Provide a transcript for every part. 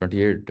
28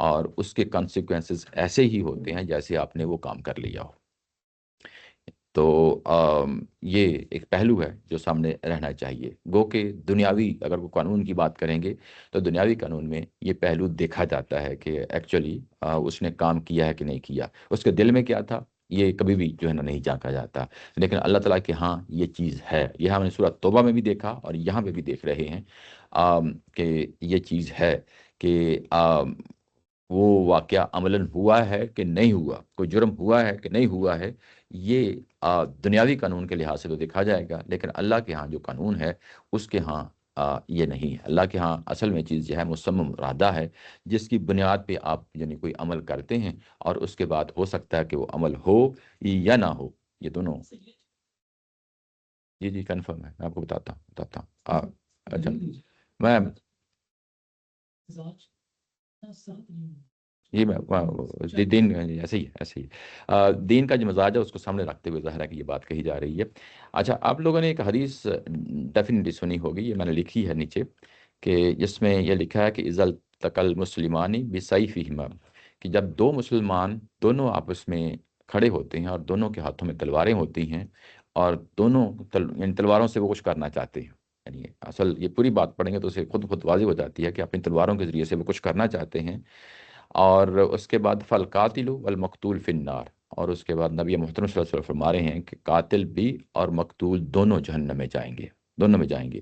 اور اس کے کانسیکوینسز ایسے ہی ہوتے ہیں جیسے آپ نے وہ کام کر لیا ہو۔ تو یہ ایک پہلو ہے جو سامنے رہنا چاہیے۔ گو کہ دنیاوی اگر وہ قانون کی بات کریں گے تو دنیاوی قانون میں یہ پہلو دیکھا جاتا ہے کہ ایکچولی اس نے کام کیا ہے کہ نہیں کیا، اس کے دل میں کیا تھا، یہ کبھی بھی جو ہے نا نہیں جانچا جاتا۔ لیکن اللہ تعالیٰ کہ ہاں یہ چیز ہے، یہ ہم نے سورۃ توبہ میں بھی دیکھا اور یہاں پہ بھی دیکھ رہے ہیں کہ یہ چیز ہے کہ وہ واقعہ عملاً ہوا ہے کہ نہیں ہوا، کوئی جرم ہوا ہے کہ نہیں ہوا ہے، یہ دنیاوی قانون کے لحاظ سے تو دیکھا جائے گا، لیکن اللہ کے ہاں جو قانون ہے اس کے ہاں یہ نہیں ہے۔ اللہ کے ہاں اصل میں چیز جو ہے مصمم ارادہ ہے، جس کی بنیاد پہ آپ یعنی کوئی عمل کرتے ہیں اور اس کے بعد ہو سکتا ہے کہ وہ عمل ہو یا نہ ہو، یہ دونوں۔ جی جی کنفرم ہے، میں آپ کو بتاتا ہوں اچھا میں جی میں دین ایسے ہی ایسے ہی دین کا جو مزاج ہے اس کو سامنے رکھتے ہوئے ظاہر ہے کہ یہ بات کہی جا رہی ہے۔ اچھا آپ لوگوں نے ایک حدیث ڈیفینیٹلی سنی ہوگی، یہ میں نے لکھی ہے نیچے، کہ جس میں یہ لکھا ہے کہ اذا التقى المسلمان بسیفہما، کہ جب دو مسلمان دونوں آپس میں کھڑے ہوتے ہیں اور دونوں کے ہاتھوں میں تلواریں ہوتی ہیں اور دونوں یعنی تلواروں سے وہ کچھ کرنا چاہتے ہیں، یعنی اصل یہ پوری بات پڑھیں گے تو اسے خود واضح ہو جاتی ہے کہ اپنی تلواروں کے ذریعے سے وہ کچھ کرنا چاہتے ہیں، اور اس کے بعد فالقاتل والمقتول فی النار، اور اس کے بعد نبی محترم صلی اللہ علیہ وسلم فرما رہے ہیں کہ قاتل بھی اور مقتول دونوں جہنم میں جائیں گے، دونوں میں جائیں گے۔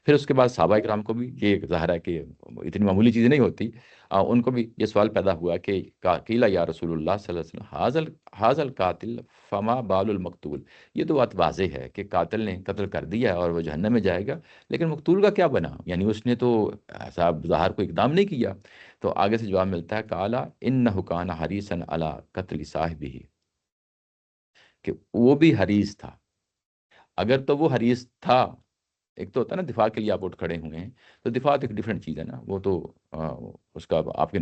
پھر اس کے بعد صحابہ کرام کو بھی یہ ظاہر ہے کہ اتنی معمولی چیز نہیں ہوتی، ان کو بھی یہ سوال پیدا ہوا کہ قیل یا رسول اللہ صلی اللہ علیہ وسلم حاذ القاتل فما بال المقتول، یہ تو بات واضح ہے کہ قاتل نے قتل کر دیا ہے اور وہ جہنم میں جائے گا، لیکن مقتول کا کیا بنا، یعنی اس نے تو صاحب ظاہر کو اقدام نہیں کیا۔ تو آگے سے جواب ملتا ہے کالا انہ کان حریصا علی قتل صاحبہ، کہ وہ بھی حریص تھا۔ اگر تو وہ حریص تھا، ایک تو ہوتا ہے نا دفاع کے لیے آپ اٹھ کھڑے ہوئے ہیں، تو دفاع تو ایک ڈیفرنٹ چیز ہے نا، وہ تو اس کا آپ کے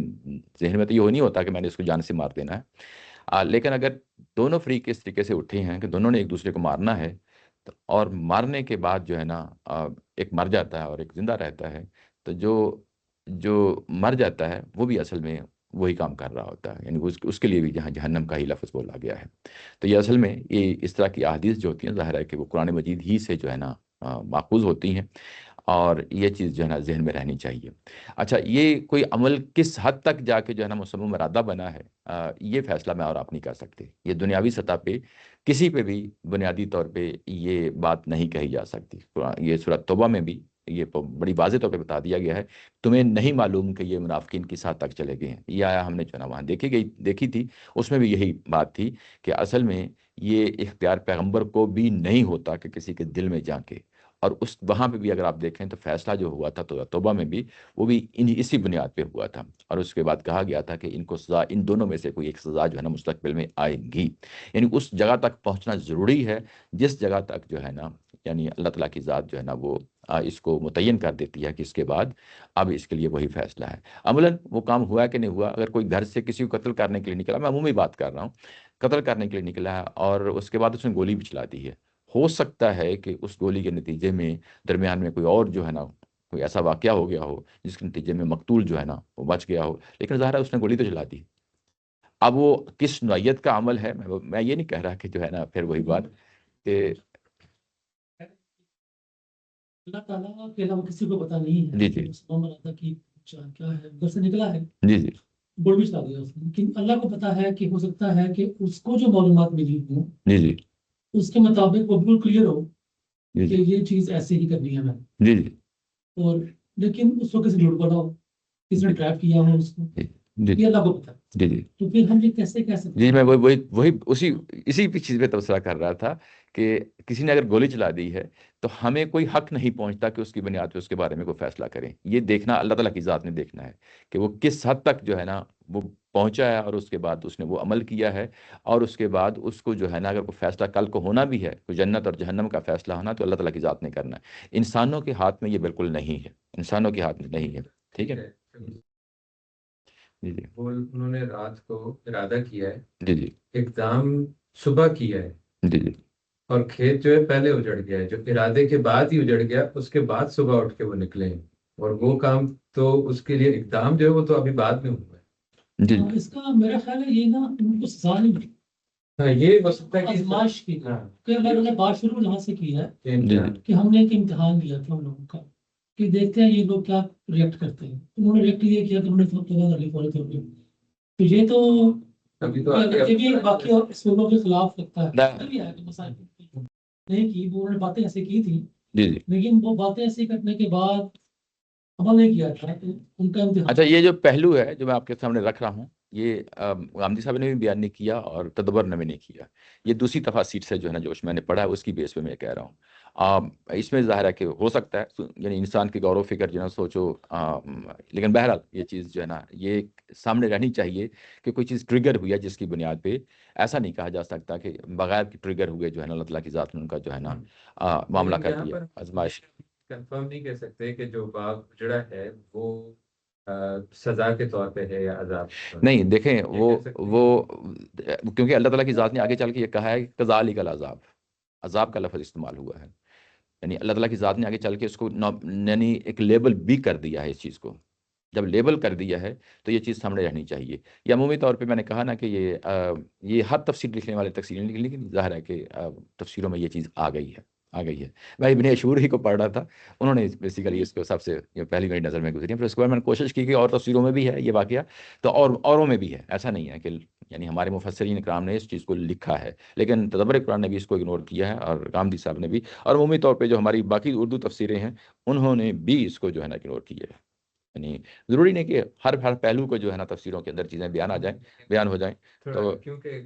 ذہن میں تو یہ نہیں ہوتا کہ میں نے اس کو جان سے مار دینا ہے، لیکن اگر دونوں فریق اس طریقے سے اٹھے ہیں کہ دونوں نے ایک دوسرے کو مارنا ہے، اور مارنے کے بعد جو ہے نا ایک مر جاتا ہے اور ایک زندہ رہتا ہے، تو جو جو مر جاتا ہے وہ بھی اصل میں وہی کام کر رہا ہوتا ہے، یعنی اس کے لیے بھی جہاں جہنم کا ہی لفظ بولا گیا ہے۔ تو یہ اصل میں یہ اس طرح کی احادیث جو ہوتی ہیں ظاہر ہے کہ وہ قرآن مجید ہی سے جو ہے نا ماخوذ ہوتی ہیں، اور یہ چیز جو ہے نا ذہن میں رہنی چاہیے۔ اچھا یہ کوئی عمل کس حد تک جا کے جو ہے نا مصمم ارادہ بنا ہے، یہ فیصلہ میں اور آپ نہیں کر سکتے، یہ دنیاوی سطح پہ کسی پہ بھی بنیادی طور پہ یہ بات نہیں کہی جا سکتی۔ یہ سورۃ توبہ میں بھی یہ بڑی واضح طور پہ بتا دیا گیا ہے، تمہیں نہیں معلوم کہ یہ منافقین کس حد تک چلے گئے ہیں، یہ آیا ہم نے جو ہے نا وہاں دیکھی تھی، اس میں بھی یہی بات تھی کہ اصل میں یہ اختیار پیغمبر کو بھی نہیں ہوتا کہ کسی کے دل میں جا کے، اور اس وہاں پہ بھی اگر آپ دیکھیں تو فیصلہ جو ہوا تھا تو توبہ میں بھی وہ بھی اسی بنیاد پہ ہوا تھا، اور اس کے بعد کہا گیا تھا کہ ان کو سزا، ان دونوں میں سے کوئی ایک سزا جو ہے نا مستقبل میں آئے گی، یعنی اس جگہ تک پہنچنا ضروری ہے جس جگہ تک جو ہے نا یعنی اللہ تعالیٰ کی ذات جو ہے نا وہ اس کو متعین کر دیتی ہے کہ اس کے بعد اب اس کے لیے وہی فیصلہ ہے۔ عملاً وہ کام ہوا کہ نہیں ہوا، اگر کوئی گھر سے کسی کو قتل کرنے کے لیے نکلا، میں عمومی بات کر رہا ہوں، قتل کرنے کے لیے نکلا ہے اور اس کے بعد اس نے گولی بھی چلا دی ہے، ہو سکتا ہے کہ اس گولی کے نتیجے میں درمیان میں کوئی اور جو ہے نا کوئی ایسا واقعہ ہو گیا ہو جس کے نتیجے میں مقتول جو ہے نا وہ بچ گیا ہو، لیکن ظاہر ہے اس نے گولی تو چلا دی۔ اب وہ کس نوعیت کا عمل ہے، میں یہ نہیں کہہ رہا کہ جو ہے نا پھر وہی بات کہ اللہ تعالیٰ کے علاوہ کسی کو پتا نہیں ہے جی کہ جی مسلمان اللہ کی کیا ہے، ادھر سے نکلا ہے جی جی گول بھی چلا دیا اس نے، لیکن اللہ کو پتا ہے کہ ہو سکتا ہے کہ اس کو جو معلومات ملی ہوں جی جی اس کے مطابق وہ بالکل کلیئر ہو جی کہ جی یہ چیز ایسے ہی کرنی ہے میں، جی جی اور لیکن اس کو کسی جھوٹ بولا ہو، کسی نے ٹریپ کیا ہو اس کو، جی یہ اللہ کو پتا ہے، جی جی تو پھر ہم یہ کیسے کہہ سکتے جی ہیں؟ میں وہی اسی چیز پہ تبصرہ کر رہا تھا کہ کسی نے اگر گولی چلا دی ہے تو ہمیں کوئی حق نہیں پہنچتا کہ اس کی بنیاد پہ اس کے بارے میں کوئی فیصلہ کریں، یہ دیکھنا اللہ تعالیٰ کی ذات نے دیکھنا ہے کہ وہ کس حد تک جو ہے نا وہ پہنچا ہے، اور اس کے بعد اس نے وہ عمل کیا ہے، اور اس کے بعد اس کو جو ہے نا اگر کوئی فیصلہ کل کو ہونا بھی ہے، کوئی جنت اور جہنم کا فیصلہ ہونا، تو اللہ تعالیٰ کی ذات نے کرنا ہے، انسانوں کے ہاتھ میں یہ بالکل نہیں ہے، انسانوں کے ہاتھ میں نہیں ہے۔ ٹھیک ہے جی جی وہ انہوں نے رات کو ارادہ کیا ہے، جی جی اقدام صبح کیا ہے، جی جی اور کھیت جو ہے پہلے اجڑ گیا ہے، جو ارادے کے بعد ہی اجڑ گیا، اس کے بعد صبح اٹھ کے وہ نکلے ہیں، اور وہ کام تو اس کے لیے اقدام جو ہے وہ تو ابھی بعد میں ہوا ہے۔ جی اس کا میرا خیال ہے یہ نا ان کو سزا نہیں ملی، ہاں یہ ہو سکتا ہے کہ آزمائش کی ہاں کہ اللہ نے بات شروع یہاں سے کی ہے امتحان۔ کہ ہم نے ایک امتحان لیا تھا ان لوگوں کا کہ دیکھتے ہیں یہ لوگ کیا ریئیکٹ کرتے ہیں. انہوں نے ریئیکٹ یہ کیا کہ انہوں نے توبہ کر لی فوری طور پہ. تو یہ تو ابھی تو آگے یہ بھی باقی اسکولوں کے خلاف لگتا ہے. نہ- یہ بھی ہے کہ مسائل نہیں کی، وہ انہوں نے باتیں ایسے کی تھی جی جی لیکن وہ باتیں ایسی کرنے کے بعد عمل نہیں کیا تھا تو ان کا امتحان. اچھا، یہ جو پہلو ہے جو میں آپ کے سامنے رکھ رہا ہوں، یہ غامدی صاحب نے بھی بیان نہیں کیا اور تدبر نے بھی نہیں کیا. یہ دوسری تفاسیر سے جو ہے نا جو میں نے پڑھا ہے اس کی بیس پہ میں کہہ رہا ہوں. اس میں ظاہر ہے کہ ہو سکتا ہے یعنی انسان کی غور و فکر جو ہے نا سوچو، لیکن بہرحال یہ چیز جو ہے نا یہ سامنے رہنی چاہیے کہ کوئی چیز ٹریگر ہوئی ہے جس کی بنیاد پہ ایسا نہیں کہا جا سکتا کہ بغیر کی ٹریگر ہوئے جو ہے نا اللہ تعالیٰ کی ذات نے ان کا جو ہے نا معاملہ کر یہاں دیا، پر آزمائش. کنفرم نہیں کہہ سکتے کہ جو باغ اجڑا ہے وہ سزا کے طور پہ ہے یا عذاب کے طور پہ. نہیں دیکھیں، یہ وہ کہہ سکتے ہیں؟ وہ کیونکہ اللہ تعالیٰ کی ذات نے آگے چل کے یہ کہا ہے کہ کذالک العذاب، عذاب کا لفظ استعمال ہوا ہے. یعنی اللہ تعالیٰ کی ذات نے آگے چل کے اس کو یعنی ایک لیبل بھی کر دیا ہے اس چیز کو. جب لیبل کر دیا ہے تو یہ چیز سامنے رہنی چاہیے. یا عمومی طور پہ میں نے کہا نا کہ یہ ہر تفسیر لکھنے والے تفسیر نہیں، لیکن ظاہر ہے کہ تفسیروں میں یہ چیز آ گئی ہے. میں ابن عاشور ہی کو پڑھ رہا تھا، انہوں نے بیسیکلی اس کو سب سے پہلی میری نظر میں گزری. پھر اس کے بعد میں نے کوشش کی کہ اور تفسیروں میں بھی ہے یہ واقعہ، تو اوروں میں بھی ہے. ایسا نہیں ہے کہ یعنی ہمارے مفسرین کرام نے اس چیز کو لکھا ہے، لیکن تدبر قرآن نے بھی اس کو اگنور کیا ہے اور غامدی صاحب نے بھی، اور عمومی طور پہ جو ہماری باقی اردو تفسیریں ہیں انہوں نے بھی اس کو جو ہے نا اگنور کیا ہے. یعنی ضروری نہیں کہ ہر پہلو کو جو ہے نا تفسیروں کے اندر چیزیں بیان ہو جائیں. تو تھوڑا کیونکہ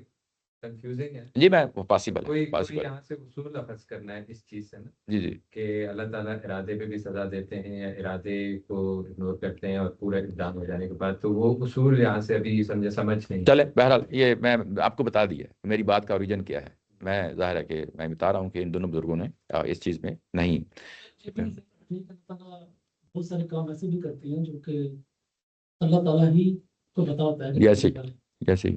کنفیوزنگ ہے. جی میں پاسبل کوئی ہے. یہاں سے اصول اخذ کرنا ہے اس چیز سے نا جی جی کہ اللہ تعالیٰ ارادے پہ بھی سزا دیتے ہیں یا ارادے کو اگنور کرتے ہیں اور پورا اقدام ہو جانے کے بعد، تو وہ اصول یہاں سے ابھی سمجھ نہیں. چلے بہرحال یہ میں آپ کو بتا دیا میری بات کا اوریجن کیا ہے. میں ظاہر ہے کہ میں بتا رہا ہوں کہ ان دونوں بزرگوں نے اس چیز میں نہیں. بہت سارے کام ایسے بھی کرتے ہیں جو کہ اللہ تعالیٰ ہی کو پتا ہوتا ہے. جیسے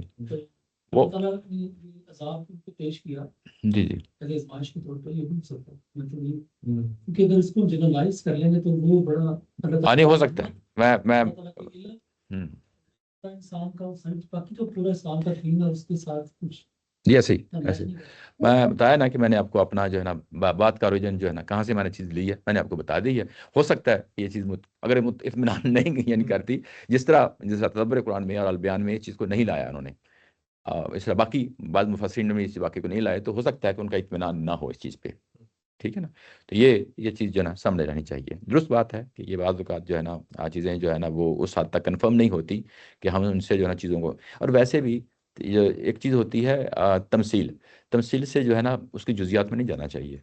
وہ اللہ تعالیٰ نے عذاب کو پیش کیا جی جی ایسے آزمائش کے طور پر، یہ بھی ہو سکتا ہے. مطلب یہ کیونکہ اگر اس کو جنرلائز کر لیں گے تو وہ بڑا نہیں ہو سکتا ہے. میں انسان کا باقی تو پورا اسلام کا دین ہے اس کے ساتھ کچھ جی ایسے میں بتایا نا کہ میں نے آپ کو اپنا جو ہے نا بات کا اوریجن جو ہے نا کہاں سے میں نے چیز لی ہے میں نے آپ کو بتا دی ہے. ہو سکتا ہے یہ چیز اگر اطمینان نہیں یعنی کرتی جس طرح تدبر قرآن میں اور البیان میں اس چیز کو نہیں لایا انہوں نے، اس طرح باقی بعض مفسرین نے اس واقعے کو نہیں لائے، تو ہو سکتا ہے کہ ان کا اطمینان نہ ہو اس چیز پہ. ٹھیک ہے نا. تو یہ چیز جو ہے نا سامنے رہنی چاہیے. درست بات ہے کہ یہ بعض اوقات جو ہے نا چیزیں جو ہے نا وہ اس حد تک کنفرم نہیں ہوتی کہ ہم ان سے جو ہے نا چیزوں کو، اور ویسے بھی ایک چیز ہوتی ہے تمثیل سے جو ہے نا اس کی جزیات میں نہیں جانا چاہیے.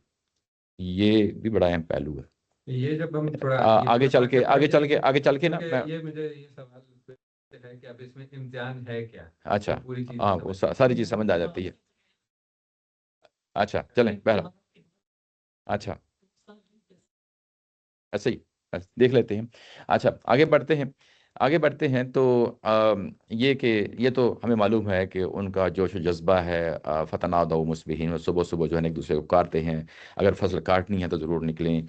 یہ بھی بڑا اہم پہلو ہے. یہ جب ہم تھوڑا آگے چل کے نا یہ مجھے یہ سوال ہے کہ اب اس میں امتحان ہے کیا. اچھا پوری چیز ہاں وہ ساری چیز سمجھ آ جاتی ہے. اچھا چلیں بہرحال اچھا ایسے ہی دیکھ لیتے ہیں. اچھا آگے بڑھتے ہیں تو یہ کہ یہ تو ہمیں معلوم ہے کہ ان کا جوش و جذبہ ہے. فتنادوا مصبحین، صبح صبح جو ہے نا ایک دوسرے کو کاٹتے ہیں. اگر فصل کاٹنی ہے تو ضرور نکلیں.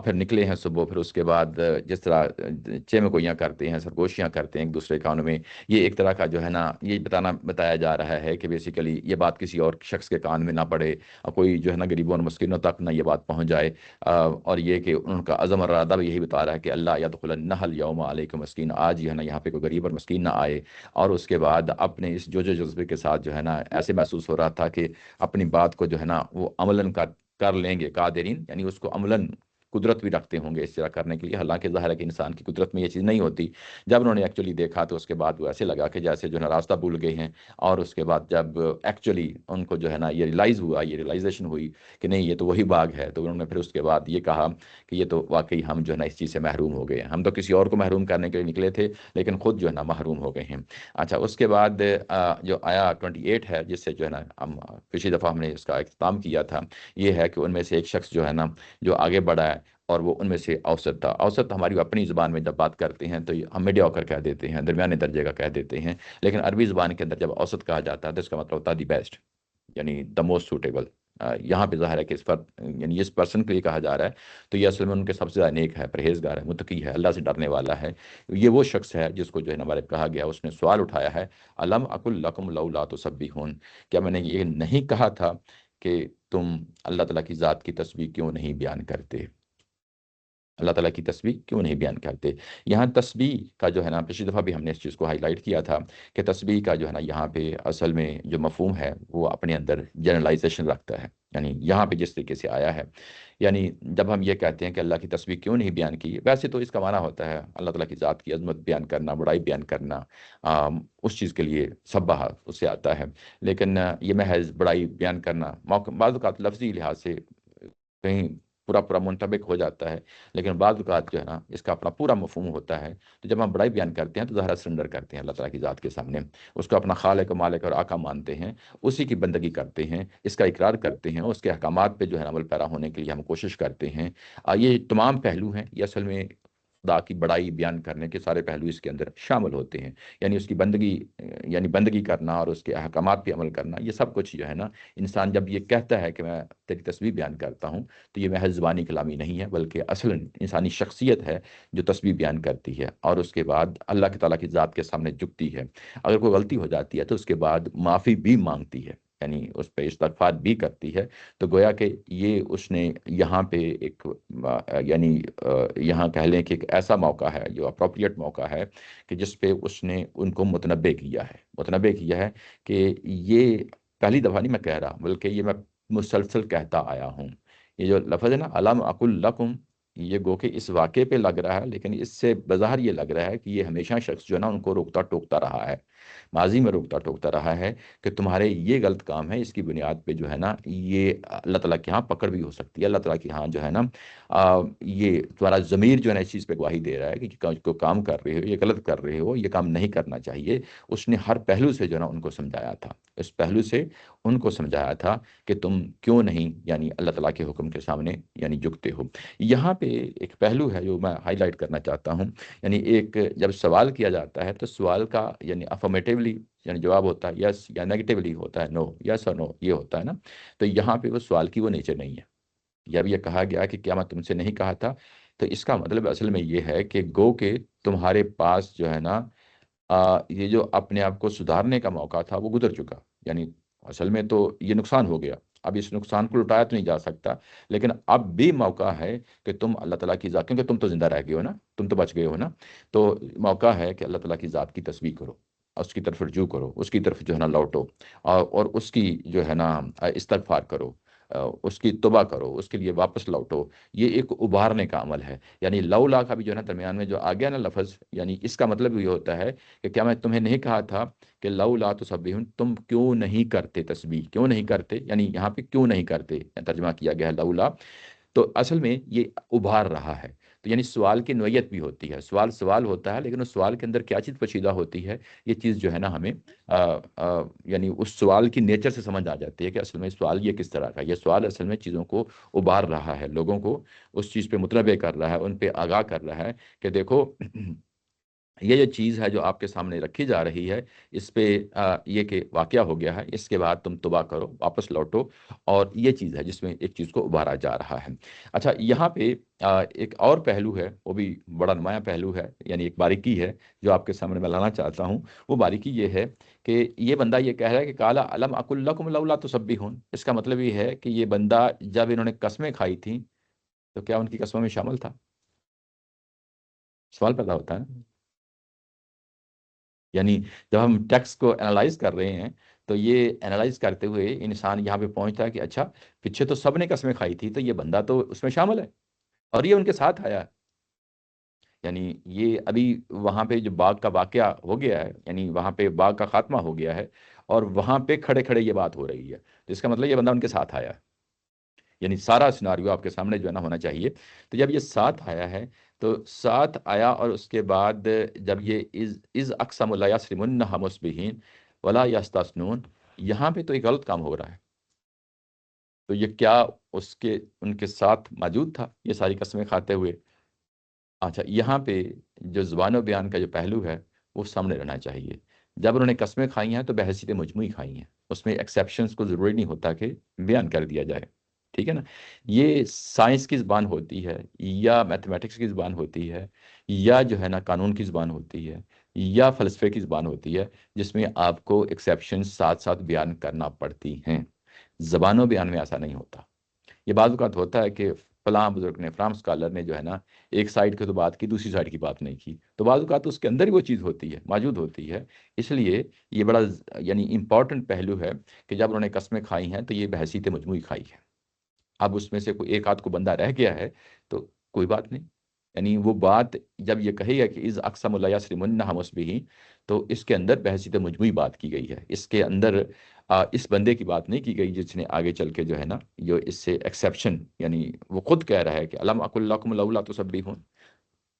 پھر نکلے ہیں صبح، پھر اس کے بعد جس طرح چیمکوئیاں کرتے ہیں، سرگوشیاں کرتے ہیں ایک دوسرے کانوں میں. یہ ایک طرح کا جو ہے نا یہ بتایا جا رہا ہے کہ بیسیکلی یہ بات کسی اور شخص کے کان میں نہ پڑے، کوئی جو ہے نا غریبوں اور مسکینوں تک نہ یہ بات پہنچ جائے. اور یہ کہ ان کا عزم اور ارادہ بھی یہی بتا رہا ہے کہ اللہ یدخل النحل یوم علیکم مسکین، آج جو ہے نا یہاں پہ کوئی غریب اور مسکین نہ آئے. اور اس کے بعد اپنے اس جذبے کے ساتھ جو ہے نا ایسے محسوس ہو رہا تھا کہ اپنی بات کو جو ہے نا وہ عملاً کر لیں گے قادرین، یعنی اس کو عملاً قدرت بھی رکھتے ہوں گے اس طرح کرنے کے لیے. حالانکہ ظاہر ہے کہ انسان کی قدرت میں یہ چیز نہیں ہوتی. جب انہوں نے ایکچولی دیکھا تو اس کے بعد وہ ایسے لگا کہ جیسے جو ہے نا راستہ بھول گئے ہیں. اور اس کے بعد جب ایکچولی ان کو جو ہے نا یہ ریئلائزیشن ہوئی کہ نہیں یہ تو وہی باغ ہے، تو انہوں نے پھر اس کے بعد یہ کہا کہ یہ تو واقعی ہم جو ہے نا اس چیز سے محروم ہو گئے ہیں. ہم تو کسی اور کو محروم کرنے کے لیے نکلے تھے لیکن خود جو ہے نا محروم ہو گئے ہیں. اچھا اس کے بعد جو آیا 28 ہے جس سے جو ہے نا ہم پچھلی دفعہ ہم نے اس کا اختتام کیا تھا، یہ ہے کہ ان میں سے ایک شخص جو ہے نا جو آگے بڑھا ہے اور وہ ان میں سے اوسط تھا. اوسط ہماری اپنی زبان میں جب بات کرتے ہیں تو ہم میڈیوکر کہہ دیتے ہیں، درمیانے درجے کا کہہ دیتے ہیں. لیکن عربی زبان کے اندر جب اوسط کہا جاتا ہے تو اس کا مطلب ہوتا ہے دی بیسٹ، یعنی دا موسٹ سوٹیبل، یہاں پہ ظاہر ہے کہ اس پر یعنی اس پرسن کے لیے کہا جا رہا ہے، تو یہ اصل میں ان کے سب سے زیادہ نیک ہے، پرہیزگار ہے، متقی ہے، اللہ سے ڈرنے والا ہے۔ یہ وہ شخص ہے جس کو جو ہے نا ہمارے کہا گیا، اس نے سوال اٹھایا ہے، الم اقل لکم لولا تسبحون، کیا میں نے یہ نہیں کہا تھا کہ تم اللہ تعالیٰ کی ذات کی تسبیح کیوں نہیں بیان کرتے، اللہ تعالیٰ کی تسبیح کیوں نہیں بیان کرتے۔ یہاں تسبیح کا جو ہے نا، پچھلی دفعہ بھی ہم نے اس چیز کو ہائی لائٹ کیا تھا کہ تسبیح کا جو ہے نا یہاں پہ اصل میں جو مفہوم ہے وہ اپنے اندر جنرلائزیشن رکھتا ہے، یعنی یہاں پہ جس طریقے سے آیا ہے، یعنی جب ہم یہ کہتے ہیں کہ اللہ کی تسبیح کیوں نہیں بیان کی، ویسے تو اس کا معنی ہوتا ہے اللہ تعالیٰ کی ذات کی عظمت بیان کرنا، بڑائی بیان کرنا، اس چیز کے لیے سبحہ اس سے آتا ہے، لیکن یہ محض بڑائی بیان کرنا بعض اوقات لفظی لحاظ سے کہیں پورا منطبق ہو جاتا ہے، لیکن بعض اوقات جو ہے نا اس کا اپنا پورا مفہوم ہوتا ہے۔ تو جب ہم بڑائی بیان کرتے ہیں تو ظاہر سرنڈر کرتے ہیں اللہ تعالیٰ کی ذات کے سامنے، اس کو اپنا خالق و مالک اور آقا مانتے ہیں، اسی کی بندگی کرتے ہیں، اس کا اقرار کرتے ہیں، اس کے احکامات پہ جو ہے نا عمل پیرا ہونے کے لیے ہم کوشش کرتے ہیں۔ یہ تمام پہلو ہیں، یہ اصل میں خدا کی بڑائی بیان کرنے کے سارے پہلو اس کے اندر شامل ہوتے ہیں، یعنی اس کی بندگی، یعنی بندگی کرنا اور اس کے احکامات پہ عمل کرنا، یہ سب کچھ جو ہے نا انسان جب یہ کہتا ہے کہ میں تیری تسبیح بیان کرتا ہوں، تو یہ محض زبانی کلامی نہیں ہے، بلکہ اصل انسانی شخصیت ہے جو تسبیح بیان کرتی ہے اور اس کے بعد اللہ تعالیٰ کی ذات کے سامنے جھکتی ہے، اگر کوئی غلطی ہو جاتی ہے تو اس کے بعد معافی بھی مانگتی ہے، یعنی اس پہ استغفار بھی کرتی ہے۔ تو گویا کہ یہ اس نے یہاں پہ ایک یعنی یہاں کہہ لیں کہ ایک ایسا موقع ہے جو اپروپریٹ موقع ہے کہ جس پہ اس نے ان کو متنبع کیا ہے کہ یہ پہلی دفعہ نہیں میں کہہ رہا، بلکہ یہ میں مسلسل کہتا آیا ہوں۔ یہ جو لفظ ہے نا الم اقل لکم، یہ گو کہ اس واقعے پہ لگ رہا ہے، لیکن اس سے بظاہر یہ لگ رہا ہے کہ یہ ہمیشہ شخص جو ہے نا ان کو روکتا ٹوکتا رہا ہے، ماضی میں روکتا ٹوکتا رہا ہے کہ تمہارے یہ غلط کام ہے، اس کی بنیاد پہ جو ہے نا یہ اللہ تعالیٰ کے ہاں پکڑ بھی ہو سکتی ہے، اللہ تعالیٰ کے ہاں جو ہے نا یہ تمہارا ضمیر جو ہے نا اس چیز پہ گواہی دے رہا ہے کہ جو کام کر رہے ہو یہ غلط کر رہے ہو، یہ کام نہیں کرنا چاہیے۔ اس نے ہر پہلو سے جو ہے نا ان کو سمجھایا تھا، اس پہلو سے ان کو سمجھایا تھا کہ تم کیوں نہیں یعنی اللہ تعالیٰ کے حکم کے سامنے یعنی جھکتے ہو۔ یہاں پہ ایک پہلو ہے جو میں ہائی لائٹ کرنا چاہتا ہوں، یعنی ایک جب سوال کیا جاتا ہے تو سوال کا یعنی افرمیٹیولی یعنی جواب ہوتا ہے یس، یا نیگیٹیولی ہوتا ہے نو، یس اور نو یہ ہوتا ہے نا، تو یہاں پہ وہ سوال کی وہ نیچر نہیں ہے۔ جب یہ کہا گیا کہ کیا میں تم سے نہیں کہا تھا، تو اس کا مطلب اصل میں یہ ہے کہ گو کہ تمہارے پاس جو ہے نا یہ جو اپنے آپ کو سدھارنے کا موقع تھا وہ گزر چکا، یعنی اصل میں تو یہ نقصان ہو گیا، اب اس نقصان کو لٹایا تو نہیں جا سکتا، لیکن اب بھی موقع ہے کہ تم اللہ تعالیٰ کی ذات، کیونکہ تم تو زندہ رہ گئے ہو نا، تم تو بچ گئے ہو نا، تو موقع ہے کہ اللہ تعالیٰ کی ذات کی تسبیح کرو، اس کی طرف رجوع کرو، اس کی طرف جو ہے نا لوٹو، اور اس کی جو ہے نا استغفار کرو، اس کی توبہ کرو، اس کے لیے واپس لوٹو۔ یہ ایک ابھارنے کا عمل ہے، یعنی لولا کا بھی جو ہے نا درمیان میں جو آ گیا نا لفظ، یعنی اس کا مطلب یہ ہوتا ہے کہ کیا میں تمہیں نہیں کہا تھا کہ لولا تسبحون، تم کیوں نہیں کرتے تسبیح، کیوں نہیں کرتے، یعنی یہاں پہ کیوں نہیں کرتے ترجمہ کیا گیا ہے لولا، تو اصل میں یہ ابھار رہا ہے۔ تو یعنی سوال کی نوعیت بھی ہوتی ہے، سوال ہوتا ہے، لیکن اس سوال کے اندر کیا چیز پوشیدہ ہوتی ہے، یہ چیز جو ہے نا ہمیں یعنی اس سوال کی نیچر سے سمجھ آ جاتی ہے کہ اصل میں سوال یہ کس طرح کا، یہ سوال اصل میں چیزوں کو ابھار رہا ہے، لوگوں کو اس چیز پہ متنبع کر رہا ہے، ان پہ آگاہ کر رہا ہے کہ دیکھو یہ جو چیز ہے جو آپ کے سامنے رکھی جا رہی ہے، اس پہ یہ کہ واقعہ ہو گیا ہے، اس کے بعد تم توبہ کرو، واپس لوٹو، اور یہ چیز ہے جس میں ایک چیز کو ابھارا جا رہا ہے۔ اچھا، یہاں پہ ایک اور پہلو ہے، وہ بھی بڑا نمایاں پہلو ہے، یعنی ایک باریکی ہے جو آپ کے سامنے میں لانا چاہتا ہوں۔ وہ باریکی یہ ہے کہ یہ بندہ یہ کہہ رہا ہے کہ کالا علم اقل لکم لولا تسبحون، اس کا مطلب یہ ہے کہ یہ بندہ جب انہوں نے قسمیں کھائی تھیں تو کیا ان کی قسموں میں شامل تھا؟ سوال پیدا ہوتا ہے نا، یعنی جب ہم ٹیکسٹ کو انالائز کر رہے ہیں تو یہ انالائز کرتے ہوئے انسان یہاں پہ پہنچتا ہے کہ اچھا پیچھے تو سب نے قسمیں کھائی تھی، تو یہ بندہ تو اس میں شامل ہے اور یہ ان کے ساتھ آیا ہے، یعنی یہ ابھی وہاں پہ جو باغ کا واقعہ ہو گیا ہے، یعنی وہاں پہ باغ کا خاتمہ ہو گیا ہے اور وہاں پہ کھڑے کھڑے یہ بات ہو رہی ہے، تو اس کا مطلب یہ بندہ ان کے ساتھ آیا ہے، یعنی سارا سیناریو آپ کے سامنے جو ہے نا ہونا چاہیے۔ تو جب یہ ساتھ آیا ہے تو ساتھ آیا، اور اس کے بعد جب یہ از اقسم لا یصرمنها مصبحین ولا یستثنون، یہاں پہ تو ایک غلط کام ہو رہا ہے، تو یہ کیا اس کے ان کے ساتھ موجود تھا یہ ساری قسمیں کھاتے ہوئے؟ اچھا، یہاں پہ جو زبان و بیان کا جو پہلو ہے وہ سامنے رہنا چاہیے۔ جب انہوں نے قسمیں کھائی ہیں تو بحیثیت مجموعی کھائی ہیں، اس میں ایکسیپشنز کو ضروری نہیں ہوتا کہ بیان کر دیا جائے، ٹھیک ہے نا۔ یہ سائنس کی زبان ہوتی ہے یا میتھمیٹکس کی زبان ہوتی ہے یا جو ہے نا قانون کی زبان ہوتی ہے یا فلسفے کی زبان ہوتی ہے، جس میں آپ کو ایکسیپشن ساتھ ساتھ بیان کرنا پڑتی ہیں۔ زبان و بیان میں ایسا نہیں ہوتا۔ یہ بعض اوقات ہوتا ہے کہ فلاں بزرگ نے، فلاں اسکالر نے جو ہے نا ایک سائڈ کی تو بات کی، دوسری سائڈ کی بات نہیں کی، تو بعض اوقات اس کے اندر ہی وہ چیز ہوتی ہے، موجود ہوتی ہے۔ اس لیے یہ بڑا یعنی امپورٹنٹ پہلو ہے کہ جب انہوں نے قسمیں کھائی ہیں تو یہ بحیثیت مجموعی کھائی ہے۔ اب اس میں سے کوئی ایک آدھ کو بندہ رہ گیا ہے تو کوئی بات نہیں، یعنی وہ بات جب یہ کہی ہے کہ از اقسم لا یسرمن مسبہی، تو اس کے اندر بحیثیت مجموعی بات کی گئی ہے، اس کے اندر اس بندے کی بات نہیں کی گئی جس نے آگے چل کے جو ہے نا جو اس سے ایکسیپشن، یعنی وہ خود کہہ رہا ہے کہ الم اقل لکم لولا تسبحون،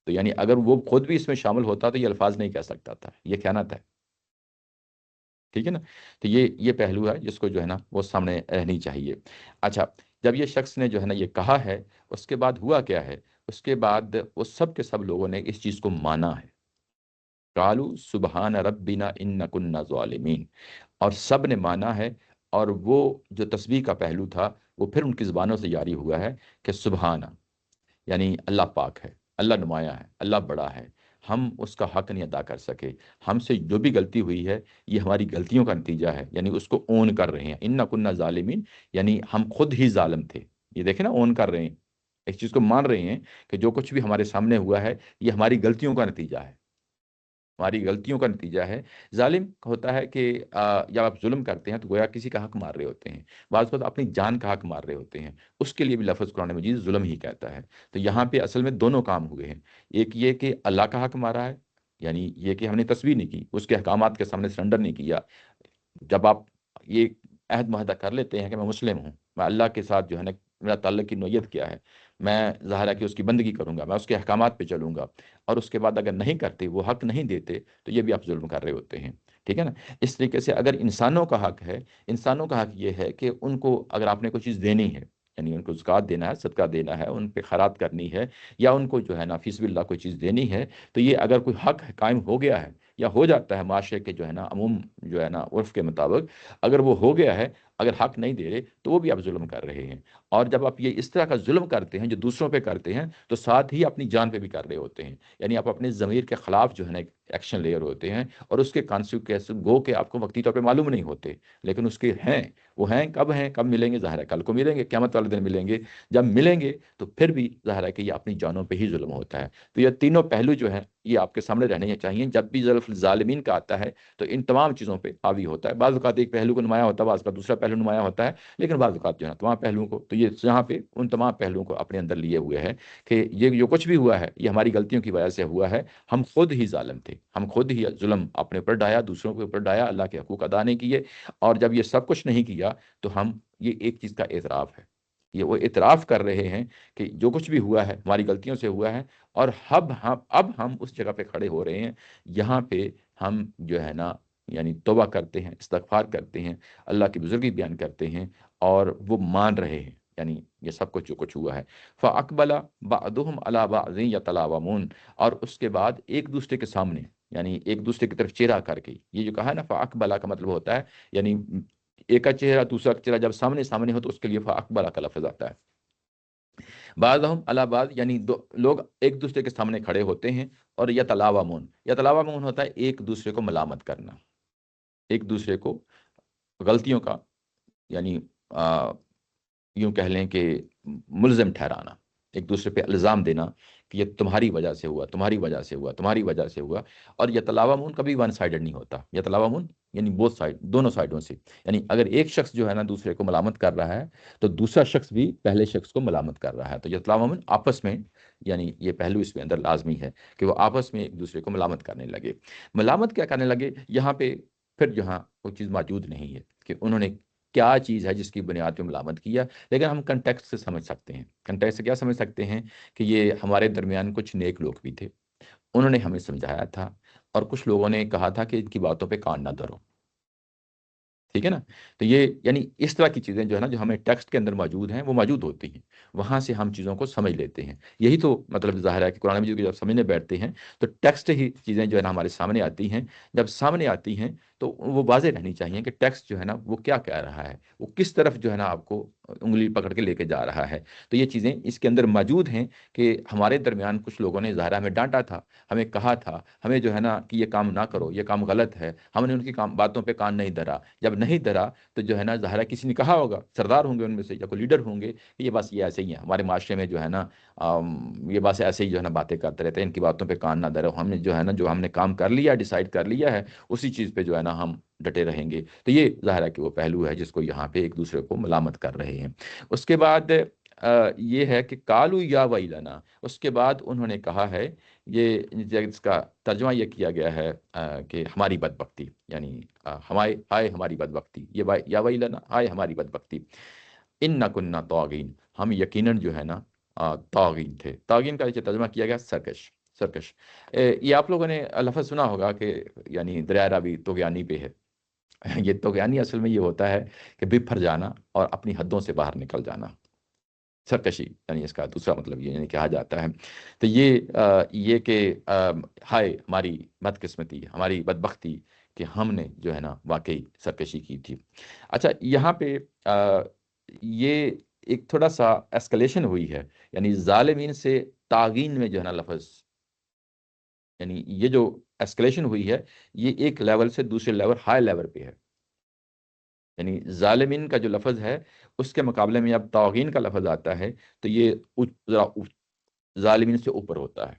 تو یعنی اگر وہ خود بھی اس میں شامل ہوتا تو یہ الفاظ نہیں کہہ سکتا تھا، یہ خیانت ہے، ٹھیک ہے نا۔ تو یہ پہلو ہے جس کو جو ہے نا وہ سامنے رہنی چاہیے۔ اچھا، جب یہ شخص نے جو ہے نا یہ کہا ہے، اس کے بعد ہوا کیا ہے؟ اس کے بعد وہ سب کے سب لوگوں نے اس چیز کو مانا ہے۔ قالوا سبحان ربنا ان كنا ظالمین، اور سب نے مانا ہے، اور وہ جو تسبیح کا پہلو تھا وہ پھر ان کی زبانوں سے جاری ہوا ہے کہ سبحانہ، یعنی اللہ پاک ہے، اللہ نمایاں ہے، اللہ بڑا ہے، ہم اس کا حق نہیں ادا کر سکے، ہم سے جو بھی غلطی ہوئی ہے یہ ہماری غلطیوں کا نتیجہ ہے، یعنی اس کو اون کر رہے ہیں، انا کننا ظالمین، یعنی ہم خود ہی ظالم تھے۔ یہ دیکھیں نا، اون کر رہے ہیں، ایک چیز کو مان رہے ہیں کہ جو کچھ بھی ہمارے سامنے ہوا ہے یہ ہماری غلطیوں کا نتیجہ ہے، ہماری غلطیوں کا نتیجہ ہے۔ ظالم ہوتا ہے کہ جب آپ ظلم کرتے ہیں تو گویا کسی کا حق مار رہے ہوتے ہیں، بعض وقت اپنی جان کا حق مار رہے ہوتے ہیں، اس کے لیے بھی لفظ قرآن مجید ظلم ہی کہتا ہے۔ تو یہاں پہ اصل میں دونوں کام ہوئے ہیں، ایک یہ کہ اللہ کا حق مارا ہے، یعنی یہ کہ ہم نے تسبیح نہیں کی، اس کے احکامات کے سامنے سرنڈر نہیں کیا۔ جب آپ یہ عہد معاہدہ کر لیتے ہیں کہ میں مسلم ہوں، میں اللہ کے ساتھ جو ہے نا میرا تعلق کی نوعیت کیا ہے، میں ظاہر ہے کہ اس کی بندگی کروں گا، میں اس کے احکامات پہ چلوں گا، اور اس کے بعد اگر نہیں کرتے، وہ حق نہیں دیتے، تو یہ بھی آپ ظلم کر رہے ہوتے ہیں، ٹھیک ہے نا۔ اس طریقے سے اگر انسانوں کا حق ہے، انسانوں کا حق یہ ہے کہ ان کو اگر آپ نے کوئی چیز دینی ہے، یعنی ان کو زکوٰۃ دینا ہے، صدقہ دینا ہے، ان پہ خیرات کرنی ہے، یا ان کو جو ہے نا فی سبیل اللہ کوئی چیز دینی ہے، تو یہ اگر کوئی حق قائم ہو گیا ہے یا ہو جاتا ہے معاشرے کے جو ہے نا عموم جو ہے نا عرف کے مطابق، اگر وہ ہو گیا ہے، اگر حق نہیں دے رہے تو وہ بھی آپ ظلم کر رہے ہیں۔ اور جب آپ یہ اس طرح کا ظلم کرتے ہیں جو دوسروں پہ کرتے ہیں، تو ساتھ ہی اپنی جان پہ بھی کر رہے ہوتے ہیں، یعنی آپ اپنے ضمیر کے خلاف جو ہے نا ایکشن لے رہے ہوتے ہیں، اور اس کے کانسیکوینس گو کہ آپ کو وقتی طور پہ معلوم نہیں ہوتے، لیکن اس کے ہیں، وہ ہیں، کب ملیں گے؟ ظاہر ہے کل کو ملیں گے، قیامت والے دن ملیں گے۔ جب ملیں گے تو پھر بھی ظاہر ہے کہ یہ اپنی جانوں پہ ہی ظلم ہوتا ہے۔ تو یہ تینوں پہلو جو ہیں یہ آپ کے سامنے رہنے چاہیے، جب بھی لفظ ظالمین کا آتا ہے تو ان تمام چیزوں پہ حاوی ہوتا ہے۔ بعض اوقات ایک پہلو کو نمایاں ہوتا ہے، بعض کا دوسرا پہلو نمایاں ہوتا ہے، لیکن بعض اوقات جو ہے تمام پہلوؤں کو، تو یہ یہاں پہ ان تمام پہلوؤں کو اپنے اندر لیے ہوئے ہے کہ یہ جو کچھ بھی ہوا ہے یہ ہماری غلطیوں کی وجہ سے ہوا ہے، ہم خود ہی ظالم تھے، ہم خود ہی ظلم اپنے اوپر ڈایا، دوسروں کے اوپر ڈایا، اللہ کے حقوق ادا نہیں کیے، اور جب یہ سب کچھ نہیں کیا تو ہم، یہ ایک چیز کا اعتراف ہے، یہ وہ اعتراف کر رہے ہیں کہ جو کچھ بھی ہوا ہے ہماری غلطیوں سے ہوا ہے، اور اب ہم اس جگہ پہ کھڑے ہو رہے ہیں، یہاں پہ ہم جو ہے نا یعنی توبہ کرتے ہیں، استغفار کرتے ہیں، اللہ کی بزرگی بیان کرتے ہیں، اور وہ مان رہے ہیں، یعنی یہ سب کچھ جو کچھ ہوا ہے۔ فَأَقْبَلَ بَعْضُهُمْ عَلَىٰ بَعْضٍ يَتَلَاوَمُونَ، اور اس کے بعد ایک دوسرے کے سامنے، یعنی ایک دوسرے کی طرف چہرہ کر کے، یہ جو کہا ہے نا فَأَقْبَلَ کا مطلب ہوتا ہے یعنی ایک کا چہرہ دوسرا کا چہرہ جب سامنے ہو تو اس کے لیے فَأَقْبَلَ کا لفظ آتا ہے۔ بعضهم علی بعض، یعنی دو لوگ ایک دوسرے کے سامنے کھڑے ہوتے ہیں، اور یتلاومون ہوتا ہے ایک دوسرے کو ملامت کرنا، ایک دوسرے کو غلطیوں کا، یعنی یوں کہہ لیں کہ ملزم ٹھہرانا، ایک دوسرے پہ الزام دینا کہ یہ تمہاری وجہ سے ہوا، تمہاری وجہ سے ہوا، تمہاری وجہ سے ہوا۔ اور یتلاومون کبھی ون سائیڈڈ نہیں ہوتا، یتلاومون یعنی بوتھ سائڈ، دونوں سائڈوں سے، یعنی اگر ایک شخص جو ہے نا دوسرے کو ملامت کر رہا ہے تو دوسرا شخص بھی پہلے شخص کو ملامت کر رہا ہے، تو یتلاومون آپس میں، یعنی یہ پہلو اس میں اندر لازمی ہے کہ وہ آپس میں ایک دوسرے کو ملامت کرنے لگے۔ ملامت کیا کرنے لگے؟ یہاں پہ پھر جہاں کوئی چیز موجود نہیں ہے کہ انہوں نے کیا چیز ہے جس کی بنیاد پہ ملامت کیا، لیکن ہم کنٹیکسٹ سے سمجھ سکتے ہیں، کنٹیکسٹ سے کیا سمجھ سکتے ہیں کہ یہ ہمارے درمیان کچھ نیک لوگ بھی تھے، انہوں نے ہمیں سمجھایا تھا، اور کچھ لوگوں نے کہا تھا کہ ان کی باتوں پہ کان نہ دھرو، ٹھیک ہے نا. تو یہ یعنی اس طرح کی چیزیں جو ہے نا جو ہمیں ٹیکسٹ کے اندر موجود ہیں وہ موجود ہوتی ہیں, وہاں سے ہم چیزوں کو سمجھ لیتے ہیں. یہی تو مطلب ظاہر ہے کہ قرآن مجید کو جب سمجھنے بیٹھتے ہیں تو ٹیکسٹ ہی چیزیں جو ہے نا ہمارے سامنے آتی ہیں. جب سامنے آتی ہیں تو وہ واضح رہنی چاہیے کہ ٹیکسٹ جو ہے نا وہ کیا کہہ رہا ہے, وہ کس طرف جو ہے نا آپ کو انگلی پکڑ کے لے کے جا رہا ہے. تو یہ چیزیں اس کے اندر موجود ہیں کہ ہمارے درمیان کچھ لوگوں نے ظاہر ہمیں ڈانٹا تھا, ہمیں کہا تھا, ہمیں جو ہے نا کہ یہ کام نہ کرو, یہ کام غلط ہے. ہم نے ان کی باتوں پہ کان نہیں دھرا. جب نہیں دھرا تو جو ہے نا ظاہرہ کسی نے کہا ہوگا, سردار ہوں گے ان میں سے یا کوئی لیڈر ہوں گے کہ یہ بس یہ ایسے ہی ہیں ہمارے معاشرے میں جو ہے نا یہ بس ایسے ہی جو ہے نا باتیں کرتے رہتے ہیں, ان کی باتوں پہ کان نہ دھرو. ہم نے جو ہے نا جو ہم نے کام کر لیا, ڈیسائیڈ کر لیا ہے, اسی چیز پہ جو ہے نا ہم ڈٹے رہیں گے. تو یہ ظاہر ہے کہ وہ پہلو ہے جس کو یہاں پہ ایک دوسرے کو ملامت کر رہے ہیں. اس کے بعد یہ ہے کہ کالو یا ویلنا, اس کے بعد انہوں نے کہا ہے, یہ اس کا ترجمہ یہ کیا گیا ہے کہ ہماری بدبختی, یعنی ہمارے ہائے ہماری بدبختی, یہ یا ویلنا ہائے ہماری بدبختی. ان نہ کننا طاغین, ہم یقیناً جو ہے نا طاغین تھے. طاغین کا جو ترجمہ کیا گیا سرکش. سرکش یہ آپ لوگوں نے لفظ سنا ہوگا کہ یعنی دریائے راوی طغیانی پہ ہے. یہ طغیانی اصل میں یہ ہوتا ہے کہ بپھر جانا اور اپنی حدوں سے باہر نکل جانا. سرکشی یعنی اس کا دوسرا مطلب یہ یعنی کہا جاتا ہے. تو یہ کہ ہائے ہماری بدقسمتی, ہماری بدبختی کہ ہم نے جو ہے نا واقعی سرکشی کی تھی. اچھا یہاں پہ یہ ایک تھوڑا سا ایسکلیشن ہوئی ہے, یعنی ظالمین سے طاغین میں جو ہے نا لفظ, یعنی یہ جو ایسکلیشن ہوئی ہے یہ ایک لیول سے دوسرے لیول ہائی لیول پہ ہے. یعنی ظالمین کا جو لفظ ہے اس کے مقابلے میں اب طاغین کا لفظ آتا ہے تو یہ ذرا ظالمین سے اوپر ہوتا ہے.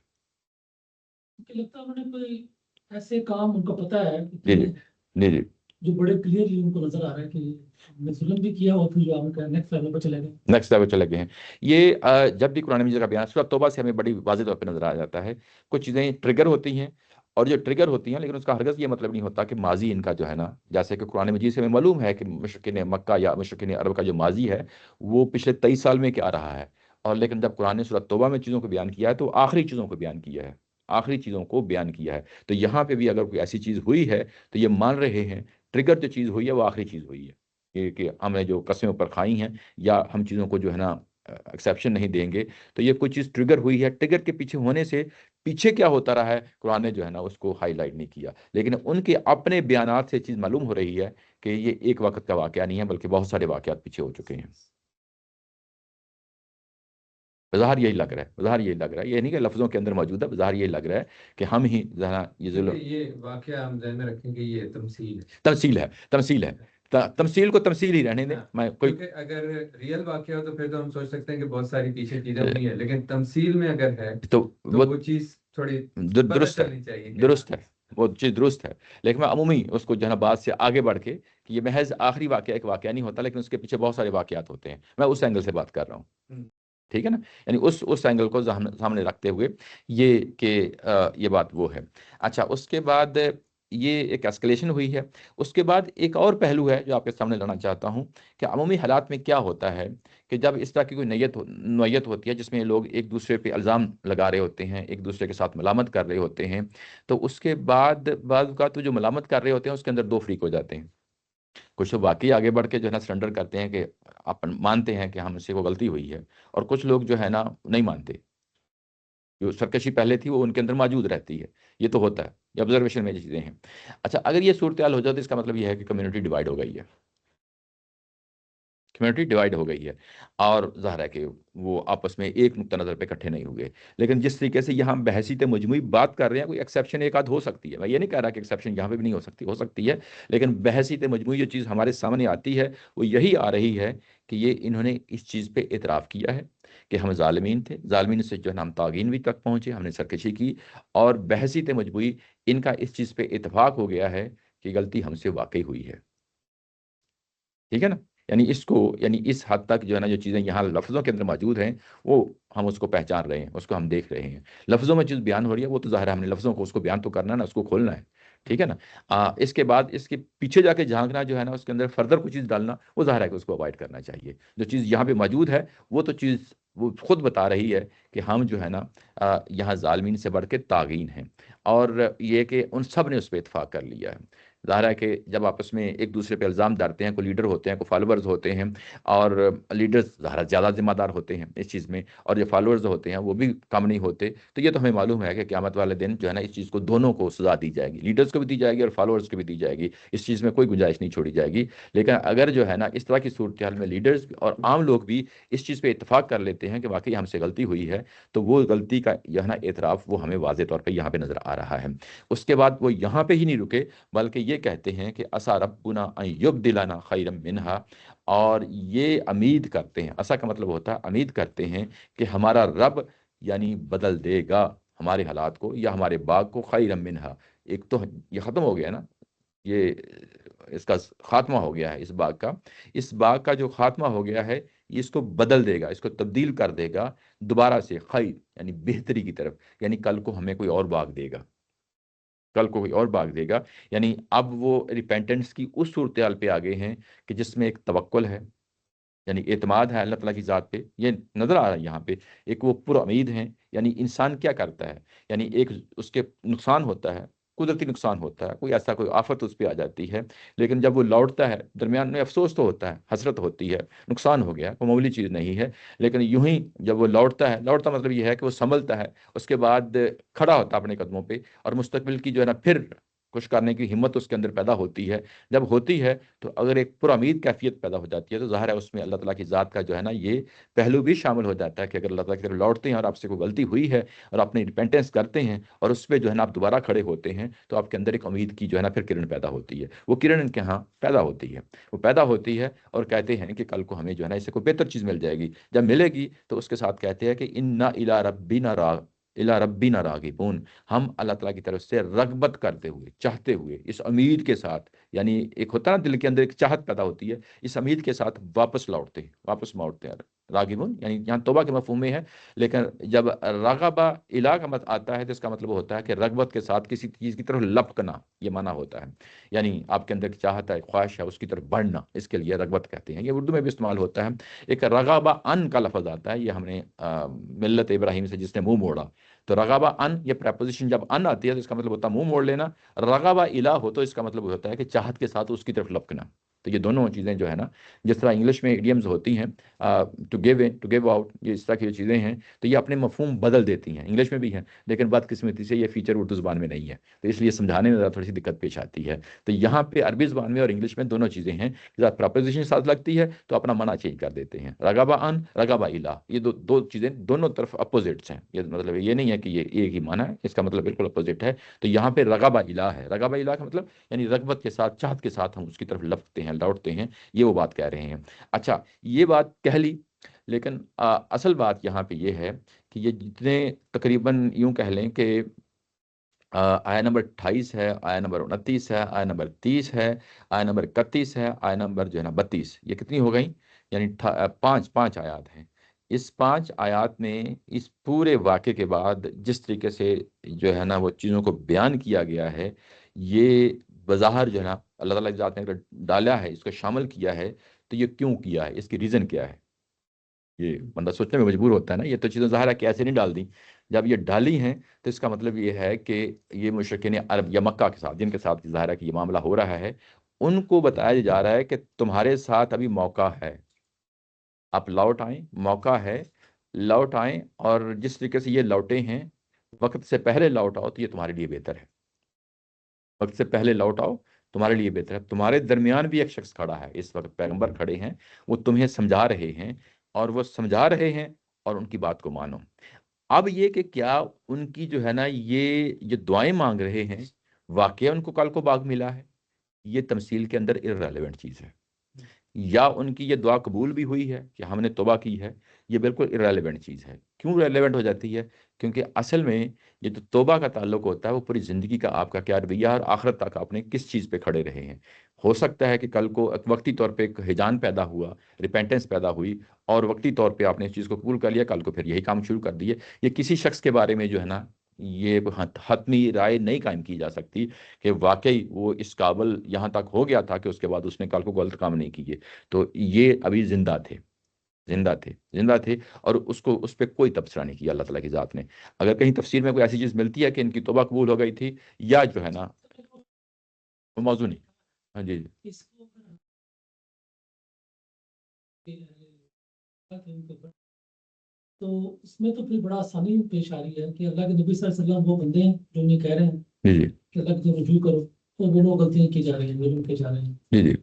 مجھے لگتا ہے انہوں نے کوئی ایسے کام ان کو پتا ہے جی جی جی جی جو بڑے کلیئرلی ان کو نظر آ رہا ہے کہ ہم نے ظلم بھی کیا اور پھر جو ہم نیکسٹ لیول پہ چلے گئے. نیکسٹ لیول چلے گئے ہیں. یہ جب بھی قرآن مجید کا بیان سورۃ توبہ سے ہمیں بڑی واضح طور پہ نظر آ جاتا ہے. کچھ چیزیں ٹریگر ہوتی ہیں اور جو ٹریگر ہوتی ہیں لیکن اس کا ہرگز یہ مطلب نہیں ہوتا کہ ماضی ان کا جو ہے نا, جیسے کہ قرآن مجید سے ہمیں معلوم ہے کہ مشرکین مکہ یا مشرکین عرب کا جو ماضی ہے وہ پچھلے 23 سال میں کیا رہا ہے, اور لیکن جب قرآن نے سورۃ توبہ میں چیزوں کو بیان کیا ہے تو آخری چیزوں کو بیان کیا ہے, آخری چیزوں کو بیان کیا ہے. تو یہاں پہ بھی اگر کوئی ایسی چیز ہوئی ہے تو یہ مان رہے ہیں ٹریگر جو چیز ہوئی ہے وہ آخری چیز ہوئی ہے, کہ ہم نے جو قسمیں اوپر کھائی ہیں یا ہم چیزوں کو جو ہے نا ایکسیپشن نہیں دیں گے. تو یہ کوئی چیز ٹریگر ہوئی ہے, ٹریگر کے پیچھے ہونے سے پیچھے کیا ہوتا رہا ہے قرآن نے جو ہے نا اس کو ہائی لائٹ نہیں کیا, لیکن ان کے اپنے بیانات سے چیز معلوم ہو رہی ہے کہ یہ ایک وقت کا واقعہ نہیں ہے بلکہ بہت سارے واقعات پیچھے ہو چکے ہیں. بظاہر یہی لگ رہا ہے, بظاہر یہی لگ رہا ہے, یہ نہیں کہ لفظوں کے اندر موجود ہے, بظاہر یہی لگ رہا ہے کہ ہم ہی ذرا یہ ظلم. یہ واقعہ ہم ذہن میں رکھیں کہ یہ تمثیل ہے. تمثیل ہے, تمثیل ہے. تمثیل کو تمثیل ہی رہنے دیں. میں کوئی کیونکہ اگر ریئل واقعہ ہو تو پھر تو ہم سوچ سکتے ہیں کہ بہت ساری پیچھے چیزیں ہوئی ہیں, لیکن تمثیل میں اگر ہے تو وہ چیز تھوڑی درست ہے, چلنی چاہیے. درست ہے, وہ چیز درست ہے. لیکن میں عمومی اس کو جو ہے نا بات سے آگے بڑھ کے کہ یہ محض آخری واقعہ ایک واقعہ نہیں ہوتا لیکن اس کے پیچھے بہت سارے واقعات ہوتے ہیں, میں اس اینگل سے بات کر رہا ہوں. ٹھیک ہے نا, یعنی اس اینگل کو سامنے رکھتے ہوئے یہ کہ یہ بات وہ ہے. اچھا اس کے بعد یہ ایک اسکلیشن ہوئی ہے. اس کے بعد ایک اور پہلو ہے جو آپ کے سامنے لانا چاہتا ہوں کہ عمومی حالات میں کیا ہوتا ہے کہ جب اس طرح کی کوئی نوعیت ہوتی ہے جس میں لوگ ایک دوسرے پہ الزام لگا رہے ہوتے ہیں, ایک دوسرے کے ساتھ ملامت کر رہے ہوتے ہیں, تو اس کے بعد بعض اوقات جو ملامت کر رہے ہوتے ہیں اس کے اندر دو فریق ہو جاتے ہیں. کچھ لوگ واقعی آگے بڑھ کے جو ہے نا سرنڈر کرتے ہیں کہ اپن مانتے ہیں کہ ہم سے وہ غلطی ہوئی ہے, اور کچھ لوگ جو ہے نا نہیں مانتے, جو سرکشی پہلے تھی وہ ان کے اندر موجود رہتی ہے. یہ تو ہوتا ہے, یہ آبزرویشن میں یہ چیزیں ہیں. اچھا اگر یہ صورتحال ہو جائے تو اس کا مطلب یہ ہے کہ کمیونٹی ڈیوائڈ ہو گئی ہے, کمیونٹی ڈیوائڈ ہو گئی ہے, اور ظاہر ہے کہ وہ آپس میں ایک نقطہ نظر پہ اکٹھے نہیں ہوئے. لیکن جس طریقے سے یہاں بحثیت مجموعی بات کر رہے ہیں, کوئی ایکسیپشن ایک آدھ ہو سکتی ہے, میں یہ نہیں کہہ رہا کہ ایکسیپشن یہاں پہ بھی نہیں ہو سکتی ہے, لیکن بحثیت مجموعی جو چیز ہمارے سامنے آتی ہے وہ یہی آ رہی ہے کہ یہ انہوں نے اس چیز پہ اعتراف کیا ہے کہ ہم ظالمین تھے, ظالمین سے جو ہے نا ہم طاغین بھی تک پہنچے, ہم نے سرکشی کی, اور بحثیت مجموعی ان کا اس چیز پہ اتفاق ہو گیا ہے کہ غلطی ہم سے واقعی ہوئی ہے. ٹھیک ہے نا, یعنی اس کو یعنی اس حد تک جو ہے نا جو چیزیں یہاں لفظوں کے اندر موجود ہیں وہ ہم اس کو پہچان رہے ہیں, اس کو ہم دیکھ رہے ہیں. لفظوں میں چیز بیان ہو رہی ہے وہ تو ظاہر ہے ہم نے لفظوں کو اس کو بیان تو کرنا ہے نا, اس کو کھولنا ہے. ٹھیک ہے نا, اس کے بعد اس کے پیچھے جا کے جھانکنا جو ہے نا, اس کے اندر فردر کوئی چیز ڈالنا, وہ ظاہر ہے کہ اس کو اوائڈ کرنا چاہیے. جو چیز یہاں پہ موجود ہے وہ تو چیز وہ خود بتا رہی ہے کہ ہم جو ہے نا یہاں ظالمین سے بڑھ کے طاغین ہیں، اور یہ کہ ان سب نے اس پہ اتفاق کر لیا ہے۔ ظاہر ہے کہ جب آپس میں ایک دوسرے پہ الزام ڈالتے ہیں، کوئی لیڈر ہوتے ہیں، کوئی فالوورز ہوتے ہیں، اور لیڈرز ظاہر زیادہ ذمہ دار ہوتے ہیں اس چیز میں، اور جو فالوورز ہوتے ہیں وہ بھی کم نہیں ہوتے، تو یہ تو ہمیں معلوم ہے کہ قیامت والے دن جو ہے نا اس چیز کو دونوں کو سزا دی جائے گی، لیڈرز کو بھی دی جائے گی اور فالوورز کو بھی دی جائے گی، اس چیز میں کوئی گنجائش نہیں چھوڑی جائے گی۔ لیکن اگر جو ہے نا اس طرح کی صورتحال میں لیڈرز اور عام لوگ بھی اس چیز پہ اتفاق کر لیتے ہیں کہ واقعی ہم سے غلطی ہوئی ہے، تو وہ غلطی کا جو ہے نا اعتراف وہ ہمیں واضح طور پہ یہاں پہ نظر آ رہا ہے۔ اس کے بعد وہ یہاں پہ ہی نہیں رکے، بلکہ یہ کہتے ہیں کہ اسا ربنا ان یبدلنا خیرا منہا، اور یہ امید کرتے ہیں، اسا کا مطلب ہوتا ہے امید کرتے ہیں کہ ہمارا رب یعنی بدل دے گا ہمارے حالات کو یا ہمارے باغ کو خیرا منہا۔ ایک تو یہ ختم ہو گیا نا، یہ اس کا خاتمہ ہو گیا ہے، اس باغ کا جو خاتمہ ہو گیا ہے یہ اس کو بدل دے گا، اس کو تبدیل کر دے گا دوبارہ سے خیر یعنی بہتری کی طرف، یعنی کل کو ہمیں کوئی اور باغ دے گا، کل کو کوئی اور باغ دے گا۔ یعنی اب وہ ریپینٹنس کی اس صورتحال پہ آگے ہیں کہ جس میں ایک توکل ہے، یعنی اعتماد ہے اللہ تعالیٰ کی ذات پہ، یہ نظر آ رہا ہے یہاں پہ، ایک وہ پر امید ہیں۔ یعنی انسان کیا کرتا ہے، یعنی ایک اس کے نقصان ہوتا ہے، قدرتی نقصان ہوتا ہے، کوئی ایسا کوئی آفت اس پہ آ جاتی ہے، لیکن جب وہ لوٹتا ہے درمیان میں افسوس تو ہوتا ہے، حسرت ہوتی ہے، نقصان ہو گیا، وہ معمولی چیز نہیں ہے، لیکن یوں ہی جب وہ لوٹتا مطلب یہ ہے کہ وہ سنبھلتا ہے، اس کے بعد کھڑا ہوتا ہے اپنے قدموں پہ، اور مستقبل کی جو ہے نا پھر کچھ کرنے کی ہمت اس کے اندر پیدا ہوتی ہے۔ جب ہوتی ہے تو اگر ایک پر امید کیفیت پیدا ہو جاتی ہے تو ظاہر ہے اس میں اللہ تعالیٰ کی ذات کا جو ہے نا یہ پہلو بھی شامل ہو جاتا ہے کہ اگر اللہ تعالیٰ کی طرف لوٹتے ہیں اور آپ سے کوئی غلطی ہوئی ہے اور اپنی ریپینٹنس کرتے ہیں اور اس پہ جو ہے نا آپ دوبارہ کھڑے ہوتے ہیں، تو آپ کے اندر ایک امید کی جو ہے نا پھر کرن پیدا ہوتی ہے۔ وہ کرن ان کے ہاں پیدا ہوتی ہے اور کہتے ہیں کہ کل کو ہمیں جو ہے نا اس سے کوئی بہتر چیز مل جائے گی۔ جب ملے گی تو اس کے ساتھ کہتے ہیں کہ انا الی ربنا راغبون، ہم اللہ تعالیٰ کی طرف سے رغبت کرتے ہوئے، چاہتے ہوئے، اس امید کے ساتھ، یعنی ایک ہوتا ہے نا دل کے اندر ایک چاہت پیدا ہوتی ہے، اس امید کے ساتھ واپس موڑتے ہیں۔ راغبون یعنی یہاں توبہ کے مفہوم میں ہے، لیکن جب رغبہ الی کا مت آتا ہے تو اس کا مطلب ہوتا ہے کہ رغبت کے ساتھ کسی چیز کی طرف لپکنا، یہ معنی ہوتا ہے، یعنی آپ کے اندر ایک چاہت ہے، خواہش ہے، اس کی طرف بڑھنا، اس کے لیے رغبت کہتے ہیں۔ یہ اردو میں بھی استعمال ہوتا ہے۔ ایک رغبہ ان کا لفظ آتا ہے، یہ ہم نے ملت ابراہیم سے جس نے منہ موڑا، تو رغبہ ان، یہ پریپوزیشن جب ان آتی ہے تو اس کا مطلب ہوتا ہے منہ موڑ لینا، رغبہ الہ ہو تو اس کا مطلب ہوتا ہے کہ چاہت کے ساتھ اس کی طرف لپکنا۔ تو یہ دونوں چیزیں جو ہے نا، جس طرح انگلش میں ایڈیمز ہوتی ہیں ٹو گیو آؤٹ، یہ اس طرح کی جو چیزیں ہیں تو یہ اپنے مفہوم بدل دیتی ہیں، انگلش میں بھی ہیں، لیکن بدقسمتی سے یہ فیچر اردو زبان میں نہیں ہے، تو اس لیے سمجھانے میں ذرا تھوڑی سی دقت پیش آتی ہے۔ تو یہاں پہ عربی زبان میں اور انگلش میں دونوں چیزیں ہیں، جب پریپوزیشن ساتھ لگتی ہے تو اپنا معنی چینج کر دیتے ہیں، رغبہ ان، رغبہ الہ، یہ دو چیزیں دونوں طرف اپوزٹس ہیں، یہ مطلب یہ نہیں ہے کہ یہ ایک ہی معنی ہے، اس کا مطلب بالکل اپوزٹ ہے۔ تو یہاں پہ رغبہ الہ ہے، رغبہ الہ کا مطلب یعنی رغبت کے ساتھ، چاہت کے ساتھ ہم اس کی طرف لپکتے ہیں، لوٹتے ہیں، یہ وہ بات کہہ رہے ہیں۔ اچھا، یہ بات کہہ لی، لیکن اصل بات یہاں پہ یہ ہے کہ یہ جتنے تقریباً یوں کہہ لیں کہ آیا نمبر 28 ہے، آیا نمبر 29 ہے، آیا نمبر 30 ہے، آیا نمبر 31 ہے، آیا نمبر جو ہے نا 32، یہ کتنی ہو گئیں؟ یعنی پانچ آیات ہیں۔ اس 5 آیات میں اس پورے واقعے کے بعد جس طریقے سے جو ہے نا وہ چیزوں کو بیان کیا گیا ہے، یہ بظاہر جو ہے نا اللہ تعالیٰ کی ذات نے اگر ڈالا ہے، اس کو شامل کیا ہے، تو یہ کیوں کیا ہے، اس کی ریزن کیا ہے؟ یہ بندہ سوچنے میں مجبور ہوتا ہے نا، یہ تو چیزیں ظاہر ہے کہ ایسے نہیں ڈال دی، جب یہ ڈالی ہیں تو اس کا مطلب یہ ہے کہ یہ مشرکین عرب یا مکہ کے ساتھ، جن کے ساتھ ظاہر ہے کہ یہ معاملہ ہو رہا ہے، ان کو بتایا جا رہا ہے کہ تمہارے ساتھ ابھی موقع ہے، آپ لوٹ آئیں، موقع ہے، لوٹ آئیں، اور جس طریقے سے یہ لوٹے ہیں وقت سے پہلے لوٹ آؤ تو یہ تمہارے لیے بہتر ہے، وقت سے پہلے لوٹ آؤ تمہارے لیے بہتر ہے۔ تمہارے درمیان بھی ایک شخص کھڑا ہے، اس وقت پیغمبر کھڑے ہیں، وہ تمہیں سمجھا رہے ہیں، اور وہ سمجھا رہے ہیں اور ان کی بات کو مانو۔ اب یہ کہ کیا ان کی جو ہے نا یہ دعائیں مانگ رہے ہیں، واقعہ ان کو کل کو باغ ملا ہے، یہ تمثیل کے اندر irrelevant چیز ہے، یا ان کی یہ دعا قبول بھی ہوئی ہے کہ ہم نے توبہ کی ہے، یہ بالکل irrelevant چیز ہے۔ کیوں irrelevant ہو جاتی ہے؟ کیونکہ اصل میں یہ جو توبہ کا تعلق ہوتا ہے وہ پوری زندگی کا آپ کا کیا رویہ اور آخرت تک آپ نے کس چیز پہ کھڑے رہے ہیں۔ ہو سکتا ہے کہ کل کو ایک وقتی طور پہ ایک ہجان پیدا ہوا، ریپینٹنس پیدا ہوئی، اور وقتی طور پہ آپ نے اس چیز کو قبول کر لیا، کل کو پھر یہی کام شروع کر دیے۔ یہ کسی شخص کے بارے میں جو ہے نا یہ حتمی رائے نہیں قائم کی جا سکتی کہ واقعی وہ اس قابل یہاں تک ہو گیا تھا کہ اس کے بعد اس نے کل کو غلط کام نہیں کیے، تو یہ ابھی زندہ تھے اور اس پہ کوئی تبصرہ نہیں کیا اللہ تعالیٰ کی ذات نے. اگر کہیں تفسیر میں کوئی ایسی چیز ملتی ہے کہ ان کی توبہ قبول ہو گئی تھی یا جو ہے نا وہ موضوع نہیں. ہاں جی اس کو تو اس میں تو پھر بڑا آسانی پیش آ رہی ہے کہ اللہ کے نبی صلی اللہ علیہ وسلم وہ بندے ہیں جو انہیں کہہ رہے ہیں جی کہ اللہ کی طرف رجوع کرو، اور وہ لوگ غلطیاں کی جا رہی ہیں، ظلم کیے جا رہے ہیں. جی جی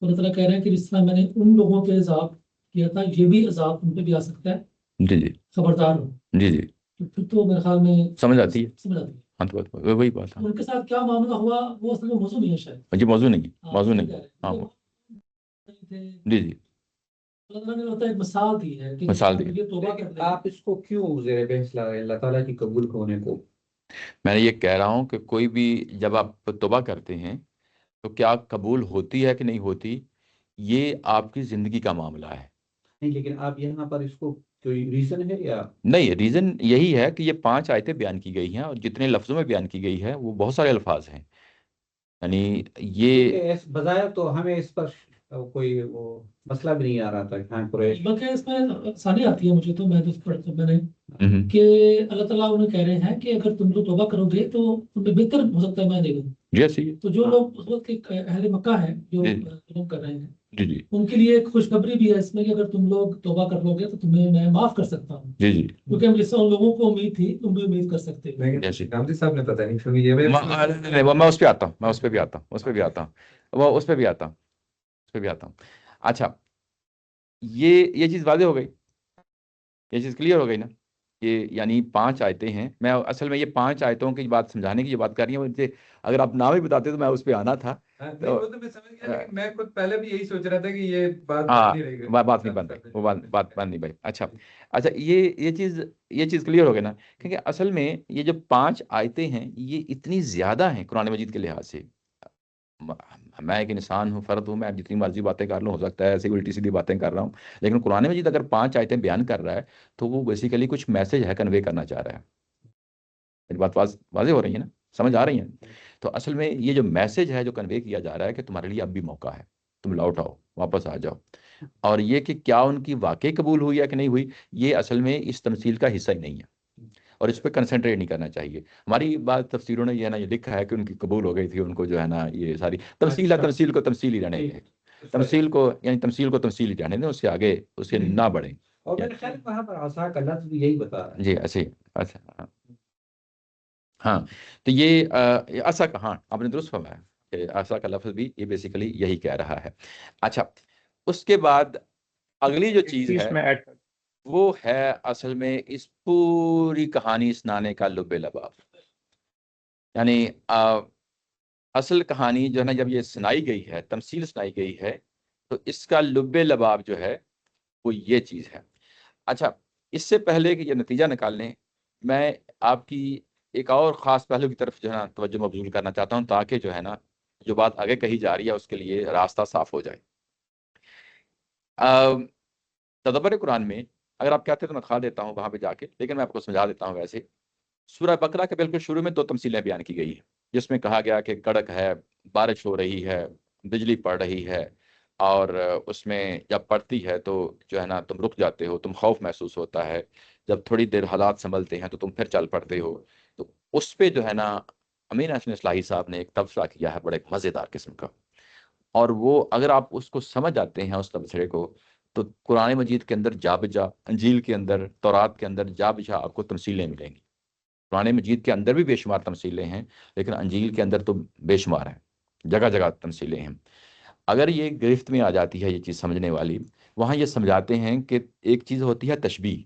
اللہ تعالیٰ کہہ رہے ہیں کہ جس طرح میں نے ان لوگوں پہ عذاب کیا تھا یہ بھی عذاب ان پہ بھی آ سکتا ہے، جی جی خبردار ہو. جی جی تو پھر تو میرے خیال میں سمجھ آتی ہے. سمجھ آتی ہے. ہاں تو وہی بات ہے. ان کے ساتھ کیا معاملہ ہوا وہ اصل میں موضوع نہیں ہے شاید. جی موضوع نہیں ہاں، موضوع اس نہیں. لیے کہہ رہے ہیں. ہاں وہ نہیں تھے. جی جی اللہ تعالیٰ نے ہوتا ہے ایک مثال دی ہے کہ مثال دی. یہ توبہ کر لیکن لیں. آپ اس کو کیوں زیر بحث لا رہے ہیں اللہ تعالیٰ کی قبول ہونے کو؟ میں یہ کہہ رہا ہوں کہ کوئی بھی جب آپ توبہ کرتے ہیں تو کیا قبول ہوتی ہے کہ نہیں ہوتی یہ آپ کی زندگی کا معاملہ ہے. نہیں لیکن آپ یہاں پر اس کو کوئی ریزن ہے یا نہیں ریزن یہی ہے کہ یہ 5 آیتیں بیان کی گئی ہیں اور جتنے لفظوں میں بیان کی گئی ہے وہ بہت سارے الفاظ ہیں. یعنی یہ کیونکہ بظاہر تو ہمیں اس پر کوئی وہ مسئلہ بھی نہیں آ رہا تھا کہ ہاں قریش بلکہ اس میں آسانی آتی ہے مجھے تو میں تو پڑھتا میں نے ہم، کہ اللہ تعالیٰ انہیں کہہ رہے ہیں کہ اگر تم لوگ توبہ کرو گے تو تم پہ بہتر ہو سکتا ہے میں دے دوں. جیسے تو جو لوگ اس وقت کے اہل مکہ ہیں جو جی ظلم کر رہے ہیں جی جی ان کے لیے ایک خوشخبری بھی ہے اس میں کہ اگر تم لوگ توبہ کر لو گے تو تمہیں میں معاف کر سکتا ہوں. جی جی کیونکہ ہم جس سے ان لوگوں کو امید تھی تم بھی امید کر سکتے ہو. جیسے گاندھی صاحب نے پتہ نہیں پھر یہ میں اس پہ آتا ہوں اس پہ بھی آتا ہوں اس پہ بھی آتا ہوں. اچھا یہ چیز واضح ہو گئی، یہ چیز کلیئر ہو گئی نا کہ یعنی 5 آیتیں ہیں. میں اصل میں یہ 5 آیتوں کی بات سمجھانے کی جو بات کر رہی ہوں اگر آپ نام ہی بتاتے تو میں اس پہ آنا تھا. وہ تو میں سمجھ گیا لیکن میں خود پہلے بھی یہی سوچ رہا تھا کہ یہ بات ہاں نہیں رہی گئی. بات نہیں بن رہی، وہ بات بن نہیں بھائی. اچھا یہ چیز کلیئر ہو گئی نا کیونکہ اصل میں یہ جو 5 آیتیں ہیں یہ اتنی زیادہ ہیں قرآن مجید کے لحاظ سے. میں ایک انسان ہوں، فرد ہوں، میں جتنی مرضی باتیں کر لوں، ہو سکتا ہے ایسی الٹی سیدھی باتیں کر رہا ہوں، لیکن قرآن مجید اگر 5 آیتیں بیان کر رہا ہے تو وہ بیسیکلی کچھ میسج ہے کنوے کرنا چاہ رہا ہے. میری بات واضح ہو رہی ہے نا، سمجھ آ رہی ہیں. تو اصل میں یہ جو میسج ہے جو کنوے کیا جا رہا ہے کہ تمہارے لیے اب بھی موقع ہے، تم لوٹ آؤ، واپس آ جاؤ. اور یہ کہ کیا ان کی واقعی قبول ہوئی ہے کہ نہیں ہوئی یہ اصل میں اس تمثیل کا حصہ ہی نہیں ہے اور اس پہ کنسنٹریٹ نہیں کرنا چاہیے. ہماری بات تفسیروں نے یہ نا یہ لکھا ہے کہ ان کی قبول ہو گئی تھی، ان کو جو ہے نا یہ ساری تمثیل ہے، تمثیل کو تمثیل ہی رہنے دیں، تمثیل کو تمثیل ہی رہنے دیں، اس سے آگے اس سے نہ بڑھیں. اور میرے خیال میں وہاں پر عصا کا لفظ بھی یہی بتا رہا ہے. جی اچھا ہاں تو یہ عصا کا، ہاں آپ نے درست فرمایا کہ عصا کا لفظ بھی یہ بیسیکلی یہی کہہ رہا ہے. اچھا اس کے بعد اگلی جو چیز ہے وہ ہے اصل میں اس پوری کہانی سنانے کا لب لباب. یعنی اصل کہانی جو ہے نا جب یہ سنائی گئی ہے، تمثیل سنائی گئی ہے تو اس کا لب لباب جو ہے وہ یہ چیز ہے. اچھا اس سے پہلے کہ یہ نتیجہ نکال لیں میں آپ کی ایک اور خاص پہلو کی طرف جو ہے نا توجہ مبذول کرنا چاہتا ہوں تاکہ جو ہے نا جو بات آگے کہی جا رہی ہے اس کے لیے راستہ صاف ہو جائے. تدبر قرآن میں اگر آپ کہتے ہیں تو میں کھا دیتا ہوں وہاں پہ جا کے، لیکن میں آپ کو سمجھا دیتا ہوں. ویسے سورہ بقرہ کے بالکل شروع میں 2 تمثیلیں بیان کی گئی ہیں جس میں کہا گیا کہ کڑک ہے، بارش ہو رہی ہے، بجلی پڑ رہی ہے، اور اس میں جب پڑتی ہے تو جو ہے نا تم رک جاتے ہو، تم خوف محسوس ہوتا ہے، جب تھوڑی دیر حالات سنبھلتے ہیں تو تم پھر چل پڑتے ہو. تو اس پہ جو ہے نا امین حسن اصلاحی صاحب نے ایک تبصرہ کیا ہے بڑے مزیدار قسم کا، اور وہ اگر آپ اس کو سمجھ جاتے ہیں اس تبصرے کو تو قرآن مجید کے اندر جا بجا، انجیل کے اندر، تورات کے اندر جا بجا آپ کو تمثیلیں ملیں گی. قرآن مجید کے اندر بھی بے شمار تمثیلیں ہیں لیکن انجیل کے اندر تو بے شمار ہیں، جگہ جگہ تمثیلیں ہیں. اگر یہ گرفت میں آ جاتی ہے یہ چیز سمجھنے والی، وہاں یہ سمجھاتے ہیں کہ ایک چیز ہوتی ہے تشبیہ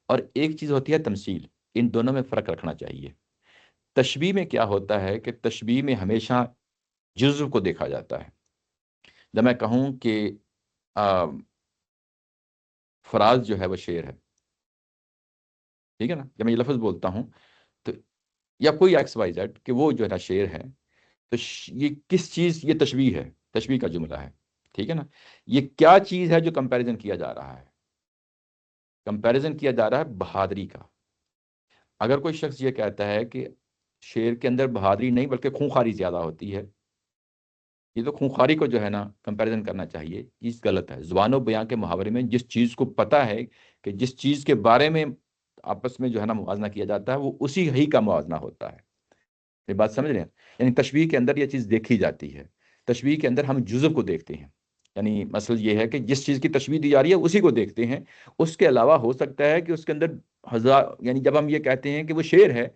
اور ایک چیز ہوتی ہے تمثیل، ان دونوں میں فرق رکھنا چاہیے. تشبیہ میں کیا ہوتا ہے کہ تشبیہ میں ہمیشہ جزو کو دیکھا جاتا ہے. جب میں کہوں کہ فراز جو ہے وہ شعر ہے، ٹھیک ہے نا، جب میں یہ لفظ بولتا ہوں تو یا کوئی ایکس وائی زیڈ کہ وہ جو ہے نا شعر ہے، تو یہ کس چیز، یہ تشبیہ ہے، تشبیہ کا جملہ ہے، ٹھیک ہے نا. یہ کیا چیز ہے جو کمپیریزن کیا جا رہا ہے؟ کمپیریزن کیا جا رہا ہے بہادری کا. اگر کوئی شخص یہ کہتا ہے کہ شعر کے اندر بہادری نہیں بلکہ خونخواری زیادہ ہوتی ہے یہ تو خونخواری کو جو ہے نا کمپیریزن کرنا چاہیے، چیز غلط ہے. زبان و بیان کے محاورے میں جس چیز کو پتہ ہے کہ جس چیز کے بارے میں آپس میں جو ہے نا موازنہ کیا جاتا ہے وہ اسی ہی کا موازنہ ہوتا ہے. یہ بات سمجھ رہے ہیں؟ یعنی تشبیہ کے اندر یہ چیز دیکھی جاتی ہے. تشبیہ کے اندر ہم جزو کو دیکھتے ہیں. یعنی مسئلہ یہ ہے کہ جس چیز کی تشبیہ دی جا رہی ہے اسی کو دیکھتے ہیں. اس کے علاوہ ہو سکتا ہے کہ اس کے اندر ہزار، یعنی جب ہم یہ کہتے ہیں کہ وہ شیر ہے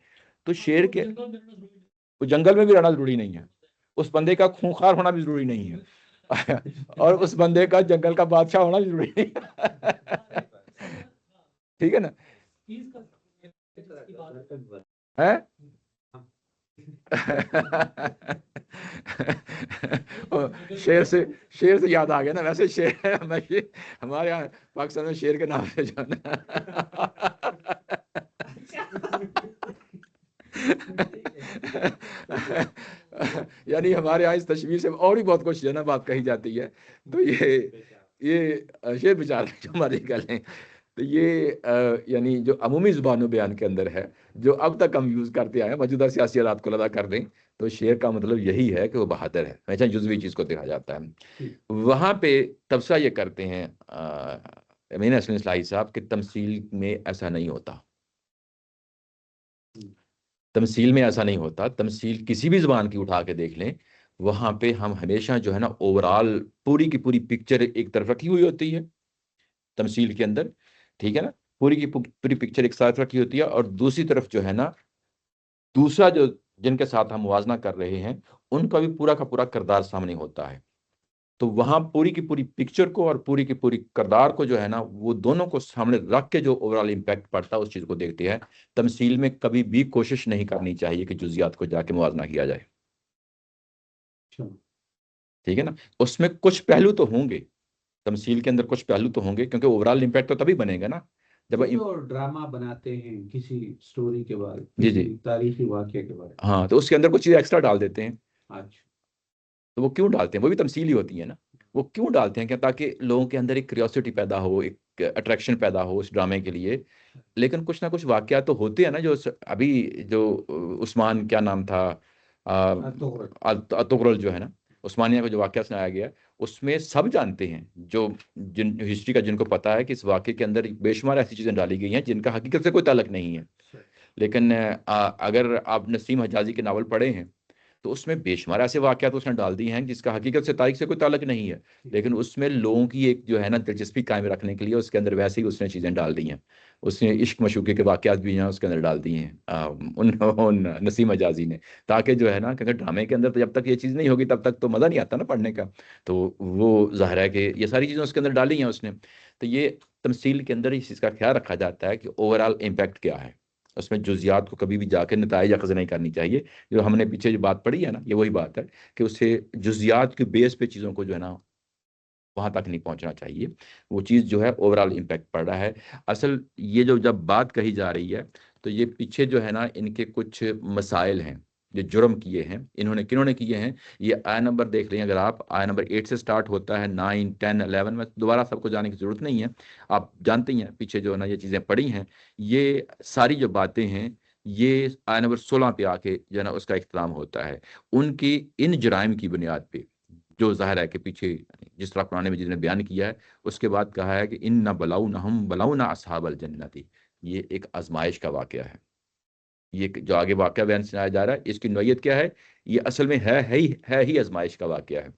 تو شیر کے وہ جنگل میں بھی رہنا ضروری نہیں ہے، اس بندے کا خونخوار ہونا بھی ضروری نہیں ہے اور اس بندے کا جنگل کا بادشاہ ہونا بھی ضروری نہیں ہے. ٹھیک ہے نا؟ ہے شیر سے یاد آ گیا نا. ویسے شیر ہمارے یہاں پاکستان میں شیر کے نام سے جانا یعنی ہمارے یہاں اس تشویر سے اور بھی بہت کچھ جو ہے نا بات کہی جاتی ہے. تو یہ شیر بچار جو ہماری گلیں، تو یہ یعنی جو عمومی زبان و بیان کے اندر ہے جو اب تک ہم یوز کرتے آئے ہیں، موجودہ سیاسی حالات کو ادا کر دیں تو شیر کا مطلب یہی ہے کہ وہ بہادر ہے. ہمیشہ جزوی چیز کو دیکھا جاتا ہے. وہاں پہ تبصرہ یہ کرتے ہیں امین حسن اصلاحی صاحب کہ تمثیل میں ایسا نہیں ہوتا. تمثیل میں ایسا نہیں ہوتا. تمثیل کسی بھی زبان کی اٹھا کے دیکھ لیں، وہاں پہ ہم ہمیشہ جو ہے نا اوورال پوری کی پوری پکچر ایک طرف رکھی ہوئی ہوتی ہے تمثیل کے اندر. ٹھیک ہے نا؟ پوری کی پوری پکچر ایک ساتھ رکھی ہوتی ہے اور دوسری طرف جو ہے نا دوسرا جو جن کے ساتھ ہم موازنہ کر رہے ہیں ان کا بھی پورا کا پورا کردار سامنے ہوتا ہے. تو وہاں پوری کی پوری پکچر کو اور پوری کی پوری کردار کو جو ہے نا وہ دونوں کو سامنے رکھ کے جو اوورال امپیکٹ پڑتا ہے اس چیز کو دیکھتے ہیں. تمثیل میں کبھی بھی کوشش نہیں کرنی چاہیے کہ جزیات کو جا کے موازنہ کیا جائے. ٹھیک ہے نا؟ اس میں کچھ پہلو تو ہوں گے، تمثیل کے اندر کچھ پہلو تو ہوں گے کیونکہ اوورال امپیکٹ تو تبھی بنے گا نا جب ڈرامہ بناتے ہیں کسی سٹوری کے بارے، جی تاریخی واقعے کے بارے. ہاں، تو اس کے اندر کچھ چیز ایکسٹرا ڈال دیتے ہیں. اچھا، تو وہ کیوں ڈالتے ہیں؟ وہ بھی تمثیل ہی ہوتی ہے نا. وہ کیوں ڈالتے ہیں کہ تاکہ لوگوں کے اندر ایک کیوریوسٹی پیدا ہو، ایک اٹریکشن پیدا ہو اس ڈرامے کے لیے. لیکن کچھ نہ کچھ واقعات تو ہوتے ہیں نا. جو ابھی جو عثمان کیا نام تھا، ارطغرل جو ہے نا، عثمانیہ کا جو واقعہ سنایا گیا اس میں سب جانتے ہیں جو ہسٹری کا جن کو پتا ہے کہ اس واقعے کے اندر بے شمار ایسی چیزیں ڈالی گئی ہیں جن کا حقیقت سے کوئی تعلق نہیں ہے. لیکن اگر آپ نسیم حجازی کے ناول پڑھے ہیں تو اس میں بے شمار ایسے واقعات اس نے ڈال دی ہیں جس کا حقیقت سے تاریخ سے کوئی تعلق نہیں ہے، لیکن اس میں لوگوں کی ایک جو ہے نا دلچسپی قائم رکھنے کے لیے اس کے اندر ویسے ہی اس نے چیزیں ڈال دی ہیں. اس نے عشق مشوقے کے واقعات بھی ہیں اس کے اندر ڈال دی ہیں ان نسیم حجازی نے، تاکہ جو ہے نا کیونکہ ڈرامے کے اندر تو جب تک یہ چیز نہیں ہوگی تب تک تو مزہ نہیں آتا نا پڑھنے کا. تو وہ ظاہر ہے کہ یہ ساری چیزیں اس کے اندر ڈالی ہیں اس نے. تو یہ تمثیل کے اندر اس چیز کا خیال رکھا جاتا ہے کہ اوورال امپیکٹ کیا ہے. اس میں جزیات کو کبھی بھی جا کے نتائج اخذ نہیں کرنی چاہیے. جو ہم نے پیچھے جو بات پڑھی ہے نا یہ وہی بات ہے کہ اسے جزیات کے بیس پہ چیزوں کو جو ہے نا وہاں تک نہیں پہنچنا چاہیے. وہ چیز جو ہے اوورال امپیکٹ پڑ رہا ہے. اصل یہ جو جب بات کہی جا رہی ہے تو یہ پیچھے جو ہے نا ان کے کچھ مسائل ہیں جو جرم کیے ہیں. انہوں نے کنہوں نے کیے ہیں؟ یہ آیا نمبر دیکھ لیں اگر آپ، آیا نمبر 8 سے سٹارٹ ہوتا ہے، 9 10 11 میں دوبارہ سب کو جانے کی ضرورت نہیں ہے. آپ جانتے ہی ہیں پیچھے جو ہے نا یہ چیزیں پڑھی ہیں. یہ ساری جو باتیں ہیں یہ آیا نمبر 16 پہ آ کے جو ہے نا اس کا اختتام ہوتا ہے. ان کی ان جرائم کی بنیاد پہ جو ظاہر ہے کہ پیچھے جس طرح قرآن مجید نے بیان کیا ہے اس کے بعد کہا ہے کہ ان نہ بلاؤنہم بلاؤنا اصحاب الجنتی. یہ ایک آزمائش کا واقعہ ہے. یہ جو آگے واقعہ بیان سنایا جا رہا ہے اس کی نوعیت کیا ہے؟ یہ اصل میں ہے ہی آزمائش کا واقعہ ہے.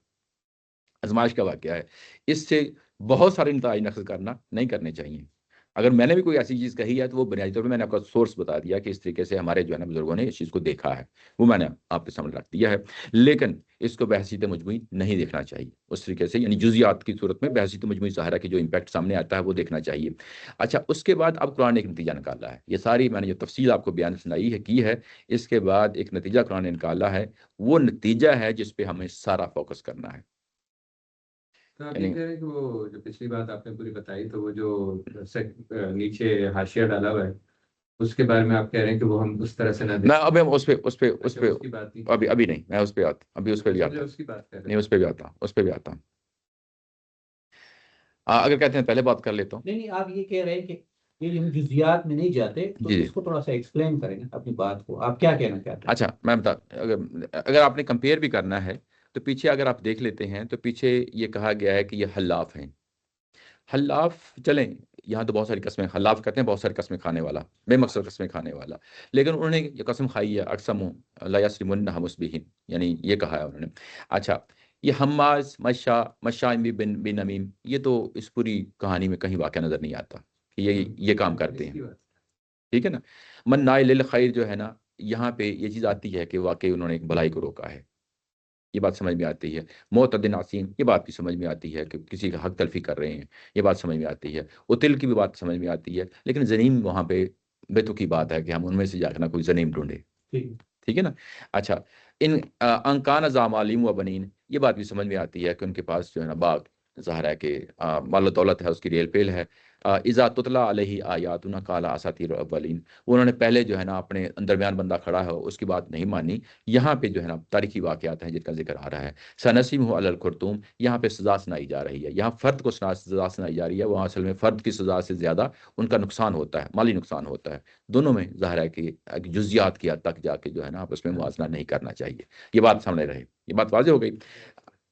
آزمائش کا واقعہ ہے. اس سے بہت سارے نتائج نقل کرنا نہیں کرنے چاہیے. اگر میں نے بھی کوئی ایسی چیز کہی ہے تو وہ بنیادی طور پہ میں نے آپ کا سورس بتا دیا کہ اس طریقے سے ہمارے جو ہے نا بزرگوں نے اس چیز کو دیکھا ہے، وہ میں نے آپ کے سامنے رکھ دیا ہے. لیکن اس کو بحثیت مجموعی نہیں دیکھنا چاہیے اس طریقے سے، یعنی جزیات کی صورت میں بحثیت مجموعی ظاہرہ کی جو امپیکٹ سامنے آتا ہے وہ دیکھنا چاہیے. اچھا، اس کے بعد اب قرآن نے ایک نتیجہ نکالا ہے. یہ ساری میں نے جو تفصیل آپ کو بیان سنائی ہے کی ہے، اس کے بعد ایک نتیجہ قرآن نے نکالا ہے. وہ نتیجہ ہے جس پہ ہمیں سارا فوکس کرنا ہے. تو آپ یہ کہہ رہے ہیں کہ وہ جو پچھلی بات آپ نے پوری بتائی تو وہ جو نیچے حاشیہ ڈالا ہوا ہے اس کے بارے میں آپ کہہ رہے ہیں کہ وہ ہم اس طرح سے نہ میں ابھی ہم اس پہ ابھی نہیں، میں اس پہ ابھی اس پہ بھی آتا نہیں، اس پہ بھی آتا ہوں. اگر کہتے ہیں پہلے بات کر لیتا ہوں. نہیں، آپ یہ کہہ رہے ہیں کہ یہ ہم جزیات میں نہیں جاتے تو اس کو تھوڑا سا ایکسپلین کریں اپنی بات کو. آپ کیا کہنا چاہتے ہیں؟ اچھا، میں بتا، اگر آپ نے کمپیئر بھی کرنا ہے تو پیچھے اگر آپ دیکھ لیتے ہیں تو پیچھے یہ کہا گیا ہے کہ یہ حلاف ہیں. حلاف چلیں یہاں تو بہت ساری قسمیں حلاف کرتے ہیں، بہت ساری قسمیں کھانے والا، بے مقصد قسمیں کھانے والا، لیکن انہوں نے یہ قسم کھائی ہے اقسم لا یسرمنہ مصبحین، یعنی یہ کہا ہے انہوں نے. اچھا یہ حماز مشاء بنمیم، یہ تو اس پوری کہانی میں کہیں واقعہ نظر نہیں آتا کہ یہ کام کرتے ہیں. ٹھیک ہے نا. مناع للخیر جو ہے نا، یہاں پہ یہ چیز آتی ہے کہ واقعی انہوں نے ایک بھلائی کو روکا ہے، یہ بات سمجھ میں آتی ہے. معتد عصیم، یہ بات بھی سمجھ میں آتی ہے کہ کسی کا حق تلفی کر رہے ہیں، یہ بات سمجھ میں آتی ہے. قتل کی بھی بات سمجھ میں آتی ہے، لیکن زنیم وہاں پہ بیتو کی بات ہے کہ ہم ان میں سے جا کے نہ کوئی زنیم ڈھونڈے. ٹھیک ہے نا. اچھا انکان ذا مالیم و بنین، یہ بات بھی سمجھ میں آتی ہے کہ ان کے پاس جو ہے نا باغ ظاہر ہے کہ مال و دولت ہے، اس کی ریل پیل ہے. اذا تتلا علیہ آیاتنا قال اساطیر الاولین، انہوں نے پہلے جو ہے نا اپنے درمیان بندہ کھڑا ہے اس کی بات نہیں مانی. یہاں پہ جو ہے نا تاریخی واقعات ہیں جن کا ذکر آ رہا ہے. سنسیم علی الخرطوم، یہاں پہ سزا سنائی جا رہی ہے، یہاں فرد کو سزا سنائی جا رہی ہے، وہاں اصل میں فرد کی سزا سے زیادہ ان کا نقصان ہوتا ہے، مالی نقصان ہوتا ہے. دونوں میں ظاہر ہے کہ جزیات کی حد تک جا کے جو ہے نا آپ اس میں موازنہ نہیں کرنا چاہیے. یہ بات سامنے رہے، یہ بات واضح ہو گئی.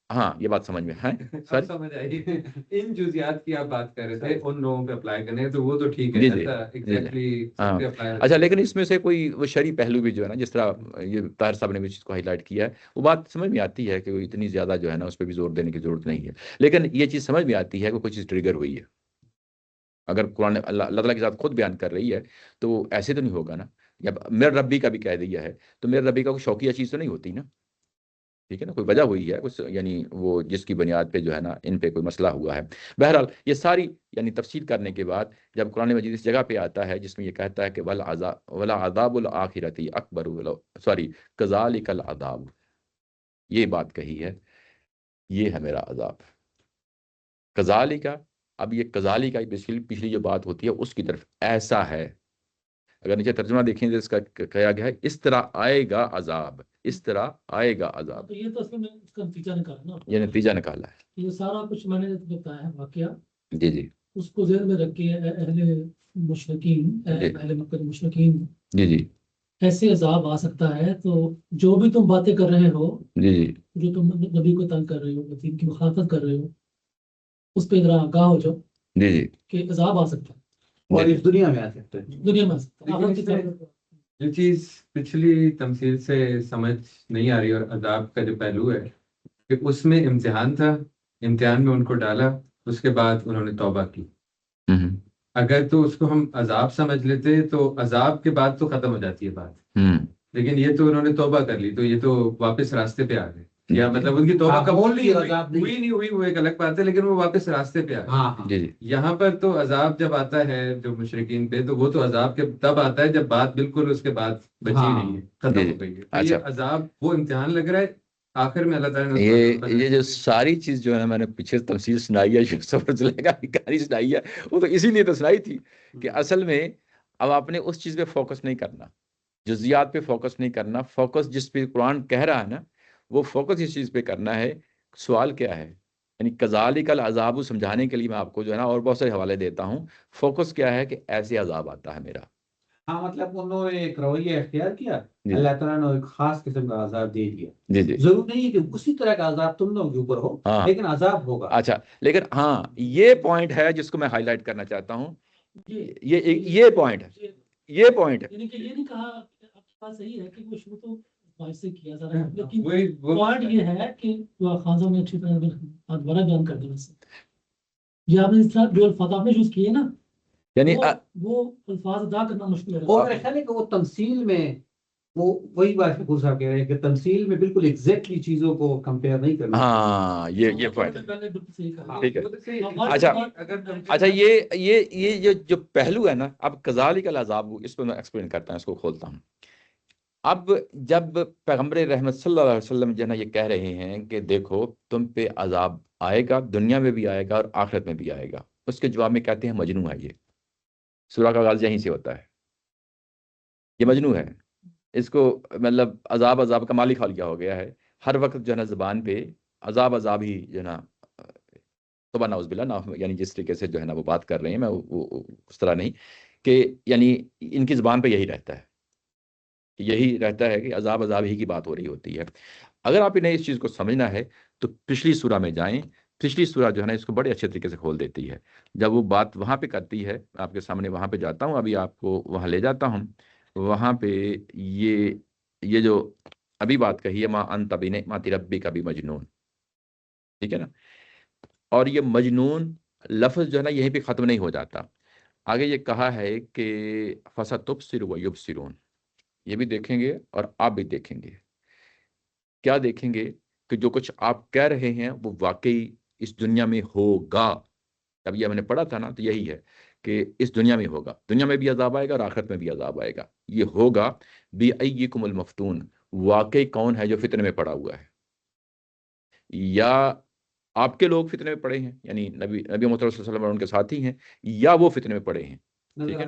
ہاں یہ بات سمجھ میں ہے. اب سمجھ آئی. ان جزیات کی آپ بات کر رہے تھے ان لوگوں پہ اپلائی کرنے، تو وہ تو ٹھیک ہے جی ایگزیکٹلی. ہاں اچھا، لیکن اس میں سے کوئی وہ شرعی پہلو بھی جو ہے نا، جس طرح یہ طاہر صاحب نے بھی چیز کو ہائی لائٹ کیا ہے، وہ بات سمجھ میں آتی ہے کہ وہ اتنی زیادہ جو ہے نا اس پہ بھی زور دینے کی ضرورت نہیں ہے. لیکن یہ چیز سمجھ میں آتی ہے کہ کوئی چیز ٹریگر ہوئی ہے. اگر قرآن اللہ تعالیٰ کے ساتھ خود بیان کر رہی ہے تو وہ ایسے تو نہیں ہوگا نا. جب میرے ربی کا بھی کہہ دیا ہے تو میرے ربی کا کوئی شوقیہ چیز تو نہیں ہوتی نا. ٹھیک ہے نا، کوئی وجہ ہوئی ہے کچھ، یعنی وہ جس کی بنیاد پہ جو ہے نا ان پہ کوئی مسئلہ ہوا ہے. بہرحال یہ ساری یعنی تفصیل کرنے کے بعد جب قرآن مجید اس جگہ پہ آتا ہے جس میں یہ کہتا ہے کہ وَلَعَذَابُ الْآخِرَةِ أَكْبَرُ سوری كَذَلِكَ الْعَذَابُ، یہ بات کہی ہے، یہ ہے میرا عذاب. کذالک، اب یہ کذالک پچھلی جو بات ہوتی ہے اس کی طرف ایسا ہے. اگر نیچے ترجمہ دیکھیں تو اس کا کہا گیا ہے اس طرح آئے گا عذاب، اس طرح آئے گا عذاب. تو یہ تو اصل میں اس کا نتیجہ نکالنا، یہ نتیجہ نکالا ہے. یہ سارا کچھ میں نے بتایا ہے واقعہ، جی جی اس کو ذہن میں رکھ کے اہل مشرکین، اہل مکہ مشرکین، جی جی ایسے عذاب آ سکتا ہے. تو جو بھی تم باتیں کر رہے ہو، جی جی جو تم نبی کو تنگ کر رہے ہو، دین کی مخالفت کر رہے ہو، اس پہ ذرا آگاہ ہو جاؤ جی جی کہ عذاب آ سکتا ہے، اور اس دنیا میں آ سکتا ہے. دنیا میں آ سکتا ہے. لیکن آخرت کی اس میں طرف جو چیز پچھلی تمثیل سے سمجھ نہیں آ رہی، اور عذاب کا جو پہلو ہے کہ اس میں امتحان تھا، امتحان میں ان کو ڈالا، اس کے بعد انہوں نے توبہ کی. ہوں اگر تو اس کو ہم عذاب سمجھ لیتے تو عذاب کے بعد تو ختم ہو جاتی ہے بات، ہوں لیکن یہ تو انہوں نے توبہ کر لی تو یہ تو واپس راستے پہ آ گئے، یا مطلب ان کی توبہ قبول نہیں ہوئی وہ ایک الگ بات ہے، لیکن وہ واپس راستے پہ آ گئے. جی جی یہاں پر تو عذاب جب آتا ہے جو مشرکین پہ، تو وہ تو عذاب کے تب آتا ہے جب بات بالکل اس کے بعد بچی نہیں ہے، ختم ہو گئی ہے. تو یہ عذاب وہ امتحان لگ رہا ہے آخر میں اللہ تعالیٰ نے یہ جو ساری چیز جو ہے نا میں نے پیچھے تمثیل سنائی ہے، یوسف کا کہانی سنائی ہے، وہ تو اسی لیے تو سنائی تھی کہ اصل میں اب آپ نے اس چیز پہ فوکس نہیں کرنا، جزیات پہ فوکس نہیں کرنا. فوکس جس پہ قرآن کہہ رہا ہے نا وہ فوکس اس چیز پہ کرنا ہے. سوال کیا ہے؟ یعنی کذالک العذاب سمجھانے کے لیے میں آپ کو جو ہے نا اور بہت سارے حوالے دیتا ہوں. فوکس کیا ہے کہ ایسے عذاب آتا ہے میرا. ہاں مطلب انہوں نے ایک رویہ اختیار کیا، اللہ تعالیٰ نے ایک خاص قسم کا عذاب دے دیا. جی جی ضرور نہیں ہے کہ اسی طرح کا عذاب تم لوگوں کے اوپر ہو، لیکن عذاب ہوگا. اچھا لیکن ہاں یہ پوائنٹ ہے جس کو میں ہائی لائٹ کرنا چاہتا ہوں. یہ پوائنٹ ہے، یہ پوائنٹ ہے. یعنی کہ یہ نہیں کہا، آپ کی بات صحیح ہے کہ وہ شروع تو باعث سے کیا جا رہا ہے، لیکن پوائنٹ یہ ہے کہ جو خان صاحب نے اچھی طرح دوبارہ بیان کر دیا. یہ آپ نے اس طرح جو الفاظ آپ نے یوز کیے نا، یعنی وہ الفاظ ادا کرنا مشکل ہے. اور میرا خیال ہے کہ وہ تمثیل میں وہ وہی بات فکر صاحب کہہ رہے ہیں کہ تمثیل میں بالکل ایگزیکٹلی چیزوں کو کمپیئر نہیں کرنا. ہاں یہ پوائنٹ ہے. ٹھیک ہے. اچھا یہ جو پہلو ہے نا، اب کذالک العذاب، اس پہ میں ایکسپلین کرتا ہوں، اس کو کھولتا ہوں. اب جب پیغمبر رحمت صلی اللہ علیہ وسلم جو ہے نا یہ کہہ رہے ہیں کہ دیکھو تم پہ عذاب آئے گا، دنیا میں بھی آئے گا اور آخرت میں بھی آئے گا، اس کے جواب میں کہتے ہیں مجنون ہے. یہ سورہ کا آغاز یہیں سے ہوتا ہے، یہ مجنون ہے. اس کو مطلب عذاب کا مالک حال کیا ہو گیا ہے. ہر وقت جو ہے نا زبان پہ عذاب ہی جو ہے نا، توبہ نعوذ باللہ نا، یعنی جس طریقے سے جو ہے نا وہ بات کر رہے ہیں، میں اس طرح نہیں کہ یعنی ان کی زبان پہ یہی رہتا ہے کہ عذاب ہی کی بات ہو رہی ہوتی ہے. اگر آپ انہیں اس چیز کو سمجھنا ہے تو پچھلی سورہ میں جائیں. پچھلی سورہ جو ہے نا اس کو بڑے اچھے طریقے سے کھول دیتی ہے. جب وہ بات وہاں پہ کرتی ہے، آپ کے سامنے وہاں پہ جاتا ہوں، ابھی آپ کو وہاں لے جاتا ہوں. وہاں پہ یہ جو ابھی بات کہی ہے، ماں انت بنعمت ربک بمجنون، ٹھیک ہے نا. اور یہ مجنون لفظ جو ہے نا یہیں پہ ختم نہیں ہو جاتا. آگے یہ کہا ہے کہ فَسَتُبْصِرُ وَيُبْصِرُونَ، یہ بھی دیکھیں گے اور آپ بھی دیکھیں گے. کیا دیکھیں گے؟ کہ جو کچھ آپ کہہ رہے ہیں وہ واقعی اس دنیا میں ہوگا. اب یہ ہم نے پڑھا تھا نا، تو یہی ہے کہ اس دنیا میں ہوگا، دنیا میں بھی عذاب آئے گا اور آخرت میں بھی عذاب آئے گا. یہ ہوگا بِأَيِّكُمُ الْمَفْتُونَ، واقعی کون ہے جو فتنے میں پڑا ہوا ہے. یا آپ کے لوگ فتنے میں پڑے ہیں، یعنی نبی محمد صلی اللہ علیہ وسلم اور ان کے ساتھی ہیں، یا وہ فتنے میں پڑے ہیں. ٹھیک ہے،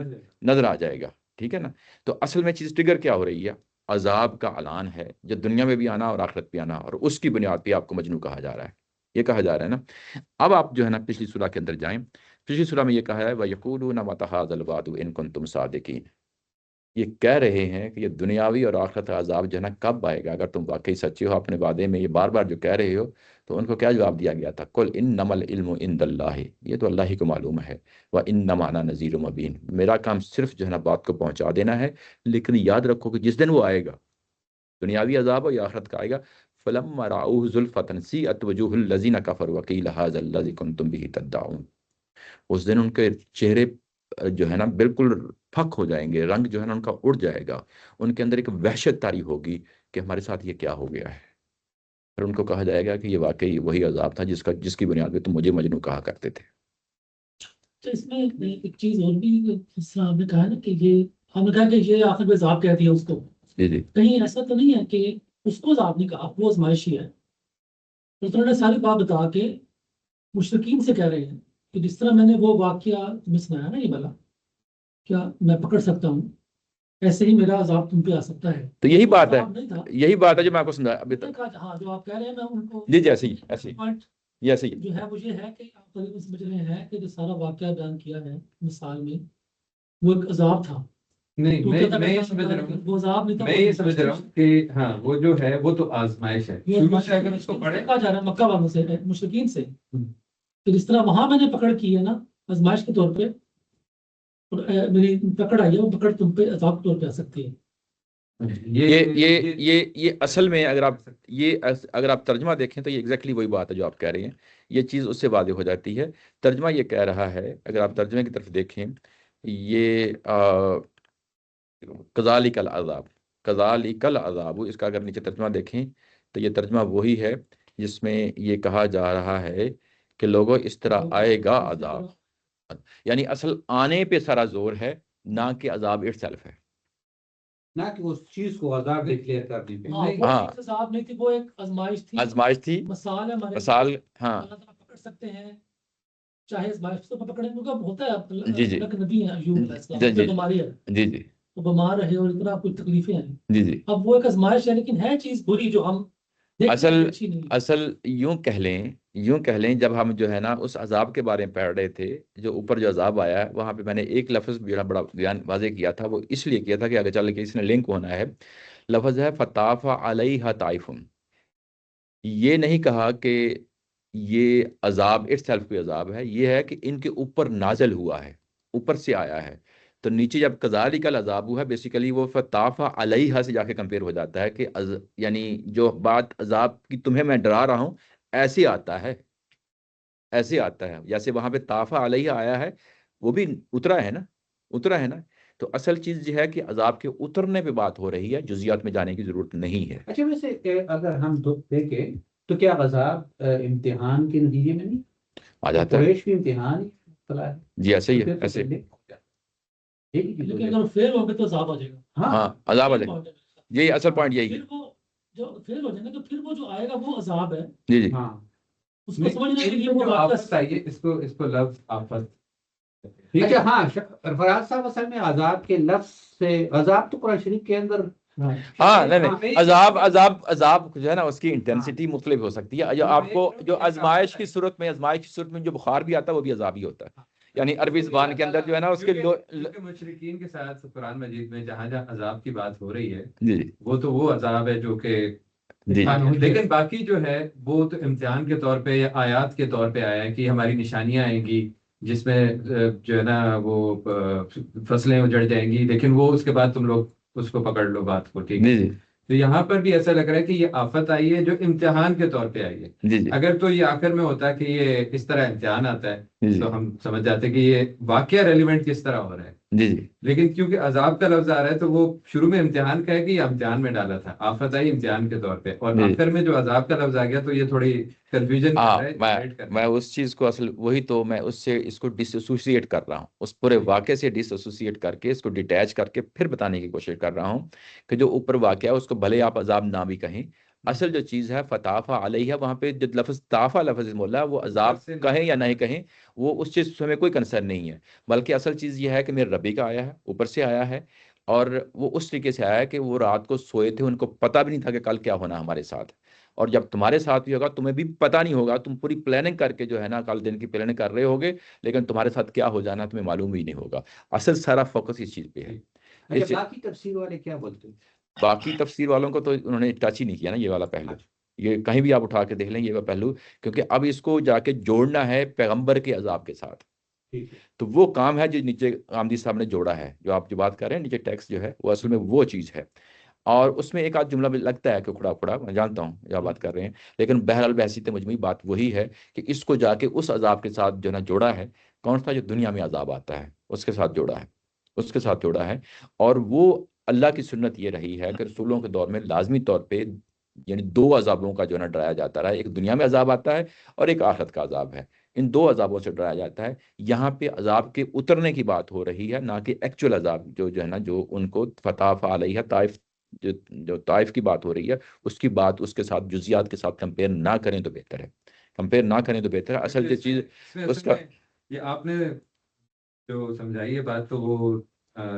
نظر آ جائے گا. ٹھیک ہے نا. تو اصل میں چیز ٹریگر کیا ہو رہی ہے؟ عذاب کا اعلان ہے جو دنیا میں بھی آنا اور آخرت بھی آنا، اور اس کی بنیاد پہ آپ کو مجنون کہا جا رہا ہے. یہ کہا جا رہا ہے نا. اب آپ جو ہے نا پچھلی سورہ کے اندر جائیں. پچھلی سورہ میں یہ کہا ہے وَيَقُولُونَ مَتَىٰ هَٰذَا الْوَعْدُ إِن كُنتُمْ صَادِقِينَ، یہ کہہ رہے ہیں کہ یہ دنیاوی اور آخرت کا عذاب جو ہے نا کب آئے گا اگر تم واقعی سچے ہو اپنے وعدے میں. یہ بار بار جو کہہ رہے ہو، تو ان کو کیا جواب دیا گیا تھا؟ قُلْ إِنَّمَا الْعِلْمُ عِندَ اللَّهِ، یہ تو اللہ ہی کو معلوم ہے. وَإِنَّمَا أَنَا نَذِيرٌ مُبِينٌ، میرا کام صرف جو ہے نا بات کو پہنچا دینا ہے. لیکن یاد رکھو کہ جس دن وہ آئے گا، دنیاوی عذاب ہو یا آخرت کا آئے گا، فَلَمَّا رَأَوْهُ زُلْفَةً سِیئَتْ وُجُوهُ الَّذِينَ كَفَرُوا وَقِیلَ هَٰذَا الَّذِی كُنتُم بِهِ تَدَّعُونَ، اس دن ان کے چہرے جو ہے نا بالکل پھک ہو جائیں گے، رنگ جو ہے نا ان کا اڑ جائے گا. ان کے اندر ایک وحشت طاری ہوگی کہ ہمارے ساتھ یہ کیا ہو گیا ہے. پھر ان کو کہا جائے گا کہ یہ واقعی وہی عذاب تھا جس کی بنیاد پہ تم مجھے مجنون کہا کرتے تھے. تو اس میں ایک چیز اور بھی، جس طرح آپ نے کہا نا کہ یہ ہم نے کہا کہ یہ آخر میں عذاب کہہ دیا اس کو، جی جی کہیں ایسا تو نہیں ہے کہ اس کو عذاب نہیں کہا، وہ آزمائشی ہے. تو انہوں نے ساری بات بتا کے مشرکین سے کہہ رہے ہیں کہ جس طرح میں نے وہ واقعہ تمہیں سنایا نا، یہ والا کیا میں پکڑ سکتا ہوں، ایسے ہی میرا عذاب تم پہ آ سکتا ہے. تو یہی بات ہے، عذاب نہیں تھا، یہی بات ہے جو میں آپ کو سمجھایا ابھی تک. ہاں جو آپ کہہ رہے ہیں میں ان کو جی جی ایسے ہی ایسے ہی پوائنٹ یہ ایسے ہی. جو ہے وہ یہ ہے کہ آپ تقریباً سمجھ رہے ہیں کہ جو سارا واقعہ بیان کیا ہے مثال میں، وہ ایک عذاب تھا. نہیں، تو میں کہتا یہ ہے سمجھ رہا ہوں، وہ عذاب نہیں تھا، میں یہ سمجھ رہا ہوں کہ ہاں وہ جو ہے وہ تو آزمائش ہے. شروع سے اگر اس کو پڑھے کہا جا رہا ہے مکہ والوں سے، مشرکین سے، کہ جس طرح وہاں میں نے پکڑ کی ہے نا آزمائش کے طور پہ، میری پکڑ آئی ہے، وہ پکڑ تم پہ عذاب کے طور پہ آ سکتی ہے. یہ اصل میں اگر آپ ترجمہ دیکھیں تو یہ ایگزیکٹلی وہی بات ہے جو آپ کہہ رہے ہیں. یہ چیز اس سے واضح ہو جاتی ہے. ترجمہ یہ کہہ رہا ہے، اگر آپ ترجمے کی طرف دیکھیں، یہ کذالک العذاب، کذالک العذاب، اس کا اگر نیچے ترجمہ دیکھیں تو یہ ترجمہ وہی ہے جس میں یہ کہا جا رہا ہے کہ لوگوں اس طرح آئے گا عذاب. یعنی اصل آنے پہ سارا زور ہے، نہ کہ عذاب اٹ سیلف ہے، نہ کہ اس چیز کو عذاب ڈکلیئر کرنے پہ. وہ چیز عذاب نہیں تھی، وہ ایک آزمائش تھی. آزمائش تھی، مثال ہے ہمارے مثال. ہاں اللہ تعالیٰ پکڑ سکتے ہیں، چاہے آزمائش تو پکڑیں گے. ہوتا ہے جی جی اللہ کے نبی ہیں ایوب علیہ السلام، جی ان جی پہ بیماری ہے، جی جی وہ بیمار رہے اور اتنا کچھ تکلیفیں آئیں. جی جی. اب وہ ایک آزمائش ہے، لیکن ہے چیز بری جو ہم اصل یوں کہہ لیں جب ہم جو ہے نا اس عذاب کے بارے میں پڑھ رہے تھے، جو اوپر جو عذاب آیا ہے، وہاں پہ میں نے ایک لفظ بڑا بیان واضح کیا تھا. وہ اس لیے کیا تھا کہ اگر چل کے اس نے لنک ہونا ہے. لفظ ہے فطاف علیہ طائف. یہ نہیں کہا کہ یہ عذاب اٹ سیلف کوئی عذاب ہے، یہ ہے کہ ان کے اوپر نازل ہوا ہے، اوپر سے آیا ہے. تو نیچے جب کذالک العذاب ہے، بیسیکلی وہ فطاف علیہ سے جا کے کمپیئر ہو جاتا ہے کہ یعنی جو بات عذاب کی تمہیں میں ڈرا رہا ہوں ایسے آتا ہے، ایسے آتا ہے. جیسے وہاں پہ طاف علیہ آیا ہے، وہ بھی اترا ہے نا. تو اصل چیز یہ ہے کہ عذاب کے اترنے پہ بات ہو رہی ہے، جزیات میں جانے کی ضرورت نہیں ہے. اچھا، ویسے اگر ہم دیکھیں تو کیا عذاب امتحان کے نتیجے میں نہیں آ جاتا ہے؟ قریش بھی امتحان ہے. جی ایسے ہی ہے، ایسے. لیکن اگر فیل ہو گئے تو عذاب آ جائے گا. ہاں عذاب آ جائے گا. یہی اصل پوائنٹ یہی ہے. پھر وہ جو فیل ہو جائیں گے تو پھر وہ جو آئے گا وہ عذاب ہے. جی جی ہاں، اس کو سمجھنا ہے کہ یہ وہ جو واقعہ آفت آئیے، اس کو لفظ آفت. اچھا ہاں، فراز صاحب اصل میں عذاب کے لفظ سے، عذاب تو قرآن شریف کے اندر ہاں نہیں عذاب جو ہے نا اس کی انٹینسٹی مختلف ہو سکتی ہے. جو آپ کو جو آزمائش کی صورت میں جو بخار بھی آتا ہے وہ بھی عذاب ہی ہوتا ہے. یعنی عربی زبان کے اندر جو ہے نا اس کے مشرکین کے ساتھ قرآن مجید میں جہاں جہاں عذاب کی بات ہو رہی ہے، جی وہ تو وہ عذاب ہے جو کہ لیکن باقی جو ہے وہ تو امتحان کے طور پہ یا آیات کے طور پہ آیا ہے کہ ہماری نشانیاں آئیں گی جس میں جو ہے نا وہ فصلیں اجڑ جائیں گی، لیکن وہ اس کے بعد تم لوگ اس کو پکڑ لو بات کو، ٹھیک ہے. تو یہاں پر بھی ایسا لگ رہا ہے کہ یہ آفت آئی ہے جو امتحان کے طور پہ آئی ہے. اگر تو یہ آخر میں ہوتا ہے کہ یہ اس طرح امتحان آتا ہے تو ہم سمجھ جاتے کہ یہ واقعہ ریلیونٹ کس طرح ہو رہا ہے. لیکن کیونکہ عذاب کا لفظ آ رہا ہے تو وہ شروع میں امتحان کا ہے کہ یہ امتحان میں ڈالا تھا، آفت آئی امتحان کے طور پہ، اور آخر میں جو عذاب کا لفظ آ گیا تو یہ تھوڑی کنفیوژن میں اس چیز کو اصل وہی تو میں اس سے اس کو ڈس ایسوسیٹ کر رہا ہوں، اس پورے واقعے سے ڈس ایسوسیٹ کر کے اس کو ڈیٹیچ کر کے پھر بتانے کی کوشش کر رہا ہوں کہ جو اوپر واقعہ ہے اس کو بھلے آپ عذاب نہ بھی کہیں، اصل جو چیز ہے فتافہ علیہ، وہاں پہ جو لفظ طافہ لفظ مولا وہ عذاب کہیں یا نہیں کہیں وہ اس چیز سے ہمیں کوئی کنسرن نہیں ہے، بلکہ اصل چیز یہ ہے کہ میرے ربی کا آیا ہے، اوپر سے آیا ہے، اور وہ اس طریقے سے آیا ہے کہ وہ رات کو سوئے تھے، ان کو پتہ بھی نہیں تھا کہ کل کیا ہونا ہمارے ساتھ، اور جب تمہارے ساتھ بھی ہوگا تمہیں بھی پتہ نہیں ہوگا، تم پوری پلاننگ کر کے جو ہے نا کل دن کی پلاننگ کر رہے ہوگے، لیکن تمہارے ساتھ کیا ہو جانا تمہیں معلوم بھی نہیں ہوگا. اصل سارا فوکس اس چیز پہ ہے. باقی تفسیر والے کیا بولتے ہیں؟ باقی تفسیر والوں کو تو انہوں نے ٹچ ہی نہیں کیا نا یہ والا پہلو، یہ کہیں بھی آپ اٹھا کے دیکھ لیں یہ پہلو، کیونکہ اب اس کو جا کے جوڑنا ہے پیغمبر کے عذاب کے ساتھ. تو وہ کام ہے جو نیچے آمدی صاحب نے جوڑا ہے، جو آپ جو بات کر رہے ہیں نیچے ٹیکسٹ جو ہے وہ اصل میں وہ چیز ہے، اور اس میں ایک آدھ جملہ بھی لگتا ہے کہ کھڑا کھڑا، میں جانتا ہوں جو بات کر رہے ہیں، لیکن بہرحال بحثیت مجموعی بات وہی ہے کہ اس کو جا کے اس عذاب کے ساتھ جو ہے نا جوڑا ہے، کون سا جو دنیا میں عذاب آتا ہے اس کے ساتھ جوڑا ہے، اس کے ساتھ جوڑا ہے. اور وہ اللہ کی سنت یہ رہی ہے کہ رسولوں کے دور میں لازمی طور پہ یعنی دو عذابوں کا جو ہے نا ڈرایا جاتا رہا ہے، ایک دنیا میں عذاب آتا ہے اور ایک آخرت کا عذاب ہے، ان دو عذابوں سے ڈرایا جاتا ہے. یہاں پہ عذاب کے اترنے کی بات ہو رہی ہے، نہ کہ ایکچوئل عذاب جو ہے نا جو ان کو فتح علیہ طائف جو طائف کی بات ہو رہی ہے اس کی بات اس کے ساتھ جزیات کے ساتھ کمپیئر نہ کریں تو بہتر ہے، کمپیئر نہ کریں تو بہتر ہے. اصل جو چیز اس کا یہ آپ نے جو سمجھائی ہے بات تو وہ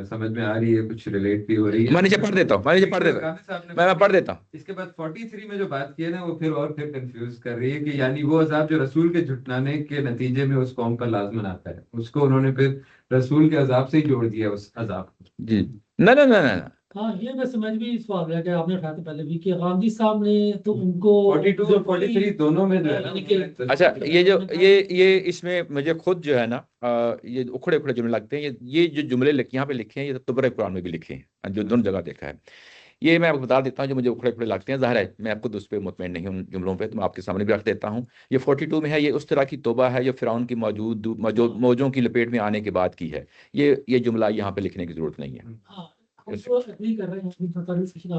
سمجھ میں آ رہی ہے، کچھ ریلیٹ بھی ہو رہی ہے. میں نیچے پڑھ دیتا ہوں، میں پڑھ دیتا ہوں. اس کے بعد 43 میں جو بات کی ہے نا وہ پھر کنفیوز کر رہی ہے کہ یعنی وہ عذاب جو رسول کے جھٹلانے کے نتیجے میں اس قوم پر لازمن آتا ہے، اس کو انہوں نے پھر رسول کے عذاب سے ہی جوڑ دیا اس عذاب کو. جی نہ ہاں یہ میں سمجھ بھی اس بات ہے کہ آپ نے اٹھایا تھا پہلے بھی کہ غامدی صاحب نے تو ان کو 42 اور 43 دونوں میں جو ہے. اچھا یہ جو یہ اس میں مجھے خود جو ہے نا یہ اکھڑے اکھڑے جملے لگتے ہیں، یہ جو جملے یہاں پہ لکھے ہیں یہ طبرِ قرآن میں بھی لکھے ہیں، جو دونوں جگہ دیکھا ہے. یہ میں آپ کو بتا دیتا ہوں جو مجھے اکھڑے اکھڑے لگتے ہیں، ظاہر ہے میں خود اس پہ مطمئن نہیں ہوں ان جملوں پہ، تو میں آپ کے سامنے بھی رکھ دیتا ہوں. یہ 42 میں ہے، یہ اس طرح کی توبہ ہے جو فرعون کی موجوں کی لپیٹ میں آنے کے بعد کی ہے. یہ جملہ یہاں پہ لکھنے کی ضرورت نہیں ہے. آپ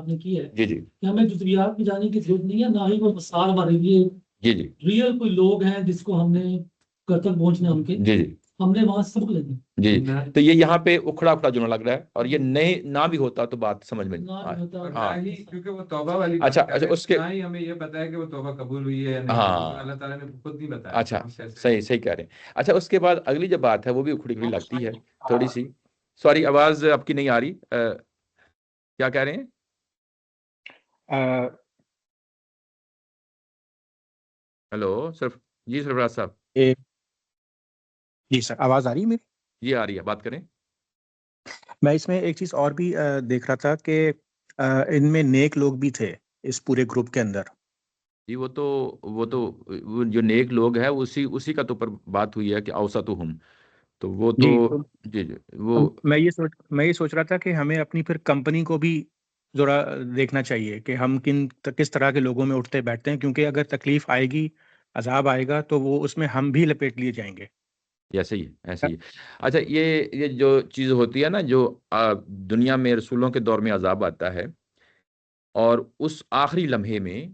نے کی ہے جی کہ ہمیں جزویات میں جانے کی ضرورت نہیں ہے، نہ ہی وہ مثال ہمارے لیے ریئل کوئی لوگ ہیں جس کو ہم نے تک پہنچنا ان کے ہم نے وہاں سبق لینا. جی تو یہ یہاں پہ اکھڑا اکھڑا جملہ لگ رہا ہے، اور یہ نہیں نہ بھی ہوتا تو بات سمجھ میں کیونکہ وہ توبہ والی اچھا اس کے ہمیں یہ پتا ہے کہ وہ توبہ قبول ہوئی ہے یا نہیں، اللہ تعالیٰ نے خود نہیں بتایا. اچھا صحیح کہہ رہے ہیں. اچھا اس کے بعد اگلی جو بات ہے وہ بھی اکھڑی اکھڑی لگتی ہے تھوڑی سی. سوری آواز آپ کی نہیں آ رہی، کیا کہہ رہے ہیں؟ ہیلو جی سرفراز صاحب. جی سر آواز آ رہی ہے میری؟ جی آ رہی ہے، بات کریں. میں اس میں ایک چیز اور بھی دیکھ رہا تھا کہ ان میں نیک لوگ بھی تھے اس پورے گروپ کے اندر. جی وہ تو جو نیک لوگ ہیں اسی کا تو پر بات ہوئی ہے کہ اوسطہم، تو وہ تو جی وہ میں یہ سوچ رہا تھا کہ ہمیں اپنی پھر کمپنی کو بھی ذرا دیکھنا چاہیے کہ ہم کس طرح کے لوگوں میں اٹھتے بیٹھتے ہیں، کیونکہ اگر تکلیف آئے گی، عذاب آئے گا تو وہ اس میں ہم بھی لپیٹ لیے جائیں گے. ایسے ہی. اچھا یہ جو چیز ہوتی ہے نا جو دنیا میں رسولوں کے دور میں عذاب آتا ہے، اور اس آخری لمحے میں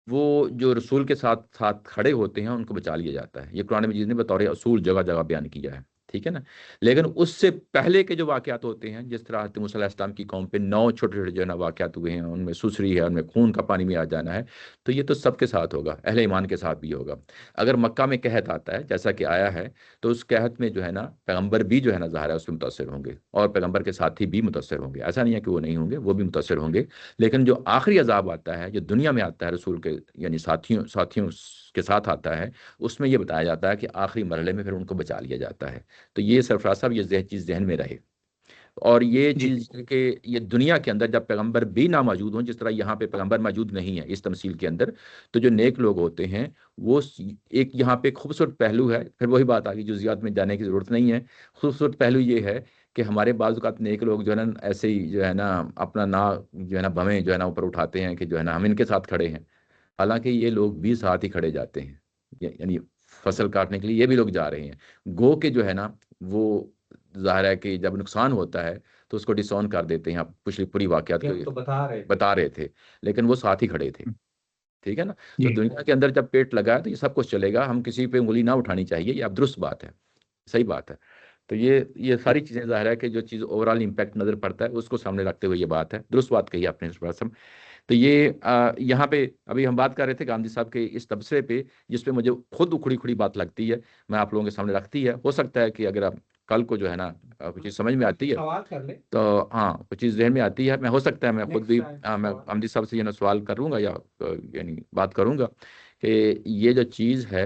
وہ جو رسول کے ساتھ کھڑے ہوتے ہیں ان کو بچا لیا جاتا ہے. یہ قرآن مجید نے بطور اصول جگہ جگہ بیان کیا ہے، ٹھیک ہے نا. لیکن اس سے پہلے کے جو واقعات ہوتے ہیں، جس طرح موسیٰ علیہ السلام کی قوم پہ 9 چھوٹے چھوٹے جو ہے نا واقعات ہوئے ہیں، ان میں سسری ہے، ان میں خون کا پانی میں آ جانا ہے، تو یہ تو سب کے ساتھ ہوگا، اہل ایمان کے ساتھ بھی ہوگا. اگر مکہ میں قحط آتا ہے جیسا کہ آیا ہے، تو اس قحط میں جو ہے نا پیغمبر بھی جو ہے نا ظاہر ہے اس میں متاثر ہوں گے، اور پیغمبر کے ساتھی بھی متاثر ہوں گے. ایسا نہیں ہے کہ وہ نہیں ہوں گے، وہ بھی متاثر ہوں گے. لیکن جو آخری عذاب آتا ہے جو دنیا میں آتا ہے رسول کے یعنی ساتھیوں کے ساتھ آتا ہے، اس میں یہ بتایا جاتا ہے کہ آخری مرحلے میں پھر ان کو بچا لیا جاتا ہے. تو یہ سرفراز صاحب یہ چیز ذہن میں رہے. اور یہ جی چیز کہ یہ دنیا کے اندر جب پیغمبر بھی نہ موجود ہوں، جس طرح یہاں پہ پیغمبر موجود نہیں ہے اس تمثیل کے اندر، تو جو نیک لوگ ہوتے ہیں وہ ایک یہاں پہ ایک خوبصورت پہلو ہے، پھر وہی بات آگی، جزیات میں جانے کی ضرورت نہیں ہے، خوبصورت پہلو یہ ہے کہ ہمارے بعض اوقات نیک لوگ جو ہے نا ایسے ہی جو ہے نا اپنا نا جو ہے نا بھویں جو ہے نا اوپر اٹھاتے ہیں کہ جو ہے نا ہم ان کے ساتھ کھڑے ہیں، حالانکہ یہ لوگ بھی ساتھ ہی کھڑے جاتے ہیں، یعنی فصل کاٹنے کے لیے یہ بھی لوگ جا رہے ہیں، گو کہ جو ہے نا وہ ظاہر ہے کہ جب نقصان ہوتا ہے تو اس کو ڈس آن کر دیتے ہیں، آپ پچھلی پوری واقعات یہ ہم تو کو بتا رہے تھے، لیکن وہ ساتھ ہی کھڑے تھے، ٹھیک ہے نا؟ تو جی دنیا کے اندر جب پیٹ لگا ہے تو یہ سب کچھ چلے گا، ہم کسی پہ انگلی نہ اٹھانی چاہیے، یہ اب درست بات ہے، صحیح بات ہے۔ تو یہ ساری چیزیں ظاہر ہے کہ جو چیز اوور آل امپیکٹ نظر پڑتا ہے اس کو سامنے رکھتے ہوئے یہ بات ہے، درست بات کہی آپ نے اس پر۔ تو یہ یہاں پہ ابھی ہم بات کر رہے تھے گاندھی صاحب کے اس تبصرے پہ، جس پہ مجھے خود اکھڑی کھڑی بات لگتی ہے، میں آپ لوگوں کے سامنے رکھتی ہے، ہو سکتا ہے کہ اگر آپ کل کو جو ہے نا کچھ چیز سمجھ میں آتی ہے سوال کر لیں تو ہاں کچھ چیز ذہن میں آتی ہے، میں ہو سکتا ہے میں خود نیکسٹ بھی ٹائم میں گاندھی صاحب سے سوال کروں گا یا یعنی بات کروں گا کہ یہ جو چیز ہے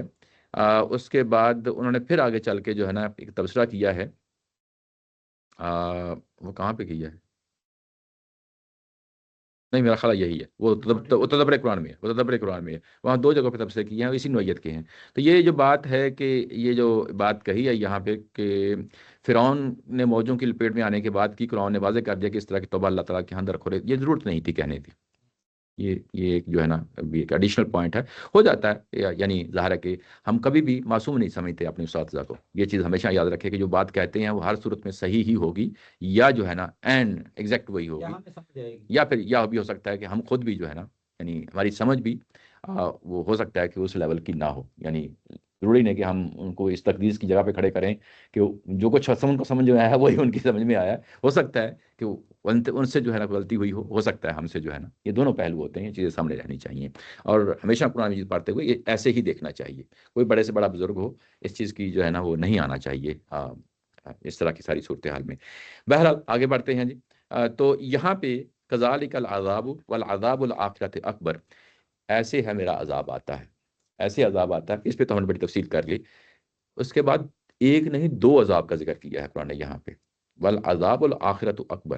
اس کے بعد انہوں نے پھر آگے چل کے جو ہے نا ایک تبصرہ کیا ہے، وہ کہاں پہ کیا ہے؟ نہیں میرا خیال یہی ہے، وہ تدبر قرآن میں ہے، وہ تدبر قرآن میں ہے، وہاں دو جگہوں پہ تبصرے کیے ہیں، اسی نوعیت کے ہیں۔ تو یہ جو بات ہے کہ یہ جو بات کہی ہے یہاں پہ کہ فرعون نے موجوں کی لپیٹ میں آنے کے بعد کی قرآن نے واضح کر دیا کہ اس طرح کی توبہ اللہ تعالیٰ کے ہاں درخورے، یہ ضرورت نہیں تھی کہنے کی، یہ ایک جو ہے نا ابھی ایک ایڈیشنل پوائنٹ ہے، ہو جاتا ہے، یعنی ظاہر ہے کہ ہم کبھی بھی معصوم نہیں سمجھتے اپنے اساتذہ کو، یہ چیز ہمیشہ یاد رکھے کہ جو بات کہتے ہیں وہ ہر صورت میں صحیح ہی ہوگی، یا جو ہے نا اینڈ ایگزیکٹ وہی ہوگی، یہاں پہ سمجھ آئے گی، یا پھر یہ بھی ہو سکتا ہے کہ ہم خود بھی جو ہے نا یعنی ہماری سمجھ بھی وہ ہو سکتا ہے کہ اس لیول کی نہ ہو، یعنی ضروری نہیں کہ ہم ان کو اس تقدیس کی جگہ پہ کھڑے کریں کہ جو کچھ ان کو سمجھ میں آیا ہے وہی ان کی سمجھ میں آیا ہے، ہو سکتا ہے کہ ان سے جو ہے نا غلطی ہوئی ہو سکتا ہے ہم سے جو ہے نا، یہ دونوں پہلو ہوتے ہیں، یہ چیزیں سامنے رہنی چاہیے، اور ہمیشہ قرآن مجید پڑھتے ہوئے یہ ایسے ہی دیکھنا چاہیے، کوئی بڑے سے بڑا بزرگ ہو اس چیز کی جو ہے نا وہ نہیں آنا چاہیے اس طرح کی ساری صورتحال میں۔ بہرحال آگے بڑھتے ہیں جی، تو یہاں پہ کذالک العذاب والعذاب الآخرۃ اکبر، ایسے ہے میرا عذاب آتا ہے، ایسے عذاب آتا ہے، اس پہ تو ہم نے بڑی تفصیل کر لی، اس کے بعد ایک نہیں دو عذاب کا ذکر کیا ہے قرآن نے یہاں پہ، والعذاب الآخرۃ اکبر،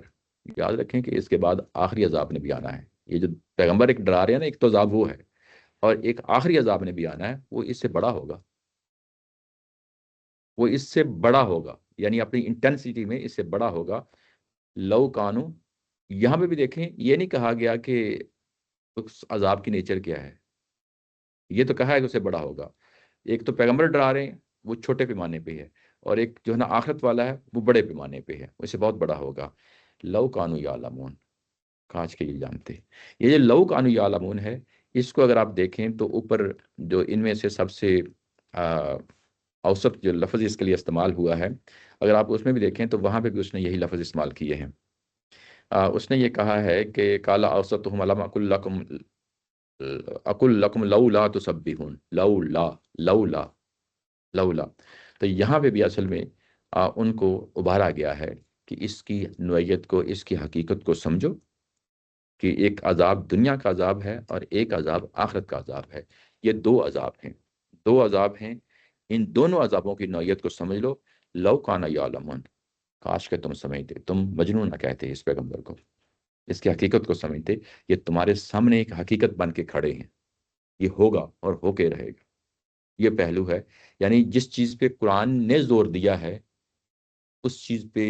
یاد رکھیں کہ اس کے بعد آخری عذاب نے بھی آنا ہے، یہ جو پیغمبر ایک ڈرا رہے ہیں نا، ایک تو عذاب وہ ہے، اور ایک آخری عذاب نے بھی آنا ہے، وہ اس سے بڑا ہوگا، وہ اس سے بڑا ہوگا، یعنی اپنی انٹینسٹی میں اس سے بڑا ہوگا، لو کانو، یہاں پہ بھی دیکھیں یہ نہیں کہا گیا کہ اس عذاب کی نیچر کیا ہے، یہ تو کہا ہے کہ اسے بڑا ہوگا، ایک تو پیغمبر ڈرا رہے ہیں وہ چھوٹے پیمانے پہ ہے، اور ایک جو ہے نا آخرت والا ہے وہ بڑے پیمانے پہ ہے، اسے بہت بڑا ہوگا، لو کانو یعلمون، کاش کے یہ جانتے، یہ جو لو کانو یعلمون ہے، اس کو اگر آپ دیکھیں تو اوپر جو ان میں سے سب سے اوسط جو لفظ اس کے لیے استعمال ہوا ہے، اگر آپ اس میں بھی دیکھیں تو وہاں پہ بھی اس نے یہی لفظ استعمال کیے ہیں، اس نے یہ کہا ہے کہ کالا اوسطہم علم اقل لکم لولا تسبحون، لولا، تو یہاں پہ بھی اصل میں ان کو ابھارا گیا ہے کہ اس کی نوعیت کو، اس کی حقیقت کو سمجھو کہ ایک عذاب دنیا کا عذاب ہے اور ایک عذاب آخرت کا عذاب ہے، یہ دو عذاب ہیں، ان دونوں عذابوں کی نوعیت کو سمجھ لو، لو کان یعلمون، کاش کہ تم سمجھتے، تم مجنون نہ کہتے اس پیغمبر کو، اس کی حقیقت کو سمجھتے، یہ تمہارے سامنے ایک حقیقت بن کے کھڑے ہیں، یہ ہوگا اور ہو کے رہے گا، یہ پہلو ہے، یعنی جس چیز پہ قرآن نے زور دیا ہے اس چیز پہ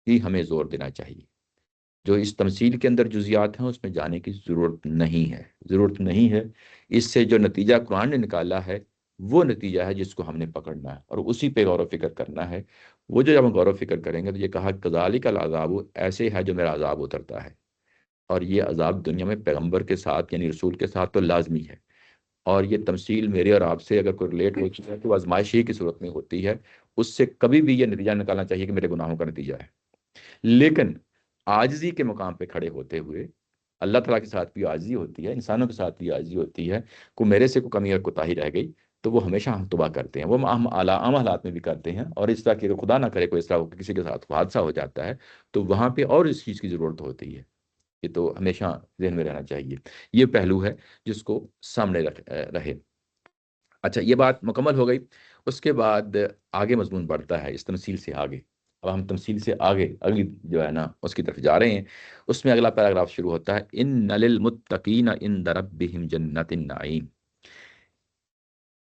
ہی ہمیں زور دینا چاہیے، جو اس تمثیل کے اندر جزیات ہیں اس میں جانے کی ضرورت نہیں ہے، اس سے جو نتیجہ قرآن نے نکالا ہے وہ نتیجہ ہے جس کو ہم نے پکڑنا ہے اور اسی پہ غور و فکر کرنا ہے، وہ جو جب ہم غور و فکر کریں گے تو یہ کہا کذالک العذاب، ایسے ہے جو میرا عذاب اترتا ہے، اور یہ عذاب دنیا میں پیغمبر کے ساتھ یعنی رسول کے ساتھ تو لازمی ہے، اور یہ تمثیل میرے اور آپ سے اگر کوئی ریلیٹ ہوتی ہے تو آزمائش ہی کی صورت میں ہوتی ہے، اس سے کبھی بھی یہ نتیجہ نکالنا چاہیے کہ میرے گناہوں کا نتیجہ ہے، لیکن عاجزی کے مقام پہ کھڑے ہوتے ہوئے اللہ تعالیٰ کے ساتھ بھی عاجزی ہوتی ہے، انسانوں کے ساتھ بھی عاجزی ہوتی ہے، کو میرے سے کوئی کمی اور کوتاہی رہ گئی تو وہ ہمیشہ ہم توبہ کرتے ہیں، وہ ہم عام حالات میں بھی کرتے ہیں، اور اس طرح کہ خدا نہ کرے کوئی اس طرح کسی کے ساتھ حادثہ ہو جاتا ہے تو وہاں پہ اور اس چیز کی ضرورت ہوتی ہے، یہ تو ہمیشہ ذہن میں رہنا چاہیے، یہ پہلو ہے جس کو سامنے رہے۔ اچھا یہ بات مکمل ہو گئی، اس کے بعد آگے مضمون بڑھتا ہے اس تمثیل سے آگے، اب ہم تمثیل سے آگے اگلی جو ہے نا اس کی طرف جا رہے ہیں. اس میں اگلا پیراگراف شروع ہوتا ہے ان للمتقین عند ربہم جنت النعیم.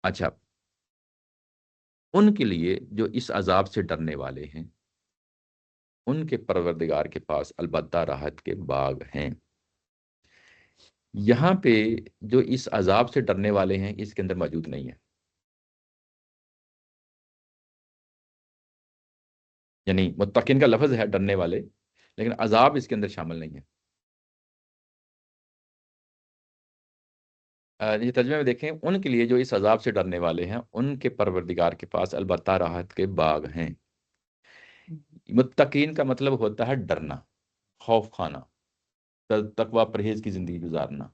اچھا، ان کے لیے جو اس عذاب سے ڈرنے والے ہیں ان کے پروردگار کے پاس البتہ راحت کے باغ ہیں. یہاں پہ جو اس عذاب سے ڈرنے والے ہیں اس کے اندر موجود نہیں ہے، یعنی متقین کا لفظ ہے ڈرنے والے، لیکن عذاب اس کے اندر شامل نہیں ہے. یہ ترجمے میں دیکھیں، ان کے لیے جو اس عذاب سے ڈرنے والے ہیں ان کے پروردگار کے پاس البتہ راحت کے باغ ہیں. متقین کا مطلب ہوتا ہے ڈرنا، خوف کھانا، تقوی پرہیز کی زندگی گزارنا.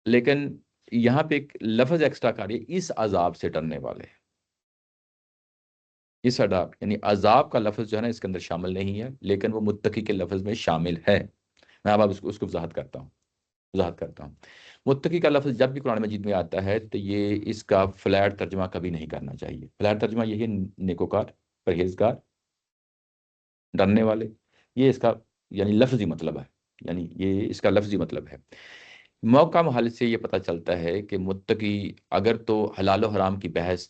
لیکن یہاں پہ ایک لفظ ایکسٹرا کاری ہے، اس عذاب سے ڈرنے والے. اس عذاب یعنی عذاب کا لفظ جو ہے نا اس کے اندر شامل نہیں ہے، لیکن وہ متقی کے لفظ میں شامل ہے. میں اب اس کو وضاحت کرتا ہوں. متقی کا لفظ جب بھی قرآن مجید میں آتا ہے تو یہ اس کا فلیٹ ترجمہ کبھی نہیں کرنا چاہیے. فلیٹ ترجمہ یہی نیکوکار، پرہیزگار، ڈرنے والے. یہ اس کا یعنی لفظی مطلب ہے، یعنی یہ اس کا لفظی مطلب ہے. موقع محل سے یہ پتہ چلتا ہے کہ متقی اگر تو حلال و حرام کی بحث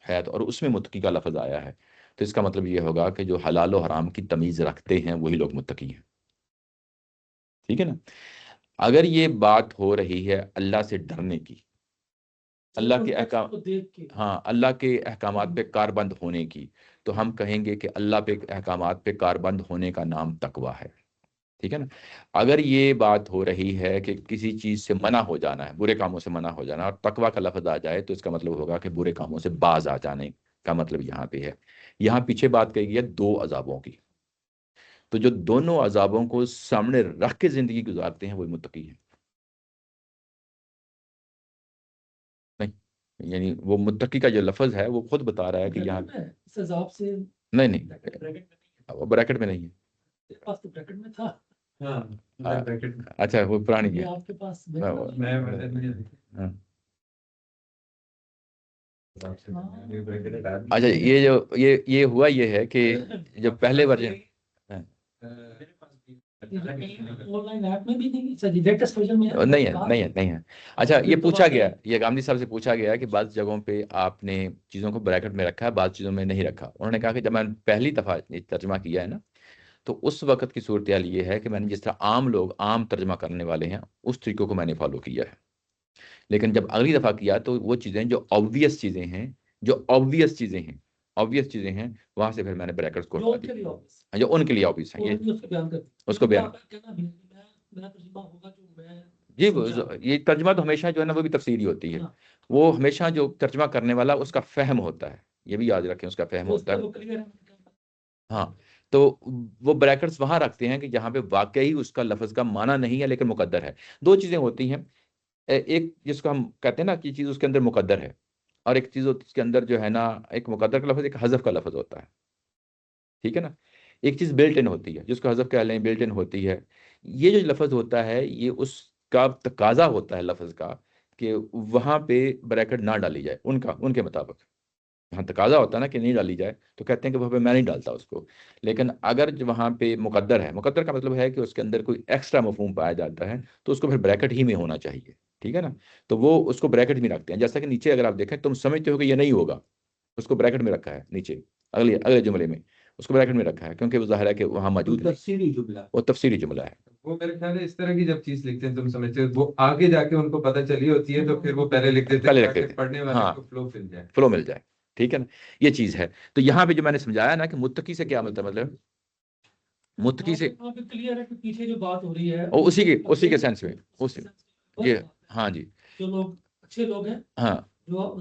ہے اور اس میں متقی کا لفظ آیا ہے تو اس کا مطلب یہ ہوگا کہ جو حلال و حرام کی تمیز رکھتے ہیں وہی لوگ متقی ہیں. ٹھیک ہے نا. اگر یہ بات ہو رہی ہے اللہ سے ڈرنے کی، اللہ کے احکام، ہاں اللہ کے احکامات پہ کاربند ہونے کی، تو ہم کہیں گے کہ اللہ پہ احکامات پہ کاربند ہونے کا نام تقویٰ ہے. ٹھیک ہے نا. اگر یہ بات ہو رہی ہے کہ کسی چیز سے منع ہو جانا ہے، برے کاموں سے منع ہو جانا، اور تقویٰ کا لفظ آ جائے تو اس کا مطلب ہوگا کہ برے کاموں سے باز آ جانے کا مطلب یہاں پہ ہے. یہاں پیچھے بات کہی گئی ہے دو عذابوں کی، تو جو دونوں عذابوں کو سامنے رکھ کے زندگی گزارتے ہیں وہی متقی ہیں. نہیں، یعنی وہ متقی کا جو لفظ ہے وہ خود بتا رہا ہے کہ یہاں اس عذاب سے نہیں، بریکٹ میں نہیں ہے. پاس تو بریکٹ میں تھا. اچھا وہ پرانی ہے. یہ آپ کے پاس ہاں. اچھا یہ جو یہ ہوا یہ ہے کہ جو پہلے ورژن نہیں ہے. اچھا یہ پوچھا گیا، یہ گامدی صاحب سے پوچھا گیا کہ بعض جگہوں پہ آپ نے چیزوں کو بریکٹ میں رکھا ہے، بعض چیزوں میں نہیں رکھا. انہوں نے کہا کہ جب میں نے پہلی دفعہ ترجمہ کیا ہے نا تو اس وقت کی صورتحال یہ ہے کہ میں نے جس طرح عام لوگ عام ترجمہ کرنے والے ہیں اس طریقوں کو میں نے فالو کیا ہے. لیکن جب اگلی دفعہ کیا تو وہ چیزیں جو آبویس چیزیں ہیں وہاں سے پھر میں نے بریکٹس کو ہٹا دیا جو ان کے لیے آبویس ہیں. اس کو بیان جی یہ ترجمہ تو ہمیشہ جو ہے نا وہ بھی تفسیری ہوتی ہے. وہ ہمیشہ جو ترجمہ کرنے والا اس کا فہم ہوتا ہے، یہ بھی یاد رکھیں، اس کا فہم ہوتا ہے. ہاں تو وہ بریکٹس وہاں رکھتے ہیں کہ جہاں پہ واقعی اس کا لفظ کا معنی نہیں ہے لیکن مقدر ہے. دو چیزیں ہوتی ہیں، ایک جس کو ہم کہتے ہیں نا کہ چیز اس کے اندر مقدر ہے، اور ایک چیز اس کے اندر جو ہے نا ایک مقدر کا لفظ ایک حذف کا لفظ ہوتا ہے. ٹھیک ہے نا. ایک چیز بلٹ ان ہوتی ہے جس کو حذف کہہ لیں، بلٹ ان ہوتی ہے. یہ جو لفظ ہوتا ہے یہ اس کا تقاضا ہوتا ہے لفظ کا کہ وہاں پہ بریکٹ نہ ڈالی جائے. ان کے مطابق یہاں تقاضا ہوتا ہے نا کہ نہیں ڈالی جائے تو کہتے ہیں کہ وہاں پہ میں نہیں ڈالتا اس کو. لیکن اگر جو وہاں پہ مقدر ہے، مقدر کا مطلب ہے کہ اس کے اندر کوئی ایکسٹرا مفہوم پایا جاتا ہے تو اس کو پھر بریکٹ ہی میں ہونا چاہیے. ٹھیک ہے نا. تو وہ اس کو بریکٹ میں رکھتے ہیں. جیسا کہ نیچے اگر آپ دیکھیں تم سمجھتے ہو کہ یہ نہیں ہوگا، اس کو بریکٹ میں رکھا ہے نیچے اگلے جملے میں اس کو بریکٹ میں رکھا ہے کیونکہ وہ ظاہر ہے کہ وہاں موجود ہے. وہ تفسیری جملہ ہے. وہ میرے خیال ہے اس طرح کی جب چیز لکھتے ہیں تم سمجھتے ہو وہ آگے جا کے ان کو پتہ چلی ہوتی ہے تو پھر وہ پہلے لکھ دیتے ہیں پڑھنے والے کو فلو مل جائے. ٹھیک ہے نا. یہ چیز ہے. تو یہاں پہ جو میں نے سمجھایا نا کہ متقی سے کیا مطلب متقی سے کلیئر ہے کہ پیچھے جو بات ہو رہی ہے اسی کے سینس میں ہاں جی جو لوگ اچھے لوگ ہیں ہاں. جو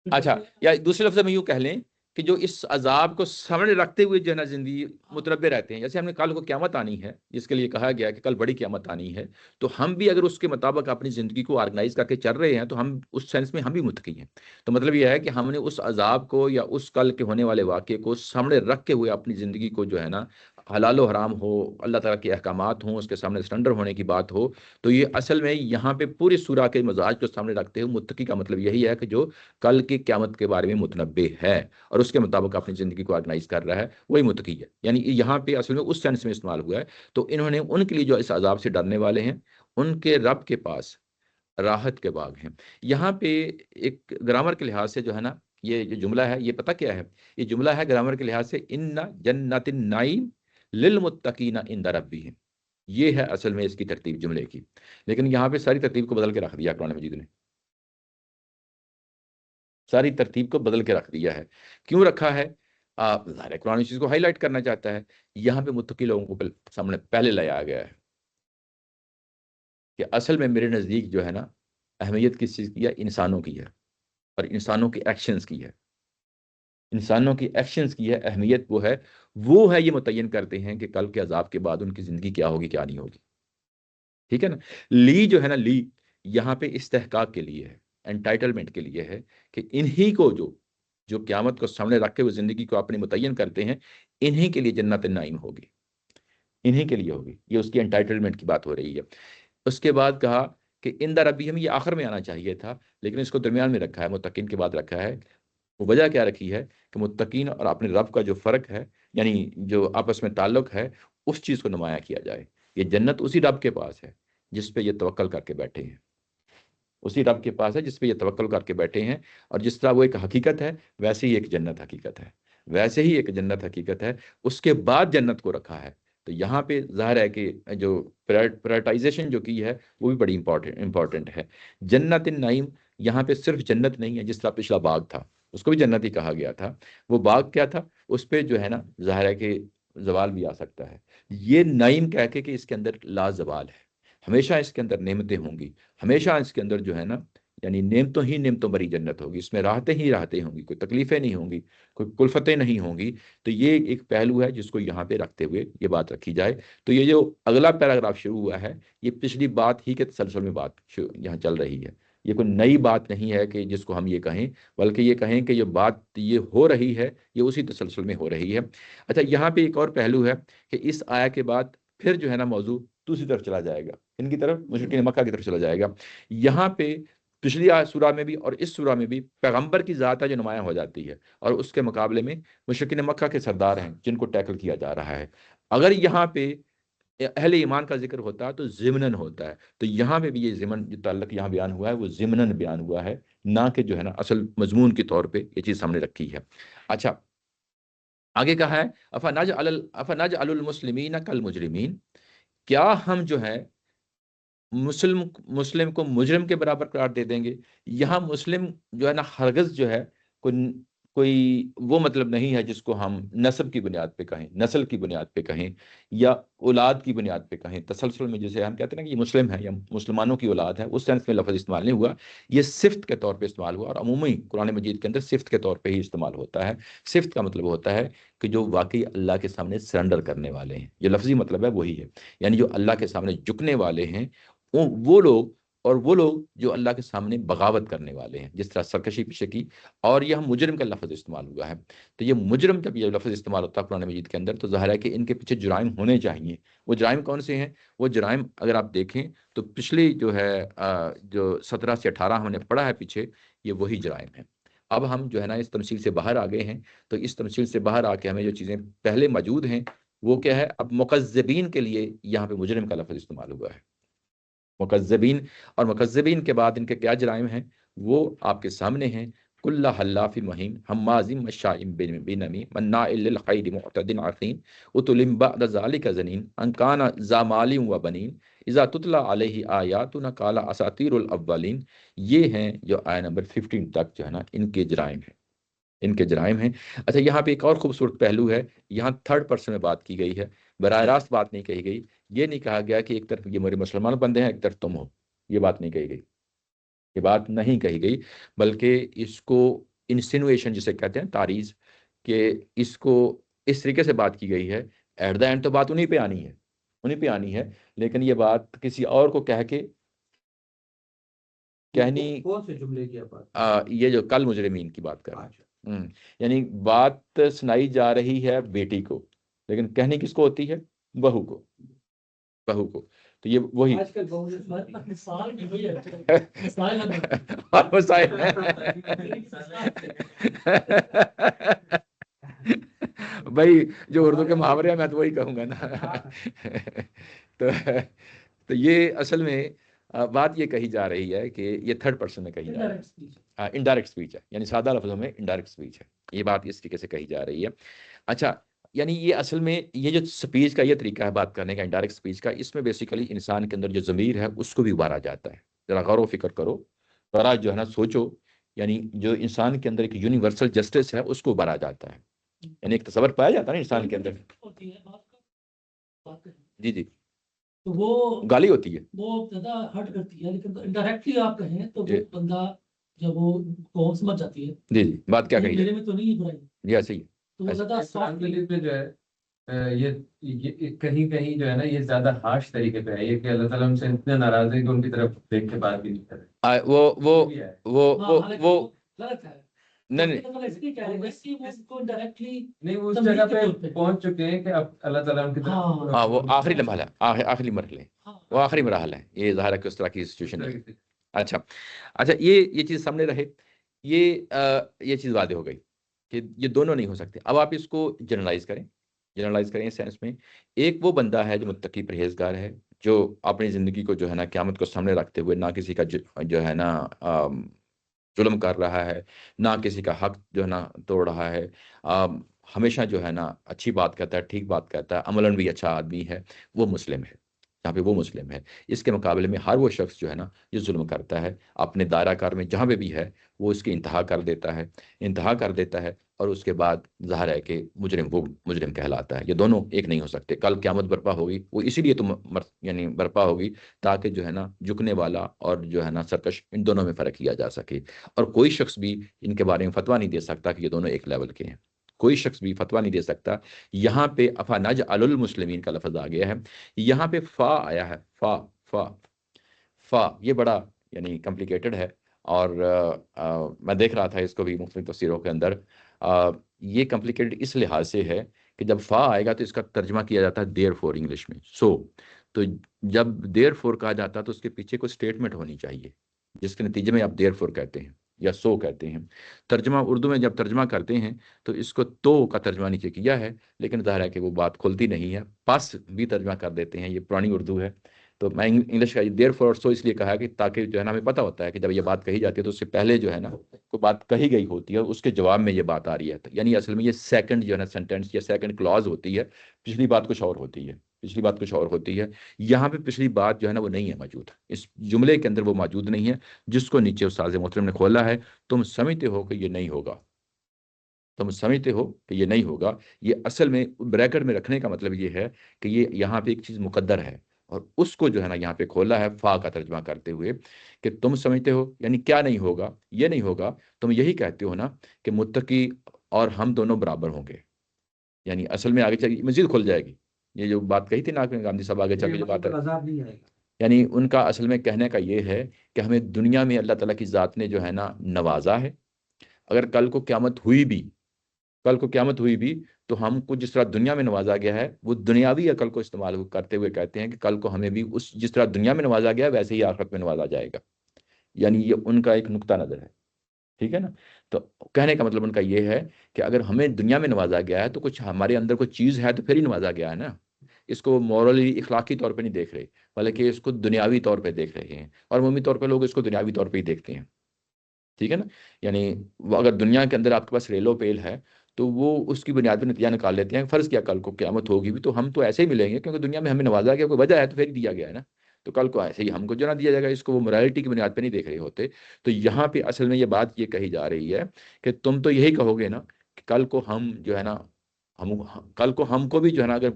اچھا یا دوسرے لفظ میں یوں کہہ لیں کہ جو اس عذاب کو سامنے رکھتے ہوئے جو ہے نا زندگی متربع رہتے ہیں. جیسے ہم نے کل کو قیامت آنی ہے جس کے لیے کہا گیا کہ کل بڑی قیامت آنی ہے، تو ہم بھی اگر اس کے مطابق اپنی زندگی کو آرگنائز کر کے چل رہے ہیں تو ہم اس سینس میں ہم بھی متقی ہیں. تو مطلب یہ ہے کہ ہم نے اس عذاب کو یا اس کل کے ہونے والے واقعے کو سامنے رکھ کے ہوئے اپنی زندگی کو جو ہے نا حلال و حرام ہو، اللہ تعالیٰ کے احکامات ہوں، اس کے سامنے سرنڈر ہونے کی بات ہو، تو یہ اصل میں یہاں پہ پوری سورہ کے مزاج کو سامنے رکھتے ہوئے متقی کا مطلب یہی ہے کہ جو کل کی قیامت کے بارے میں متنبع ہے اور اس کے مطابق اپنی زندگی کو آرگنائز کر رہا ہے، وہی متقی ہے. یعنی یہاں پہ اصل میں اس سینس میں استعمال ہوا ہے. تو انہوں نے ان کے لیے جو اس عذاب سے ڈرنے والے ہیں، ان کے رب کے پاس راحت کے باغ ہیں. یہاں پہ ایک گرامر کے لحاظ سے جو ہے نا، یہ جو جملہ ہے یہ پتہ کیا ہے؟ یہ جملہ ہے گرامر کے لحاظ سے ان جنت النعیم للمتقین عند ربہم. یہ ہے اصل میں اس کی ترتیب جملے کی. لیکن یہاں پہ ساری ترتیب کو بدل کے رکھ دیا قرآن مجید نے، ساری ترتیب کو بدل کے رکھ دیا ہے. کیوں رکھا ہے؟ ظاہر ہے قرآن اس چیز کو ہائی لائٹ کرنا چاہتا ہے. یہاں پہ متقی لوگوں کو سامنے پہلے لایا گیا ہے کہ اصل میں میرے نزدیک جو ہے نا، اہمیت کس چیز کی ہے؟ انسانوں کی ہے، اور انسانوں کی ایکشنز کی ہے. انسانوں کی ایکشنز کی ہے اہمیت، وہ ہے یہ متعین کرتے ہیں کہ کل کے عذاب کے بعد ان کی زندگی کیا ہوگی، کیا نہیں ہوگی. ٹھیک ہے نا؟ لی جو ہے نا، لی یہاں پہ استحقاق کے لیے ہے، انٹائٹلمنٹ کے لیے ہے کہ انہی کو جو قیامت کو سامنے رکھ کے وہ زندگی کو اپنی متعین کرتے ہیں، انہی کے لیے جنت النعیم ہوگی، انہی کے لیے ہوگی. یہ اس کی انٹائٹلمنٹ کی بات ہو رہی ہے. اس کے بعد کہا کہ اندر ربہم، یہ آخر میں آنا چاہیے تھا لیکن اس کو درمیان میں رکھا ہے، متقین کے بعد رکھا ہے. وہ وجہ کیا رکھی ہے؟ کہ متقین اور اپنے رب کا جو فرق ہے، یعنی جو آپس میں تعلق ہے، اس چیز کو نمایاں کیا جائے. یہ جنت اسی رب کے پاس ہے جس پہ یہ توکل کر کے بیٹھے ہیں، اسی رب کے پاس ہے جس پہ یہ توکل کر کے بیٹھے ہیں. اور جس طرح وہ ایک حقیقت ہے، ویسے ہی ایک جنت حقیقت ہے، ویسے ہی ایک جنت حقیقت ہے. اس کے بعد جنت کو رکھا ہے. تو یہاں پہ ظاہر ہے کہ جو پرائرٹائزیشن جو کی ہے وہ بھی بڑی امپورٹنٹ ہے. جنت النعیم یہاں پہ صرف جنت نہیں ہے، جس طرح پچھلا باغ تھا اس کو بھی جنت ہی کہا گیا تھا. وہ باغ کیا تھا؟ اس پہ جو ہے نا ظاہر ہے کہ زوال بھی آ سکتا ہے. یہ نعیم کہہ کے کہ اس کے اندر لا زوال ہے، ہمیشہ اس کے اندر نعمتیں ہوں گی، ہمیشہ اس کے اندر جو ہے نا، یعنی نعمتوں ہی نعمتوں بری جنت ہوگی. اس میں راحتیں ہی راحتیں ہوں گی، کوئی تکلیفیں نہیں ہوں گی، کوئی کلفتیں نہیں ہوں گی. تو یہ ایک پہلو ہے جس کو یہاں پہ رکھتے ہوئے یہ بات رکھی جائے. تو یہ جو اگلا پیراگراف شروع ہوا ہے، یہ پچھلی بات ہی کے تسلسل میں بات یہاں چل رہی ہے. یہ کوئی نئی بات نہیں ہے کہ جس کو ہم یہ کہیں، بلکہ یہ کہیں کہ یہ بات یہ ہو رہی ہے، یہ اسی تسلسل میں ہو رہی ہے. اچھا، یہاں پہ ایک اور پہلو ہے کہ اس آیا کے بعد پھر جو ہے نا موضوع دوسری طرف چلا جائے گا، ان کی طرف، مشرکین مکہ کی طرف چلا جائے گا. یہاں پہ پچھلی سورہ میں بھی اور اس سورہ میں بھی پیغمبر کی ذات ہے جو نمایاں ہو جاتی ہے، اور اس کے مقابلے میں مشرکین مکہ کے سردار ہیں جن کو ٹیکل کیا جا رہا ہے. اگر یہاں پہ اہل ایمان کا ذکر ہوتا ہے تو ضمناً ہوتا ہے، تو یہاں پہ بھی یہ ضمن جو تعلق یہاں بیان ہوا ہے وہ ضمناً بیان ہوا ہے، نہ کہ جو ہے نا اصل مضمون کے طور پہ یہ چیز سامنے رکھی ہے. اچھا، آگے کہا ہے افنجعل المسلمین کالمجرمین، کیا ہم جو ہے مسلم کو مجرم کے برابر قرار دے دیں گے. یہاں مسلم جو ہے نا ہرگز جو ہے کوئی وہ مطلب نہیں ہے جس کو ہم نسب کی بنیاد پہ کہیں، نسل کی بنیاد پہ کہیں، یا اولاد کی بنیاد پہ کہیں. تسلسل میں جسے ہم کہتے ہیں نا کہ یہ مسلم ہے یا مسلمانوں کی اولاد ہے، اس سینس میں لفظ استعمال نہیں ہوا. یہ صفت کے طور پہ استعمال ہوا، اور عمومی قرآن مجید کے اندر صفت کے طور پہ ہی استعمال ہوتا ہے. صفت کا مطلب ہوتا ہے کہ جو واقعی اللہ کے سامنے سرنڈر کرنے والے ہیں. جو لفظی مطلب ہے وہی ہے، یعنی جو اللہ کے سامنے جھکنے والے ہیں، وہ لوگ جو اللہ کے سامنے بغاوت کرنے والے ہیں، جس طرح سرکشی پیچھے کی. اور یہ مجرم کا لفظ استعمال ہوا ہے. تو یہ مجرم جب یہ لفظ استعمال ہوتا ہے قرآن مجید کے اندر، تو ظاہر ہے کہ ان کے پیچھے جرائم ہونے چاہیے. وہ جرائم کون سے ہیں؟ وہ جرائم اگر آپ دیکھیں تو پچھلی جو ہے جو 17 سے 18 ہم نے پڑھا ہے پیچھے، یہ وہی جرائم ہیں. اب ہم جو ہے نا اس تمثیل سے باہر آ گئے ہیں، تو اس تمثیل سے باہر آ کے ہمیں جو چیزیں پہلے موجود ہیں وہ کیا ہے؟ اب مکذبین کے لیے یہاں پہ مجرم کا لفظ استعمال ہوا ہے. مکذبین، اور مکذبین کے بعد ان کے کیا جرائم ہیں وہ آپ کے سامنے ہیں. کل حلاف مہین حماز مشاء بنمیم مناع للخیر معتد عظیم عتل بعد ذلک زنین ان کان ذا مال و بنین اذا تتلی علیہ آیاتنا قال اساطیر الاولین. یہ ہیں جو آیہ نمبر 15 تک جو ہے نا ان کے جرائم ہیں، ان کے جرائم ہیں. اچھا، یہاں پہ ایک اور خوبصورت پہلو ہے، یہاں تھرڈ پرسن میں بات کی گئی ہے، براہ راست بات نہیں کہی گئی. یہ نہیں کہا گیا کہ ایک طرف یہ میرے مسلمان بندے ہیں، ایک طرف تم ہو. یہ بات نہیں کہی گئی، یہ بات نہیں کہی گئی، بلکہ اس کو انسینویشن جسے کہتے ہیں، تعریض، کہ اس کو اس طریقے سے بات کی گئی ہے. ایٹ دا اینڈ تو بات انہی پہ آنی ہے، انہی پہ آنی ہے، لیکن یہ بات کسی اور کو کہہ کے کہنی. کون سے جملے کی بات؟ یہ جو کل مجرمین کی بات کر رہے اچھا، ہیں، یعنی بات سنائی جا رہی ہے بیٹی کو، لیکن کہنی کس کو ہوتی ہے؟ بہو کو، بہو کو. تو یہ وہی آج کل بہت مثال بھی وہی ہے، مثال ہے اور مسائل بھائی جو اردو کے محاورے ہیں میں تو وہی کہوں گا نا. تو یہ اصل میں بات یہ کہی جا رہی ہے کہ یہ تھرڈ پرسن میں کہی جا رہی ہے، انڈائریکٹ اسپیچ ہے، یعنی سادہ لفظوں میں انڈائریکٹ اسپیچ ہے. یہ بات اس طریقے سے کہی جا رہی ہے. اچھا، یعنی یہ اصل میں یہ جو سپیچ کا یہ طریقہ ہے بات کرنے کا، انڈائریکٹ سپیچ کا، اس میں بیسیکلی انسان کے اندر جو ضمیر ہے اس کو بھی ابھارا جاتا ہے. ذرا غور و فکر کرو، ذرا جو ہے نا سوچو، یعنی جو انسان کے اندر ایک یونیورسل جسٹس ہے اس کو ابھارا جاتا ہے، یعنی ایک تصور پایا جاتا ہے نا انسان کے اندر. جی جی، تو وہ گالی ہوتی ہے، وہ زیادہ ہرٹ کرتی ہے، لیکن انڈائریکٹلی آپ کہیں تو وہ بندہ جب وہ قوم سمجھ جاتی ہے جی جی، بات کیا کہی میرے جائے، میں تو نہیں برائی، جی ایسے ہی تو وہ زیادہ سافٹ میں جو ہے یہ کہیں کہیں جو ہے نا یہ زیادہ ہارش طریقے پہ ہے، یہ کہ اللہ تعالیٰ ہم سے اتنے ناراض ہے کہ ان کی طرف دیکھ کے بات بھی نہیں کر رہے. وہ غلط ہے. نہیں نہیں وہ اس جگہ پہ پہنچ چکے ہیں کہ اب اللہ تعالیٰ ان کی طرف ہاں وہ آخری مرحلہ، آخری مرحلے، وہ آخری مراحل ہے. یہ ظاہر ہے کہ اس طرح کی سچویشن ہے. اچھا اچھا، یہ چیز سامنے رہے، یہ چیز واضح ہو گئی کہ یہ دونوں نہیں ہو سکتے. اب آپ اس کو جنرلائز کریں اس سینس میں. ایک وہ بندہ ہے جو متقی پرہیزگار ہے، جو اپنی زندگی کو جو ہے نا قیامت کو سامنے رکھتے ہوئے نہ کسی کا جو ہے نا ظلم کر رہا ہے، نہ کسی کا حق جو ہے نا توڑ رہا ہے، ہمیشہ جو ہے نا اچھی بات کہتا ہے، ٹھیک بات کہتا ہے، عملاً بھی اچھا آدمی ہے، وہ مسلم ہے. یہاں پہ وہ مسلم ہے. اس کے مقابلے میں ہر وہ شخص جو ہے نا یہ ظلم کرتا ہے اپنے دائرہ کار میں، جہاں پہ بھی ہے وہ اس کی انتہا کر دیتا ہے اور اس کے بعد ظاہر ہے کہ وہ مجرم کہلاتا ہے. یہ دونوں ایک نہیں ہو سکتے. کل قیامت برپا ہوگی، وہ اسی لیے یعنی برپا ہوگی تاکہ جو ہے نا جھکنے والا اور جو ہے نا سرکش، ان دونوں میں فرق کیا جا سکے. اور کوئی شخص بھی ان کے بارے میں فتویٰ نہیں دے سکتا کہ یہ دونوں ایک لیول کے ہیں. کوئی شخص بھی فتویٰ نہیں دے سکتا. یہاں پہ افنجعل المسلمین کا لفظ آ گیا ہے، یہاں پہ فا آیا ہے، فا یہ بڑا یعنی کمپلیکیٹڈ ہے. اور میں دیکھ رہا تھا اس کو بھی مختلف تفسیروں کے اندر. یہ کمپلیکیٹڈ اس لحاظ سے ہے کہ جب فا آئے گا تو اس کا ترجمہ کیا جاتا ہے دیر فور انگلش میں، تو جب دیر فور کہا جاتا ہے تو اس کے پیچھے کوئی اسٹیٹمنٹ ہونی چاہیے جس کے نتیجے میں آپ دیر فور کہتے ہیں یا سو کہتے ہیں. ترجمہ اردو میں جب ترجمہ کرتے ہیں تو اس کو تو کا ترجمہ نیچے کیا ہے، لیکن ظاہر ہے کہ وہ بات کھلتی نہیں ہے، پس بھی ترجمہ کر دیتے ہیں. یہ پرانی اردو ہے. تو میں انگلش کا دیر فور اور سو اس لیے کہا کہ تاکہ جو ہے نا ہمیں پتہ ہوتا ہے کہ جب یہ بات کہی جاتی ہے تو اس سے پہلے جو ہے نا کوئی بات کہی گئی ہوتی ہے، اس کے جواب میں یہ بات آ رہی ہے. یعنی اصل میں یہ سیکنڈ جو ہے نا سینٹینس یا سیکنڈ کلاز ہوتی ہے. پچھلی بات کچھ اور ہوتی ہے. یہاں پہ پچھلی بات جو ہے نا وہ نہیں ہے موجود، اس جملے کے اندر وہ موجود نہیں ہے جس کو نیچے استاد محترم نے کھولا ہے. تم سمجھتے ہو کہ یہ نہیں ہوگا. یہ اصل میں بریکٹ میں رکھنے کا مطلب یہ ہے کہ یہ یہاں پہ ایک چیز مقدر ہے اور اس کو جو ہے نا یہاں پہ کھولا ہے فا کا ترجمہ کرتے ہوئے کہ تم سمجھتے ہو، یعنی کیا نہیں ہوگا، یہ نہیں ہوگا. تم یہی کہتے ہو نا کہ متقی اور ہم دونوں برابر ہوں گے. یعنی اصل میں آگے چل مزید کھل جائے گی یہ جو بات کہی تھی نا گاندھی صاحب، آگے چل کے جو بات ہے، عذاب نہیں آئے گا. یعنی ان کا اصل میں کہنے کا یہ ہے کہ ہمیں دنیا میں اللہ تعالیٰ کی ذات نے جو ہے نا نوازا ہے. اگر کل کو قیامت ہوئی بھی تو ہم کو جس طرح دنیا میں نوازا گیا ہے وہ دنیاوی عقل کو استعمال کرتے ہوئے کہتے ہیں کہ کل کو ہمیں بھی جس طرح دنیا میں نوازا گیا ویسے ہی آخرت میں نوازا جائے گا. یعنی یہ ان کا ایک نقطہ نظر ہے. ٹھیک ہے نا. تو کہنے کا مطلب ان کا یہ ہے کہ اگر ہمیں دنیا میں نوازا گیا ہے تو کچھ ہمارے اندر کوئی چیز ہے تو پھر ہی نوازا گیا ہے نا. اس کو مورلی اخلاقی طور پہ نہیں دیکھ رہے بلکہ اس کو دنیاوی طور پہ دیکھ رہے ہیں، اور عمومی طور پہ لوگ اس کو دنیاوی طور پہ ہی دیکھتے ہیں. ٹھیک ہے نا. یعنی اگر دنیا کے اندر آپ کے پاس ریلو پیل ہے تو وہ اس کی بنیاد پہ نتیجہ نکال لیتے ہیں. فرض کیا کل کو قیامت ہوگی بھی تو ہم تو ایسے ہی ملیں گے کیونکہ دنیا میں ہمیں نوازا گیا، کوئی وجہ ہے تو پھر ہی دیا گیا ہے نا. تو کل کو ایسے ہی ہم کو جو نہ دیا جائے گا. اس کو وہ morality کی بنیاد پہ نہیں دیکھ رہے ہوتے. تو یہاں پہ اصل میں یہ بات یہ کہی جا رہی ہے کہ تم تو یہی کہو گے نا کہ کل کو ہم جو ہے نا کل کو ہم کو بھی جو ہے نا اگر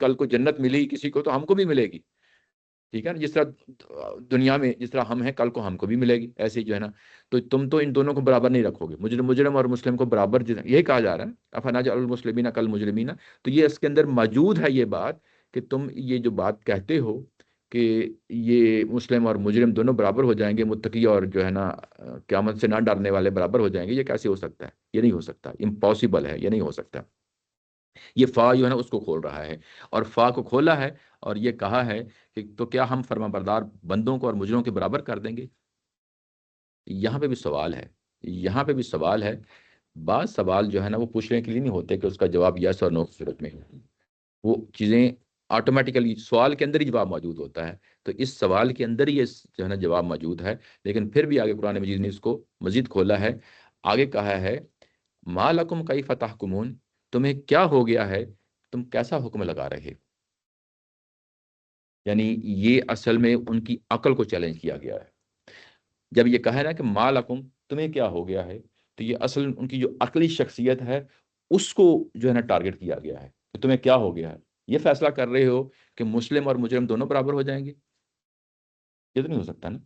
کل کو جنت ملی کسی کو تو ہم کو بھی ملے گی. ٹھیک ہے نا. جس طرح دنیا میں جس طرح ہم ہیں کل کو ہم کو بھی ملے گی، ایسے ہی جو ہے نا. تو تم تو ان دونوں کو برابر نہیں رکھو گے. مجرم اور مسلم کو برابر یہی کہا جا رہا ہے افنجعل المسلمین کالمجرمین. تو یہ اس کے اندر موجود ہے یہ بات کہ تم یہ جو بات کہتے ہو کہ یہ مسلم اور مجرم دونوں برابر ہو جائیں گے، متقی اور جو ہے نا قیامت سے نہ ڈرنے والے برابر ہو جائیں گے. یہ کیسے ہو سکتا ہے؟ یہ نہیں ہو سکتا. امپاسبل ہے، یہ نہیں ہو سکتا. یہ فا جو ہے نا اس کو کھول رہا ہے، اور فا کو کھولا ہے اور یہ کہا ہے کہ تو کیا ہم فرما بردار بندوں کو اور مجرموں کے برابر کر دیں گے؟ یہاں پہ بھی سوال ہے، یہاں پہ بھی سوال ہے۔ بعض سوال جو ہے نا وہ پوچھنے کے لیے نہیں ہوتے کہ اس کا جواب یس اور نو کی صورت میں، وہ چیزیں آٹومیٹیکلی سوال کے اندر ہی جواب موجود ہوتا ہے، تو اس سوال کے اندر ہی جو ہے نا جواب موجود ہے، لیکن پھر بھی آگے قرآن مجید نے اس کو مزید کھولا ہے۔ آگے کہا ہے ما لکم کیف تحکمون، تمہیں کیا ہو گیا ہے، تم کیسا حکم لگا رہے؟ یعنی یہ اصل میں ان کی عقل کو چیلنج کیا گیا ہے۔ جب یہ کہا نا کہ ما لکم تمہیں کیا ہو گیا ہے، تو یہ اصل ان کی جو عقلی شخصیت ہے اس کو جو ہے نا ٹارگٹ کیا گیا ہے کہ تمہیں کیا ہو گیا ہے، یہ فیصلہ کر رہے ہو کہ مسلم اور مجرم دونوں برابر ہو جائیں گے؟ یہ تو نہیں ہو سکتا نا۔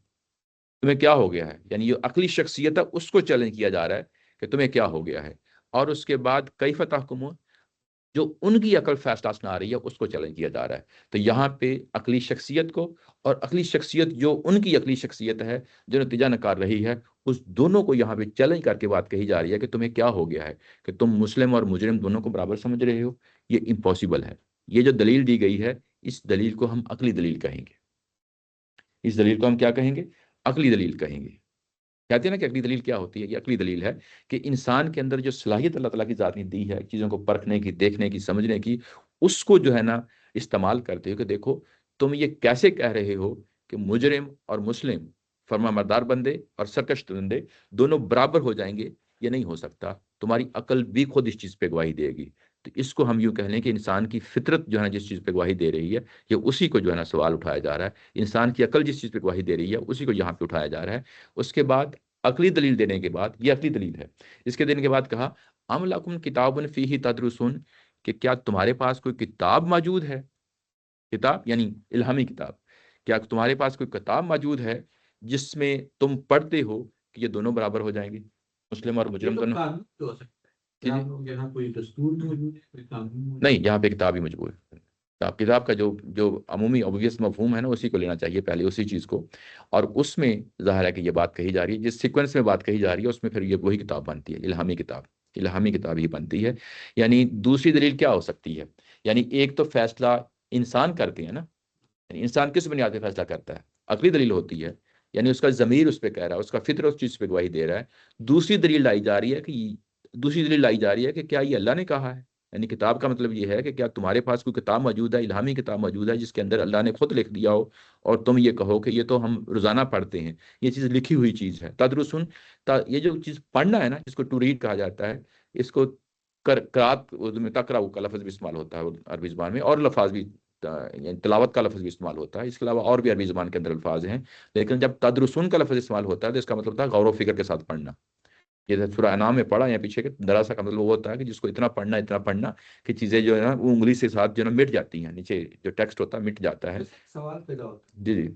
تمہیں کیا ہو گیا ہے، یعنی یہ عقلی شخصیت ہے اس کو چیلنج کیا جا رہا ہے کہ تمہیں کیا ہو گیا ہے، اور اس کے بعد کیف تحکمون، جو ان کی عقل فیصلہ سنا رہی ہے اس کو چیلنج کیا جا رہا ہے۔ تو یہاں پہ عقلی شخصیت کو اور عقلی شخصیت جو ان کی عقلی شخصیت ہے جو نتیجہ نکار رہی ہے، اس دونوں کو یہاں پہ چیلنج کر کے بات کہی جا رہی ہے کہ تمہیں کیا ہو گیا ہے کہ تم مسلم اور مجرم دونوں کو برابر سمجھ رہے ہو؟ یہ امپاسبل ہے۔ یہ جو دلیل دی گئی ہے اس دلیل کو ہم عقلی دلیل کہیں گے، اس دلیل کو ہم کیا کہیں گے؟ عقلی دلیل کہیں گے۔ کہتے ہیں نا کہ عقلی دلیل کیا ہوتی ہے؟ یہ عقلی دلیل ہے کہ انسان کے اندر جو صلاحیت اللہ تعالیٰ کی ذات نے دی ہے چیزوں کو پرکھنے کی، دیکھنے کی، سمجھنے کی، اس کو جو ہے نا استعمال کرتے ہو کہ دیکھو تم یہ کیسے کہہ رہے ہو کہ مجرم اور مسلم، فرما مردار بندے اور سرکش بندے دونوں برابر ہو جائیں گے؟ یہ نہیں ہو سکتا، تمہاری عقل بھی خود اس چیز پہ گواہی دے گی۔ تو اس کو ہم یوں کہہ لیں کہ انسان کی فطرت جو ہے نا جس چیز پہ گواہی دے رہی ہے، یہ اسی کو جو ہے نا سوال اٹھایا جا رہا ہے۔ انسان کی عقل جس چیز پہ گواہی دے رہی ہے اسی کو یہاں پہ اٹھایا جا رہا ہے۔ اس کے بعد عقلی دلیل دینے کے بعد، یہ عقلی دلیل ہے، اس کے دینے کے بعد کہا ام لکم کتاب فیہ تدرسون، کہ کیا تمہارے پاس کوئی کتاب موجود ہے؟ کتاب یعنی الہامی کتاب، کیا تمہارے پاس کوئی کتاب موجود ہے جس میں تم پڑھتے ہو کہ یہ دونوں برابر ہو جائیں گے، مسلم اور مجرم دونوں؟ یہاں کوئی دستور موجود ہے، کوئی قانون موجود ہے؟ نہیں، یہاں پہ کتاب ہی مجبور ہے۔ کتاب کا جو عمومی obvious مفہوم ہے نا اسی کو لینا چاہیے پہلے، اسی چیز کو، اور اس میں ظاہر ہے کہ یہ بات کہی جا رہی ہے، جس سیکوینس میں بات کہی جا رہی ہے اس میں پھر یہ وہی کتاب بنتی ہے، الہامی کتاب، الہامی کتاب ہی بنتی ہے۔ یعنی دوسری دلیل کیا ہو سکتی ہے؟ یعنی ایک تو فیصلہ انسان کرتے ہیں نا، یعنی انسان کس بنیاد پہ فیصلہ کرتا ہے؟ عقلی دلیل ہوتی ہے، یعنی اس کا ضمیر اس پہ کہہ رہا ہے، اس کا فطر اس چیز پہ گواہی دے رہا ہے۔ دوسری دلیل لائی جا رہی ہے کہ کیا یہ اللہ نے کہا ہے؟ یعنی کتاب کا مطلب یہ ہے کہ کیا تمہارے پاس کوئی کتاب موجود ہے، الہامی کتاب موجود ہے جس کے اندر اللہ نے خود لکھ دیا ہو اور تم یہ کہو کہ یہ تو ہم روزانہ پڑھتے ہیں، یہ چیز لکھی ہوئی چیز ہے۔ تدرسن، یہ جو چیز پڑھنا ہے نا جس کو ٹو ریڈ کہا جاتا ہے، اس کو قرات اردو میں تقرأ کا لفظ بھی استعمال ہوتا ہے عربی زبان میں، اور لفظ بھی یعنی تلاوت کا لفظ بھی استعمال ہوتا ہے، اس کے علاوہ اور بھی عربی زبان کے اندر الفاظ ہیں، لیکن جب تدرسن کا لفظ استعمال ہوتا ہے تو اس کا مطلب ہوتا ہے غور و فکر کے ساتھ پڑھنا۔ یہ سورہ انعام میں پڑھا یا پیچھے کے دراسا کا مطلب وہ ہوتا ہے کہ جس کو اتنا پڑھنا کہ چیزیں جو ہے نا وہ انگلی سے ساتھ جو ہے نا مٹ جاتی ہیں، نیچے جو ٹیکسٹ ہوتا ہے مٹ جاتا ہے۔ سوال پیدا ہوتا ہے، جی جی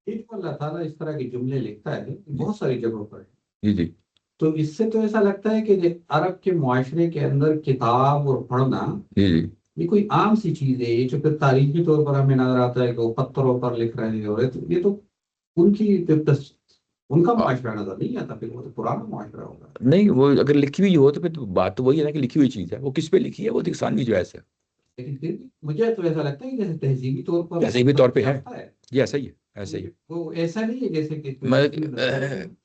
ایک اللہ تعالیٰ اس طرح کے جملے لکھتا ہے بہت ساری جگہوں پر، جی جی تو اس سے تو ایسا لگتا ہے کہ عرب کے معاشرے کے اندر کتاب اور پڑھنا جی جی یہ کوئی عام سی چیز ہے، یہ جو پھر تاریخی طور پر ہمیں نظر آتا ہے کہ وہ پتھروں پر لکھ رہے ہیں، اور یہ تو ان کی ان کا معاشرہ نظر نہیں آتا، پھر وہ تو پرانا معاشرہ ہوگا۔ نہیں، وہ اگر لکھی ہوئی ہو تو پھر بات تو وہی ہے نا کہ لکھی ہوئی چیز ہے، وہ کس پہ لکھی ہے؟ وہ انسانی جو ایسے لیکن پھر بھی مجھے تو ایسا لگتا ہے کہ جیسے تہذیبی طور پر تہذیبی طور پہ ہے، جی ایسا ہی ہے، ایسا ہی ہے۔ وہ ایسا نہیں ہے جیسے کہ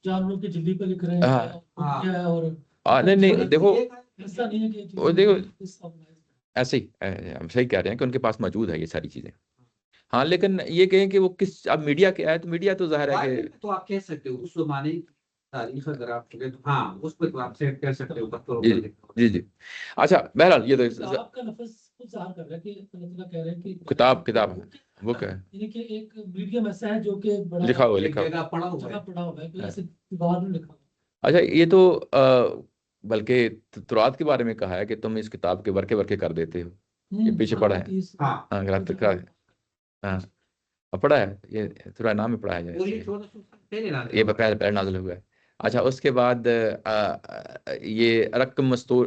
جانوروں کی جلدی پہ لکھ رہے ہاں۔ ہیں کیا ہے، اور نہیں دیکھو، ایسا نہیں ہے کہ وہ دیکھو ایسے ہی ہم صحیح کہہ رہے ہیں کہ ان کے پاس موجود ہے یہ ساری چیزیں، ہاں، لیکن یہ کہیں کہ وہ کس، اب میڈیا کیا ہے، تو میڈیا تو ظاہر ہے کہ تو آپ کہہ سکتے ہو اس زمانے کی تاریخ اگر آپ چلے تو ہاں اس پہ تو آپ سے کہہ سکتے ہو پتھروں پر لکھا ہوا۔ جی جی اچھا، بہرحال یہ تو کتاب کا لفظ خود ظاہر کر رہا ہے کہ اللہ تعالیٰ کہہ رہے ہیں کہ کتاب وہ کیا ہے، یعنی کہ ایک میڈیم ایسا ہے جو کہ بڑا لکھا ہوا ایک جگہ پڑھا ہوا ہے۔ جگہ پڑا ہوا ہے، کوئی ایسے دیوار میں لکھا ہوا ہے۔ اچھا یہ تو بلکہ تورات کے بارے میں کہا ہے کہ تم اس کتاب کے ورقے ورقے کر دیتے ہو، یہ پیچھے پڑا ہے، ہاں ہاں پڑھا ہے، یہ سورہ نام میں پڑھا اور یہ ہے، 1400 سال پہلے نازل یہ ہوا۔ پہلے نازل ہوا ہے۔ اچھا اس کے بعد یہ رق مستور،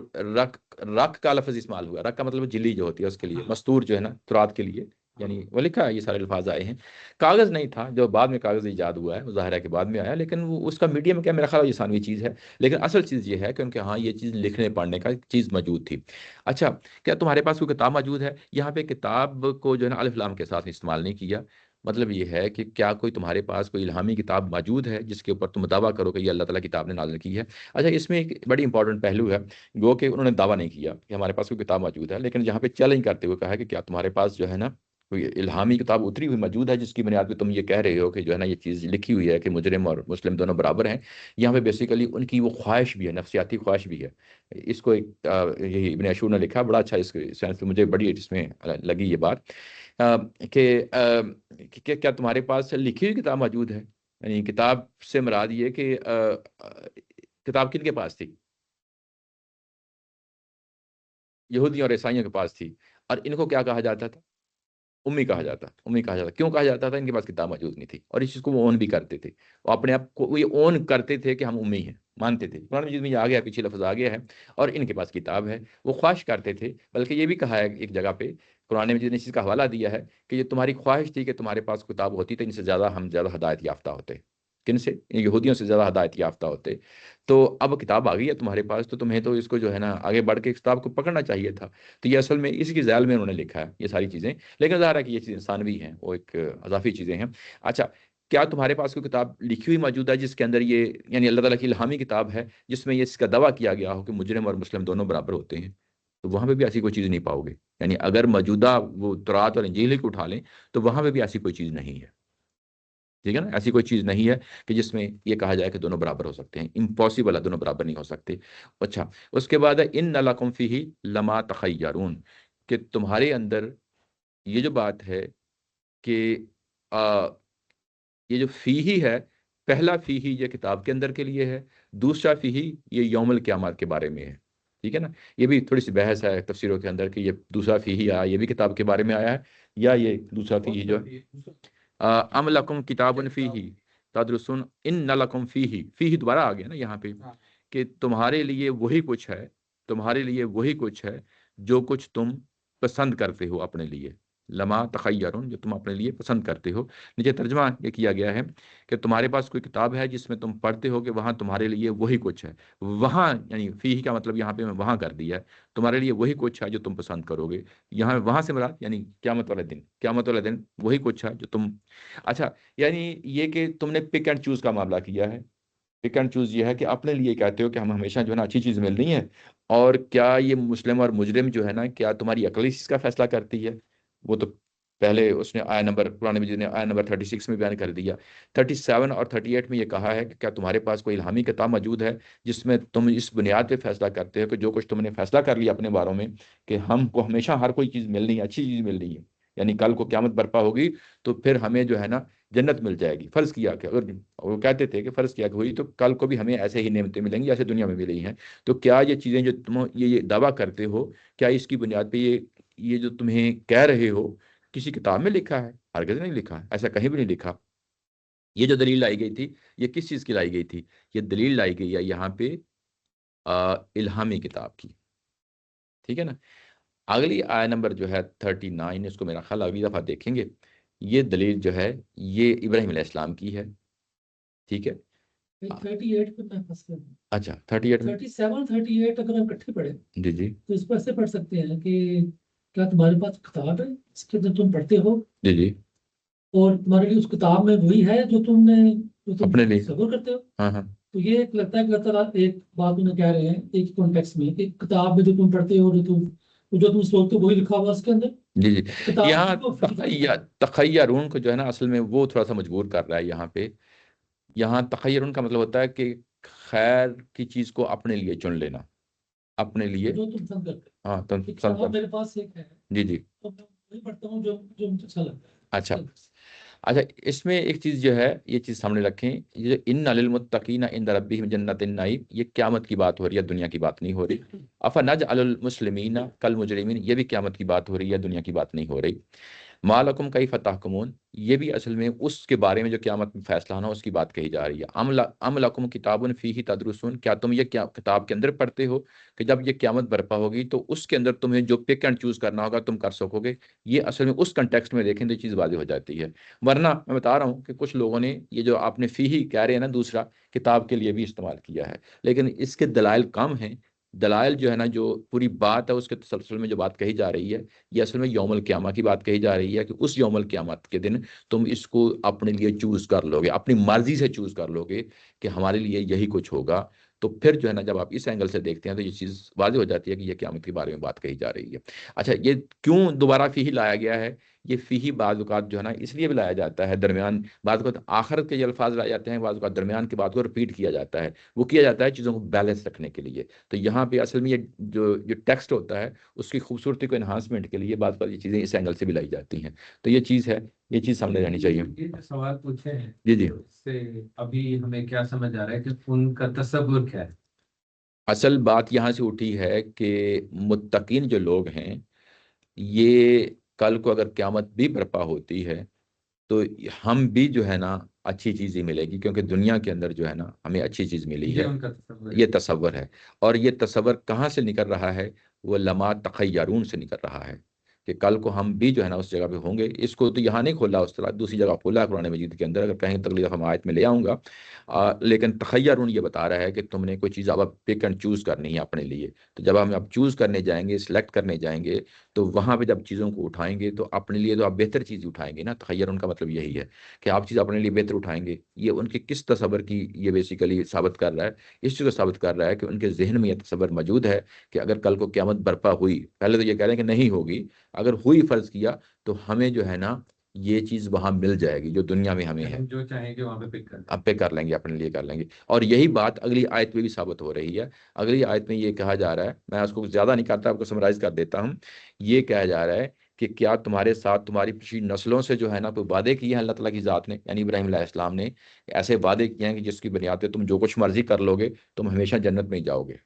رق کا لفظ استعمال ہوا، رق کا مطلب جلی جو ہوتی ہے اس کے لیے، مستور جو ہے نا تورات کے لیے یعنی وہ لکھا ہے، یہ سارے الفاظ آئے ہیں. کاغذ نہیں تھا، جو بعد میں کاغذ ایجاد ہوا ہے وہ ظاہر ہے کہ بعد میں آیا، لیکن وہ اس کا میڈیم کیا، میرا خیال ہے یہ ثانوی چیز ہے. لیکن اصل چیز یہ ہے کہ ان کے ہاں یہ چیز لکھنے پڑھنے کا چیز موجود تھی. اچھا، کیا تمہارے پاس کوئی کتاب موجود ہے؟ یہاں پہ کتاب کو جو ہے نا الف لام کے ساتھ استعمال نہیں کیا. مطلب یہ ہے کہ کیا کوئی تمہارے پاس کوئی الہامی کتاب موجود ہے جس کے اوپر تم دعویٰ کرو کہ یہ اللہ تعالیٰ کتاب نے نازل کی ہے؟ اچھا، اس میں ایک بڑی امپورٹنٹ پہلو ہے، گو کہ انہوں نے دعویٰ نہیں کیا کہ ہمارے پاس کوئی کتاب موجود ہے، لیکن جہاں پہ چیلنج کرتے ہوئے کہا ہے کہ کیا تمہارے پاس جو ہے نا کوئی الہامی کتاب اتری ہوئی موجود ہے جس کی بنیاد پہ تم یہ کہہ رہے ہو کہ جو ہے نا یہ چیز لکھی ہوئی ہے کہ مجرم اور مسلم دونوں برابر ہیں. یہاں پہ بیسیکلی ان کی وہ خواہش بھی ہے، نفسیاتی خواہش بھی ہے. اس کو ایک یہی ابن عاشور نے لکھا، بڑا اچھا اس سینس مجھے بڑی اس میں لگی یہ بات کہ کیا تمہارے پاس لکھی ہوئی کتاب موجود ہے. یعنی کتاب سے مراد یہ کہ کتاب کن کے پاس تھی؟ یہودیوں اور عیسائیوں کے پاس تھی. اور ان کو کیا کہا جاتا تھا؟ امی کہا جاتا. امی کہا جاتا. کیوں کہا جاتا تھا؟ ان کے پاس کتاب موجود نہیں تھی، اور اس چیز کو وہ اون بھی کرتے تھے. وہ اپنے آپ کو یہ اون کرتے تھے کہ ہم امی ہیں، مانتے تھے. قرآن مجید میں یہ آ گیا، پیچھے لفظ آ گیا ہے، اور ان کے پاس کتاب ہے. وہ خواہش کرتے تھے، بلکہ یہ بھی کہا ہے ایک جگہ پہ قرآن مجید نے اس چیز کا حوالہ دیا ہے کہ یہ تمہاری خواہش تھی کہ تمہارے پاس کتاب ہوتی تو ان سے زیادہ ہم زیادہ ہدایت یافتہ ہوتے. کن سے؟ یہودیوں سے زیادہ ہدایت یافتہ ہوتے. تو اب کتاب آ گئی ہے تمہارے پاس، تو تمہیں تو اس کو جو ہے نا آگے بڑھ کے کتاب کو پکڑنا چاہیے تھا. تو یہ اصل میں اسی کی ذیل میں انہوں نے لکھا ہے یہ ساری چیزیں. لیکن ظاہر ہے کہ یہ چیزیں انسانوی ہیں، وہ ایک اضافی چیزیں ہیں. اچھا، کیا تمہارے پاس کوئی کتاب لکھی ہوئی موجود ہے جس کے اندر یہ، یعنی اللہ تعالیٰ کی الہامی کتاب ہے جس میں یہ اس کا دعویٰ کیا گیا ہو کہ مجرم اور مسلم دونوں برابر ہوتے ہیں؟ تو وہاں پہ بھی ایسی کوئی چیز نہیں پاؤ گے. یعنی اگر موجودہ وہ تورات اور انجیل کو اٹھا لیں تو وہاں پہ بھی ایسی کوئی چیز نہیں ہے. ٹھیک ہے نا، ایسی کوئی چیز نہیں ہے کہ جس میں یہ کہا جائے کہ دونوں برابر ہو سکتے ہیں. امپاسبل ہے، دونوں برابر نہیں ہو سکتے. اچھا، اس کے بعد ہے ان لکم فیہ لما تخیرون، کہ تمہارے اندر یہ جو بات ہے کہ یہ جو فیہ ہے، پہلا فیہ یہ کتاب کے اندر کے لیے ہے، دوسرا فیہ یہ یوم القیامت کے بارے میں ہے. ٹھیک ہے نا، یہ بھی تھوڑی سی بحث ہے تفسیروں کے اندر کہ یہ دوسرا فیہ آیا، یہ بھی کتاب کے بارے میں آیا ہے، یا یہ دوسرا فیہ جو ام لکم کتاب فیہ تدرسون ان لکم فیہ، فیہ دوبارہ آ گیا نا یہاں پہ، کہ تمہارے لیے وہی کچھ ہے، تمہارے لیے وہی کچھ ہے جو کچھ تم پسند کرتے ہو اپنے لیے. لما تخیرون، جو تم اپنے لیے پسند کرتے ہو. نیچے ترجمہ یہ کیا گیا ہے کہ تمہارے پاس کوئی کتاب ہے جس میں تم پڑھتے ہو کہ وہاں تمہارے لیے وہی کچھ ہے. وہاں یعنی فیہ کا مطلب یہاں پہ میں وہاں کر دیا ہے، تمہارے لیے وہی کچھ ہے جو تم پسند کرو گے. یہاں وہاں سے مراد یعنی قیامت والے دن، قیامت والے دن وہی کچھ ہے جو تم. اچھا، یعنی یہ کہ تم نے پک اینڈ چوز کا معاملہ کیا ہے. پک اینڈ چوز یہ ہے کہ اپنے لیے کہتے ہو کہ ہم ہمیشہ جو ہے نا اچھی چیز مل رہی ہے. اور کیا یہ مسلم اور مجرم جو ہے نا، کیا تمہاری عقل اس کا فیصلہ کرتی ہے؟ وہ تو پہلے اس نے آیا نمبر، قرآن مجید نے آیا نمبر 36 میں بیان کر دیا. 37 اور 38 میں یہ کہا ہے کہ کیا تمہارے پاس کوئی الہامی کتاب موجود ہے جس میں تم اس بنیاد پہ فیصلہ کرتے ہو کہ جو کچھ تم نے فیصلہ کر لیا اپنے باروں میں کہ ہم کو ہمیشہ ہر کوئی چیز ملنی ہے، اچھی چیز ملنی ہے، یعنی کل کو قیامت برپا ہوگی تو پھر ہمیں جو ہے نا جنت مل جائے گی. فرض کیا کہ اگر وہ کہتے تھے کہ فرض کیا کہ ہوئی تو کل کو بھی ہمیں ایسے ہی نعمتیں ملیں گی جیسے دنیا میں ملی ہیں. تو کیا یہ چیزیں جو تم یہ دعویٰ کرتے ہو، کیا اس کی بنیاد پہ یہ جو تمہیں کہہ رہے ہو کسی کتاب میں لکھا ہے؟ ہرگز نہیں لکھا، ایسا کہیں بھی نہیں لکھا. یہ جو دلیل لائی گئی تھی یہ کس چیز کی لائی گئی تھی؟ یہ دلیل لائی گئی ہے یہاں پہ الہامی کتاب کی. ٹھیک ہے نا. اگلی آیہ نمبر جو ہے 39، اس کو میرا خیال اگلی دفعہ دیکھیں گے. یہ دلیل جو ہے یہ ابراہیم علیہ السلام کی ہے. ٹھیک ہے. 38 پہ میں پھنس گیا. اچھا 38 میں 37 38 اگر ہم اکٹھے پڑھیں جی جی تو اس پر ایسے پڑھ سکتے ہیں کہ کیا تمہارے پاس کتاب ہے اس کے اندر تم پڑھتے ہو جی جی اور تمہارے لیے اس کتاب میں وہی ہے جو تم اپنے لیے. تصور کرتے ہو. ہاں ہاں تو یہ ایک لگتا ہے کہ اللہ تعالیٰ ایک بات انہیں کہہ رہے ہیں ایک کانٹیکس میں کہ کتاب میں جو تم پڑھتے ہو جو تم سوچتے ہو وہی لکھا ہوا اس کے اندر. جی جی. کتاب یہاں کو تخیرون کو جو ہے نا اصل میں وہ تھوڑا سا مجبور کر رہا ہے یہاں پہ. یہاں تخیرون کا مطلب ہوتا ہے کہ خیر کی چیز کو اپنے لیے چن لینا، اپنے لیے. جو تم پسند کرتے ہاں ہو. کتاب میرے پاس ایک ہے جی جی. تو میں وہی پڑھتا ہوں جو مجھے اچھا لگتا ہے. اچھا اچھا، اس میں ایک چیز جو ہے یہ چیز سامنے رکھیں، یہ ان للمتقین عند ربہم جنت النعیم، یہ قیامت کی بات ہو رہی ہے، دنیا کی بات نہیں ہو رہی. افنجعل المسلمین کالمجرمین، یہ بھی قیامت کی بات ہو رہی ہے، دنیا کی بات نہیں ہو رہی. مالکم کیف تحکمون، یہ بھی اصل میں اس کے بارے میں جو قیامت میں فیصلہ ہونا اس کی بات کہی جا رہی ہے۔ ام لکم کتاب فیہ تدرسون، کیا تم یہ کتاب کے اندر پڑھتے ہو کہ جب یہ قیامت برپا ہوگی تو اس کے اندر تمہیں جو پک اینڈ چوز کرنا ہوگا تم کر سکو گے۔ یہ اصل میں اس کنٹیکسٹ میں دیکھیں تو یہ چیز واضح ہو جاتی ہے۔ ورنہ میں بتا رہا ہوں کہ کچھ لوگوں نے یہ جو آپ نے فیہ کہہ رہے ہیں نا دوسرا، کتاب کے لیے بھی استعمال کیا ہے، لیکن اس کے دلائل کم ہیں۔ دلائل جو ہے نا، جو پوری بات ہے اس کے تسلسل میں جو بات کہی جا رہی ہے، یہ اصل میں یوم القیامہ کی بات کہی جا رہی ہے کہ اس یوم القیامت کے دن تم اس کو اپنے لیے چوز کر لو گے، اپنی مرضی سے چوز کر لو گے کہ ہمارے لیے یہی کچھ ہوگا۔ تو پھر جو ہے نا جب آپ اس اینگل سے دیکھتے ہیں تو یہ چیز واضح ہو جاتی ہے کہ یہ قیامت کے بارے میں بات کہی جا رہی ہے۔ اچھا، یہ کیوں دوبارہ فیہ لایا گیا ہے؟ یہ فیہ بعض اوقات جو ہے نا اس لیے بھی لایا جاتا ہے، درمیان بعض اوقات آخرت کے یہ الفاظ لائے جاتے ہیں، بعض اوقات درمیان کی بات کو رپیٹ کیا جاتا ہے، وہ کیا جاتا ہے چیزوں کو بیلنس رکھنے کے لیے۔ تو یہاں پہ اصل میں یہ جو ٹیکسٹ ہوتا ہے اس کی خوبصورتی کو انہانسمنٹ کے لیے بعض بعض یہ چیزیں اس اینگل سے بھی لائی جاتی ہیں۔ تو یہ چیز ہے، یہ چیز سامنے رہنی چاہیے۔ یہ جو سوال پوچھے ہیں جی جی، اس سے ابھی ہمیں کیا سمجھ آ رہا ہے کہ ان کا تصور کیا ہے؟ اصل بات یہاں سے اٹھی ہے کہ متقین جو لوگ ہیں، یہ کل کو اگر قیامت بھی برپا ہوتی ہے تو ہم بھی جو ہے نا اچھی چیز ہی ملے گی، کیونکہ دنیا کے اندر جو ہے نا ہمیں اچھی چیز ملی یہ ہے۔ ان کا تصور یہ تصور ہے، اور یہ تصور کہاں سے نکل رہا ہے؟ وہ لما تخیرون سے نکل رہا ہے کہ کل کو ہم بھی جو ہے نا اس جگہ پہ ہوں گے۔ اس کو تو یہاں نہیں کھولا، اس طرح دوسری جگہ کھولا ہے قرآن مجید کے اندر، اگر کہیں تو اگلی دفعہ میں آیت میں لے آؤں گا۔ لیکن تخیرون یہ بتا رہا ہے کہ تم نے کوئی چیز اب پک اینڈ چوز کرنی ہے اپنے لیے۔ تو جب ہم اب چوز کرنے جائیں گے، سلیکٹ کرنے جائیں گے، تو وہاں پہ جب چیزوں کو اٹھائیں گے تو اپنے لیے تو آپ بہتر چیز اٹھائیں گے نا۔ تخیرون کا مطلب یہی ہے کہ آپ چیز اپنے لیے بہتر اٹھائیں گے۔ یہ ان کے کس تصور کی یہ بیسیکلی ثابت کر رہا ہے؟ اس چیز کو ثابت کر رہا ہے کہ ان کے ذہن میں یہ تصور موجود ہے کہ اگر کل کو قیامت برپا ہوئی، پہلے تو یہ کہہ رہے ہیں کہ نہیں ہوگی، اگر ہوئی فرض کیا تو ہمیں جو ہے نا یہ چیز وہاں مل جائے گی جو دنیا میں ہمیں ہے، ہم جو چاہیں گے وہاں پہ پک کر اب پہ کر لیں گے، اپنے لیے کر لیں گے۔ اور یہی بات اگلی آیت میں بھی ثابت ہو رہی ہے۔ اگلی آیت میں یہ کہا جا رہا ہے، میں اس کو زیادہ نہیں کرتا، آپ کو سمرائز کر دیتا ہوں۔ یہ کہا جا رہا ہے کہ کیا تمہارے ساتھ تمہاری پچھلی نسلوں سے جو ہے نا کوئی وعدے کیے ہیں اللہ تعالیٰ کی ذات نے، یعنی ابراہیم علیہ السلام نے ایسے وعدے کیے ہیں کہ جس کی بنیاد پہ تم جو کچھ مرضی کر لو گے تم ہمیشہ جنت میں ہی جاؤ گے۔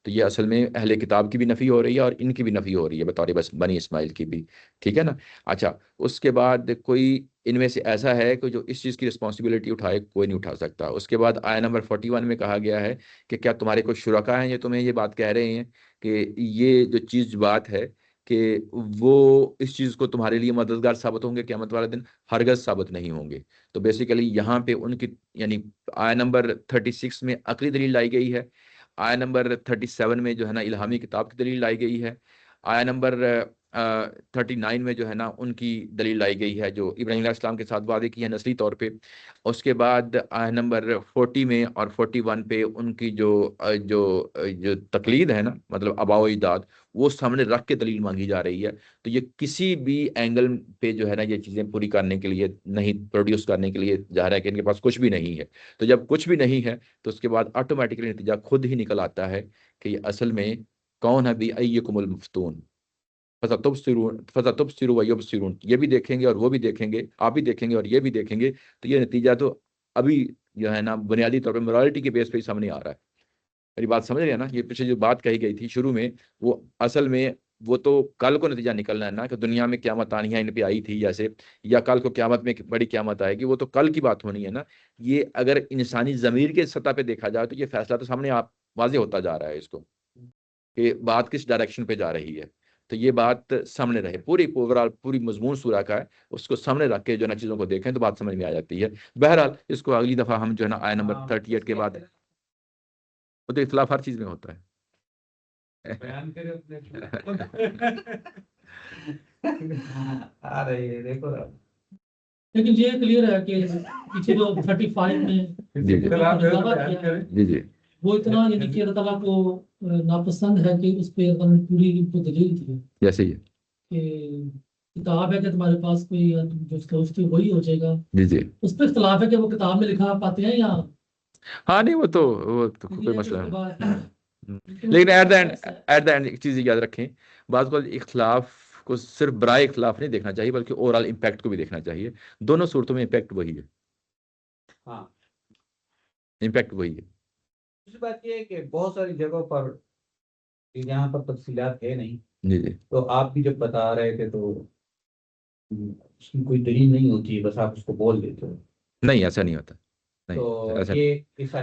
تو یہ اصل میں اہل کتاب کی بھی نفی ہو رہی ہے اور ان کی بھی نفی ہو رہی ہے بطور بس بنی اسماعیل کی بھی، ٹھیک ہے نا۔ اچھا، اس کے بعد کوئی ان میں سے ایسا ہے کہ جو اس چیز کی رسپانسبلٹی اٹھائے؟ کوئی نہیں اٹھا سکتا۔ اس کے بعد آیہ نمبر 41 میں کہا گیا ہے کہ کیا تمہارے کوئی شرکا ہیں یہ تمہیں یہ بات کہہ رہے ہیں کہ یہ جو چیز بات ہے کہ وہ اس چیز کو تمہارے لیے مددگار ثابت ہوں گے قیامت والے دن؟ ہرگز ثابت نہیں ہوں گے۔ تو بیسیکلی یہاں پہ ان کی یعنی آیہ نمبر 36 میں عقلی دلیل لائی گئی ہے، آیہ نمبر 37 میں جو ہے نا الہامی کتاب کی دلیل لائی گئی ہے، آیہ نمبر 39 میں جو ہے نا ان کی دلیل لائی گئی ہے جو ابراہیم علیہ السلام کے ساتھ وعدے کی ہے نسلی طور پہ۔ اس کے بعد آیہ نمبر 40 میں اور 41 پہ ان کی جو تقلید ہے نا، مطلب آباء و اجداد، وہ سامنے رکھ کے دلیل مانگی جا رہی ہے۔ تو یہ کسی بھی اینگل پہ جو ہے نا یہ چیزیں پوری کرنے کے لیے نہیں، پروڈیوس کرنے کے لیے جا رہا ہے کہ ان کے پاس کچھ بھی نہیں ہے۔ تو جب کچھ بھی نہیں ہے تو اس کے بعد آٹومیٹکلی نتیجہ خود ہی نکل آتا ہے کہ یہ اصل میں کون ہے؟ بھی ایکم المفتون، فَسَتُبْصِرُ وَيُبْصِرُونَ، یہ بھی دیکھیں گے اور وہ بھی دیکھیں گے، آپ بھی دیکھیں گے اور یہ بھی دیکھیں گے۔ تو یہ نتیجہ تو ابھی جو ہے نا بنیادی طور پہ morality کے بیس پہ ہی سامنے آ رہا ہے۔ میری بات سمجھ رہے ہیں نا؟ یہ پیچھے جو بات کہی گئی تھی شروع میں، وہ اصل میں وہ تو کل کو نتیجہ نکلنا ہے نا کہ دنیا میں قیامت آنی ہے، ان پہ آئی تھی جیسے، یا کل کو قیامت میں بڑی قیامت آئے گی، وہ تو کل کی بات ہونی ہے نا۔ یہ اگر انسانی ضمیر کے سطح پہ دیکھا جائے تو یہ فیصلہ تو سامنے آپ واضح ہوتا جا رہا ہے اس کو کہ بات کس ڈائریکشن پہ جا رہی ہے۔ تو یہ بات سامنے رہے، پوری مضمون سورہ کا ہے، اس کو سامنے رکھ کے جو ہے نا چیزوں کو دیکھیں تو بات سمجھ میں آ جاتی ہے۔ بہرحال اس کو اگلی دفعہ ہم جو ہے نا آیہ نمبر 38 کے بعد، وہ تو اختلاف ہر چیز میں ہوتا ہے۔ بیان کرے اپنے دیکھو لیکن یہ کلیئر ہے کہ پیچھے جو 35 میں جی جی جی جی وہ اتنا یعنی کہ اللہ تعالیٰ کو ناپسند ہے کہ اس پہ اللہ نے پوری کو دلیل کی ہے جیسے ہی کہ کتاب ہے کہ تمہارے پاس کوئی جو سوچتی وہی ہو جائے گا۔ جی جی، اس پہ اختلاف ہے کہ وہ کتاب میں لکھا پاتے ہیں یا ہاں نہیں وہ تو کوئی مسئلہ نہیں، لیکن ایٹ دا اینڈ ایک چیز یاد رکھیں، بعض کو اختلاف کو صرف برائے اختلاف نہیں دیکھنا چاہیے بلکہ اوور آل امپیکٹ کو بھی دیکھنا چاہیے۔ دونوں صورتوں میں امپیکٹ وہی ہے، ہاں امپیکٹ وہی ہے۔ دوسری بات یہ ہے کہ بہت ساری جگہوں پر یہاں پر تفصیلات ہے نہیں، جی جی تو آپ بھی جب بتا رہے تھے تو اس کی کوئی دلیل نہیں ہوتی، بس آپ اس کو بول دیتے ہو. نہیں ایسا نہیں ہوتا، نہیں تو ایسا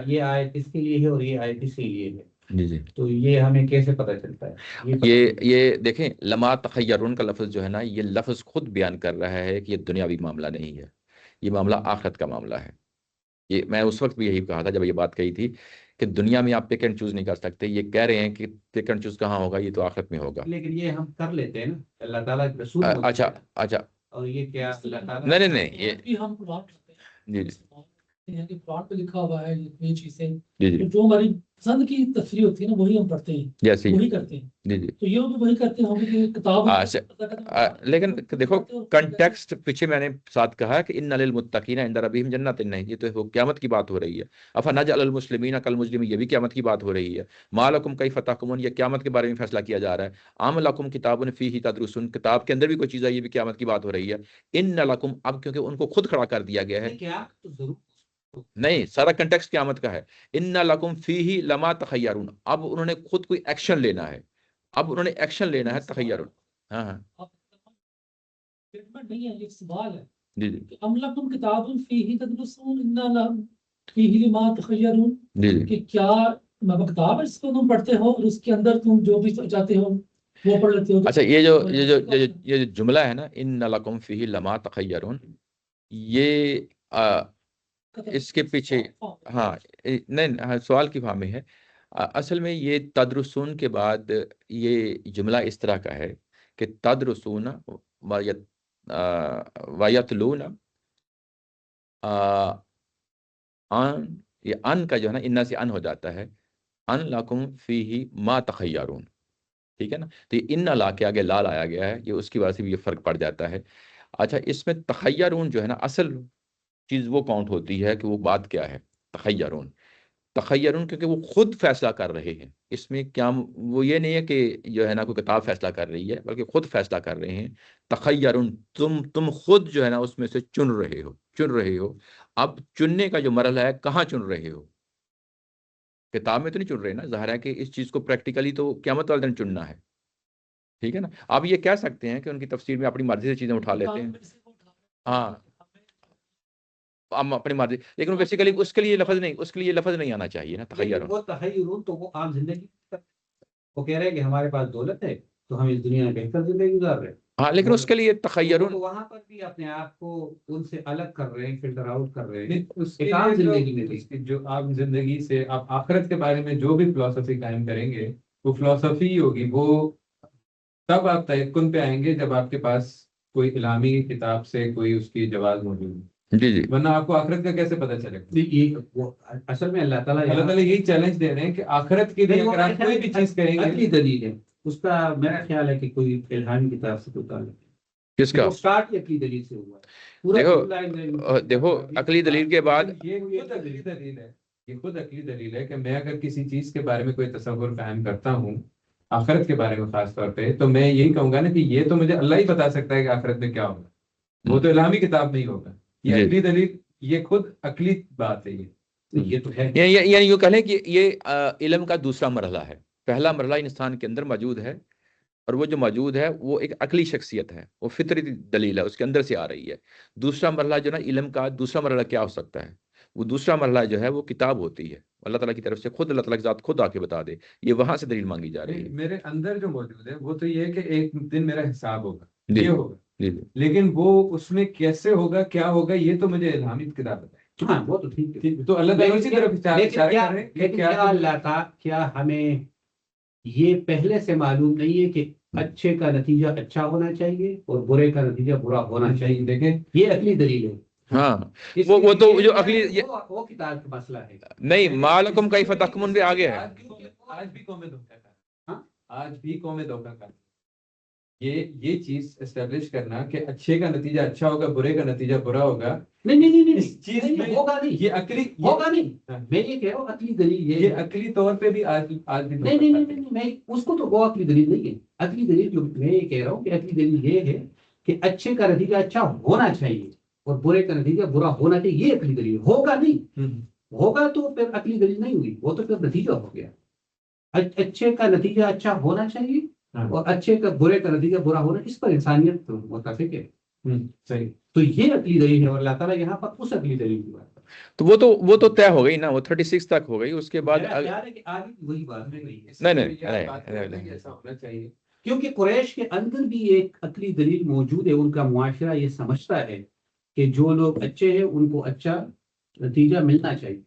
یہ آیت اس کے لیے ہے اور یہ آیت اس کے لیے ہے. جی جی. تو یہ ہمیں کیسے پتہ چلتا ہے؟ یہ دیکھیں لما تخیرون کا لفظ جو ہے نا، یہ لفظ خود بیان کر رہا ہے کہ یہ دنیاوی معاملہ نہیں ہے، یہ معاملہ آخرت کا معاملہ ہے. یہ میں اس وقت بھی یہی کہا تھا جب یہ بات کہی تھی کہ دنیا میں آپ پک اینڈ چوز نہیں کر سکتے. یہ کہہ رہے ہیں کہ پک اینڈ چوز کہاں ہوگا، یہ تو آخرت میں ہوگا. لیکن یہ ہم کر لیتے ہیں نا، اللہ تعالیٰ کے رسول اچھا اچھا. اور یہ کیا اللہ تعالیٰ نہیں یہ بھی ہم قرآن کرتے ہیں. جی جی کہ قرآن پہ لکھا ہوا ہے یہ چیزیں، جی جی جو ہماری پسند کی تفسیر ہوتی ہے نا وہی ہم پڑھتے ہیں، جیسے وہی کرتے ہیں. جی جی. تو یہ بھی وہی کرتے ہیں، ہم بھی کتاب لیکن دیکھو کنٹیکسٹ پیچھے میں نے ساتھ کہا کہ ان للمتقین عند ربہم جنات النعیم، یہ تو قیامت کی بات ہو رہی ہے. افنجعل المسلمین کالمجرمین، یہ بھی قیامت کی بات ہو رہی ہے. ما لکم کیف تحکمون، یہ قیامت کے بارے میں فیصلہ کیا جا رہا ہے. ام لکم کتاب فیہ تدرسون، کتاب کے اندر بھی کوئی چیز ہے، یہ بھی قیامت کی بات ہو رہی ہے. ان لکم، اب کیونکہ ان کو خود کھڑا کر دیا گیا ہے، کیا تو ضرور نہیں سارا کنٹیکسٹ قیامت کا ہے. ان لکم فیہ لما تخیرون، اب انہوں نے خود کوئی ایکشن لینا ہے، اب انہوں نے ایکشن لینا ہے. تخیرون، ہاں ہاں اسٹیٹمنٹ نہیں ہے، یہ سوال ہے. جی جی ام لکم کتاب فیہ تدرسون انا لہم فیہ لما تخیرون، جی جی. کہ کیا کتاب ہے جس کو تم پڑھتے ہو اور اس کے اندر تم جو بھی چاہتے ہو وہ پڑھ لیتے ہو. اچھا یہ جو جملہ ہے نا ان لکم فیہ لما تخیرون، یہ اس کے پیچھے ہاں نہیں سوال کی فہمی ہے. اصل میں یہ تدرسون کے بعد یہ جملہ اس طرح کا ہے کہ تدرسون ویتلون، یہ ان کا جو ہے نا ان سے ان ہو جاتا ہے، ان لکم فیہ ما تخیرون، ٹھیک ہے نا. تو یہ ان لا کے آگے لال آیا گیا ہے، یہ اس کی وجہ سے بھی یہ فرق پڑ جاتا ہے. اچھا اس میں تخیرون جو ہے نا اصل چیز وہ کاؤنٹ ہوتی ہے کہ وہ بات کیا ہے. تخیرون کیونکہ وہ خود فیصلہ کر رہے ہیں. اس میں کیا وہ یہ نہیں ہے کہ جو ہے نا کوئی کتاب فیصلہ کر رہی ہے، بلکہ خود فیصلہ کر رہے ہیں. تخیرون تم خود جو ہے نا اس میں سے چن رہے ہو. اب چننے کا جو مرحلہ ہے کہاں چن رہے ہو، کتاب میں تو نہیں چن رہے نا، ظاہر ہے کہ اس چیز کو پریکٹیکلی تو قیامت والے دن چننا ہے. ٹھیک ہے نا. آپ یہ کہہ سکتے ہیں کہ ان کی تفسیر میں اپنی مرضی سے چیزیں اٹھا لیتے ہیں، ہاں ہم اپنی مرضی، لیکن بیسیکلی اس کے لیے لفظ نہیں آنا چاہیے نا تخیرون. وہ تخیرون تو وہ عام زندگی، وہ کہہ رہے ہیں کہ ہمارے پاس دولت ہے تو ہم اس دنیا میں بہتر زندگی گزار رہے ہیں. ہاں لیکن اس کے لیے تخیرون وہاں پر بھی اپنے آپ کو ان سے الگ کر رہے ہیں، فلٹر آؤٹ کر رہے ہیں. اس کے لیے جو عام زندگی سے آپ آخرت کے بارے میں جو بھی فلسفی قائم کریں گے وہ فلسفی ہوگی. وہ تب آپ تیقن پہ آئیں گے جب آپ کے پاس کوئی الہامی کتاب سے کوئی اس کی جواز موجود ہے. جی جی. ورنہ آپ کو آخرت کا کیسے پتہ چلے گا؟ اصل میں اللہ تعالیٰ یہی چیلنج دے رہے ہیں کہ آخرت کے لیے اگر آپ کوئی بھی چیز کریں گے. عقلی دلیل ہے اس کا، میرا خیال ہے کہ کوئی الہامی کتاب سے کوئی تعلق کس کا؟ اسٹارٹ عقلی دلیل سے ہوا ہے. دیکھو عقلی دلیل کے بعد یہ خود عقلی دلیل ہے کہ میں اگر کسی چیز کے بارے میں کوئی تصور قائم کرتا ہوں آخرت کے بارے میں خاص طور پہ، تو میں یہی کہوں گا نا کہ یہ تو مجھے اللہ ہی بتا سکتا ہے کہ آخرت میں کیا ہوگا، وہ تو الہامی کتاب نہیں ہوگا. یہ عقلی دلیل، یہ خود عقلی بات ہے. یہ تو ہے، یعنی یوں کہہ لیں کہ یہ علم کا دوسرا مرحلہ ہے. پہلا مرحلہ انسان کے اندر موجود ہے، اور وہ جو موجود ہے وہ ایک عقلی شخصیت ہے، وہ فطری دلیل ہے، اس کے اندر سے آ رہی ہے. دوسرا مرحلہ جو نا علم کا دوسرا مرحلہ کیا ہو سکتا ہے، وہ دوسرا مرحلہ جو ہے وہ کتاب ہوتی ہے. اللہ تعالیٰ کی طرف سے خود اللہ تعالیٰ کی ذات خود آ کے بتا دے، یہ وہاں سے دلیل مانگی جا رہی ہے. میرے اندر جو موجود ہے وہ تو یہ ہے کہ ایک دن میرا حساب ہوگا، جی یہ ہوگا، جی. لیکن وہ اس میں کیسے ہوگا، کیا ہوگا، یہ تو مجھے الہامی کتاب بتائے. ہاں وہ تو ٹھیک ہے. تو اللہ تعالیٰ اسی طرف اشارہ کر رہے ہیں کہ کیا اللہ تعالیٰ، کیا ہمیں یہ پہلے سے معلوم نہیں ہے کہ اچھے کا نتیجہ اچھا ہونا چاہیے اور برے کا نتیجہ برا ہونا چاہیے؟ دیکھیں یہ عقلی دلیل ہے. ہاں وہ تو جو عقلی وہ کتاب کا مسئلہ ہے. نہیں مالکم کیف تحکمون بھی آگے ہے. آج بھی قوم دھوکہ کھاتی، آج بھی قوم دھوکہ کھاتی. یہ چیز اسٹیبلش کرنا کہ اچھے کا نتیجہ اچھا ہوگا، برے کا نتیجہ برا ہوگا، نہیں اس چیز میں ہوگا نہیں، یہ عقلی ہوگا نہیں. میں یہ کہہ رہا ہوں عقلی دلیل یہ عقلی طور پہ بھی آج بھی نہیں میں اس کو تو وہ عقلی دلیل نہیں ہے. عقلی دلیل جو میں یہ کہہ رہا ہوں کہ عقلی دلیل یہ ہے کہ اچھے کا نتیجہ اچھا ہونا چاہیے اور برے کا نتیجہ برا ہونا چاہیے. یہ عقلی دلیل ہوگا نہیں، ہوگا تو پھر عقلی دلیل نہیں ہوئی، وہ تو پھر نتیجہ ہو گیا. اچھے کا نتیجہ اچھا ہونا چاہیے اور اچھے کا برے کا نتیجہ برا ہونا، اس پر انسانیت متفق ہے. صحیح. تو یہ عقلی دلیل ہے، اور اللہ تعالیٰ یہاں پر اس عقلی دلیل کی بات کرتا ہے. تو وہ تو طے ہو گئی نا، وہ 36 تک ہو گئی، اس کے بعد میرا خیال ہے کہ آگے بھی وہی بات ہو گئی ہے. نہیں ایسا ہونا چاہیے. کیونکہ قریش کے اندر بھی ایک عقلی دلیل موجود ہے. ان کا معاشرہ یہ سمجھتا ہے کہ جو لوگ اچھے ہیں ان کو اچھا نتیجہ ملنا چاہیے.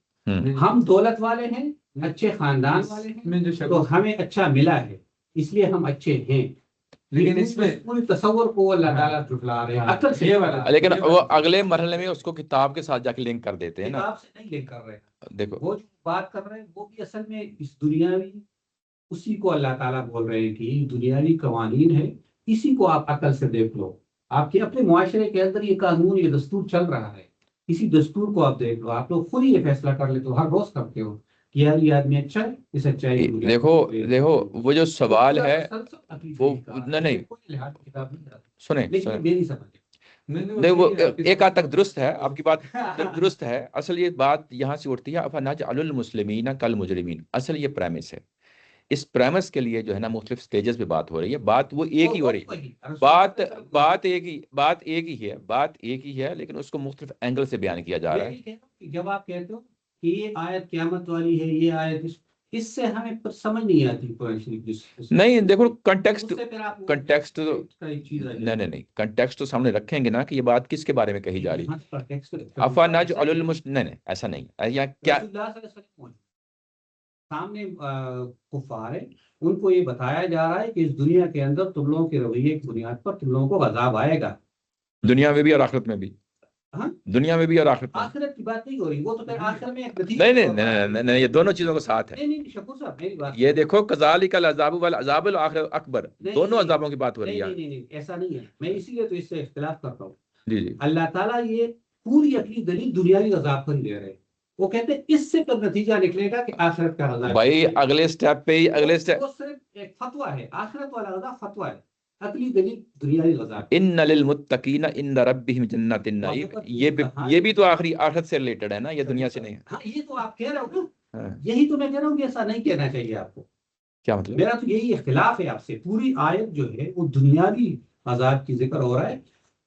ہم دولت والے ہیں، اچھے خاندان والے ہیں، تو ہمیں اچھا ملا ہے، اس لیے ہم اچھے ہیں. لیکن اس میں پوری تصور کو اللہ تعالیٰ جھٹلا رہے ہیں عقل سے. لیکن وہ اگلے مرحلے میں اس کو کتاب کے ساتھ جا کے لنک کر دیتے ہیں نا. کتاب سے نہیں لنک کر رہے ہیں. دیکھو وہ جو بات کر رہے ہیں وہ بھی اصل میں اس دنیاوی اسی کو اللہ تعالیٰ بول رہے ہیں کہ یہ دنیاوی قوانین ہے، اسی کو آپ عقل سے دیکھ لو. آپ کے اپنے معاشرے کے اندر یہ قانون، یہ دستور چل رہا ہے، اسی دستور کو آپ دیکھ لو. آپ لوگ خود ہی یہ فیصلہ کر لیتے ہو، ہر روز کرتے ہو کہ یار یہ آدمی اچھا ہے، اس اچھائی کو دیکھو وہ جو سوال ہے وہ نہیں سنیں میری سمجھ وہ ایک حد تک درست ہے، آپ کی بات درست ہے. اصل یہ بات یہاں سے اٹھتی ہے افنجعل المسلمین کالمجرمین. اصل یہ پریمس ہے. اس پریمس کے لیے جو ہے نا مختلف سٹیجز پہ بات ہو رہی ہے. بات وہ ایک ہی ہو رہی ہے، بات ایک ہی ہے لیکن اس کو مختلف اینگل سے بیان کیا جا رہا ہے. جب آپ کہتے ہو کہ یہ آیت قیامت والی ہے، یہ آیت اس سے ہمیں سمجھ نہیں آتی قرآن شریف. نہیں دیکھو کنٹیکسٹ نہیں کنٹیکسٹ تو سامنے رکھیں گے نا کہ یہ بات کس کے بارے میں کہی جا رہی ہے. افنجعل المسلمین نہیں ایسا نہیں یا کیا سامنے کفار ہیں، ان کو یہ بتایا جا رہا ہے کہ اس دنیا کے اندر تم لوگوں کے رویے کی بنیاد پر تم لوگوں کو عذاب آئے گا، دنیا میں بھی اور آخرت میں بھی. دنیا میں بھی اور آخرت میں. آخرت کی بات نہیں ہو رہی، وہ تو پھر آخر میں نہیں یہ دونوں چیزوں کو ساتھ ہے. نہیں شکور صاحب میری بات یہ دیکھو کذالک العذاب والعذاب الاخر اکبر، دونوں عذابوں کی بات ہو رہی ہے. نہیں ایسا نہیں ہے. میں اسی لیے تو اس سے اختلاف کرتا ہوں. جی اللہ تعالیٰ یہ پوری عقلی دلیل دنیاوی عذاب پر ہی دے رہے ہیں. وہ کہتے ہیں اس سے پر نتیجہ نکلے گا کہ آخرت کا عذاب. بھائی اگلے سٹیپ پہ ہی وہ صرف ایک فتویٰ ہے، آخرت والا عذاب فتویٰ ہے، عقلی دلیل دنیاوی عذاب. ان للمتقین عند ربهم جنات النعیم، یہ بھی تو آخری آخرت سے ریلیٹڈ ہے نا، یہ دنیا سے نہیں ہے. ہاں یہ تو آپ کہہ رہے ہو نا، یہی تو میں کہہ رہا ہوں کہ ایسا نہیں کہنا چاہیے آپ کو. کیا مطلب؟ میرا تو یہی اختلاف ہے آپ سے. پوری آیت جو ہے وہ دنیاوی عذاب کی ذکر ہو رہا ہے،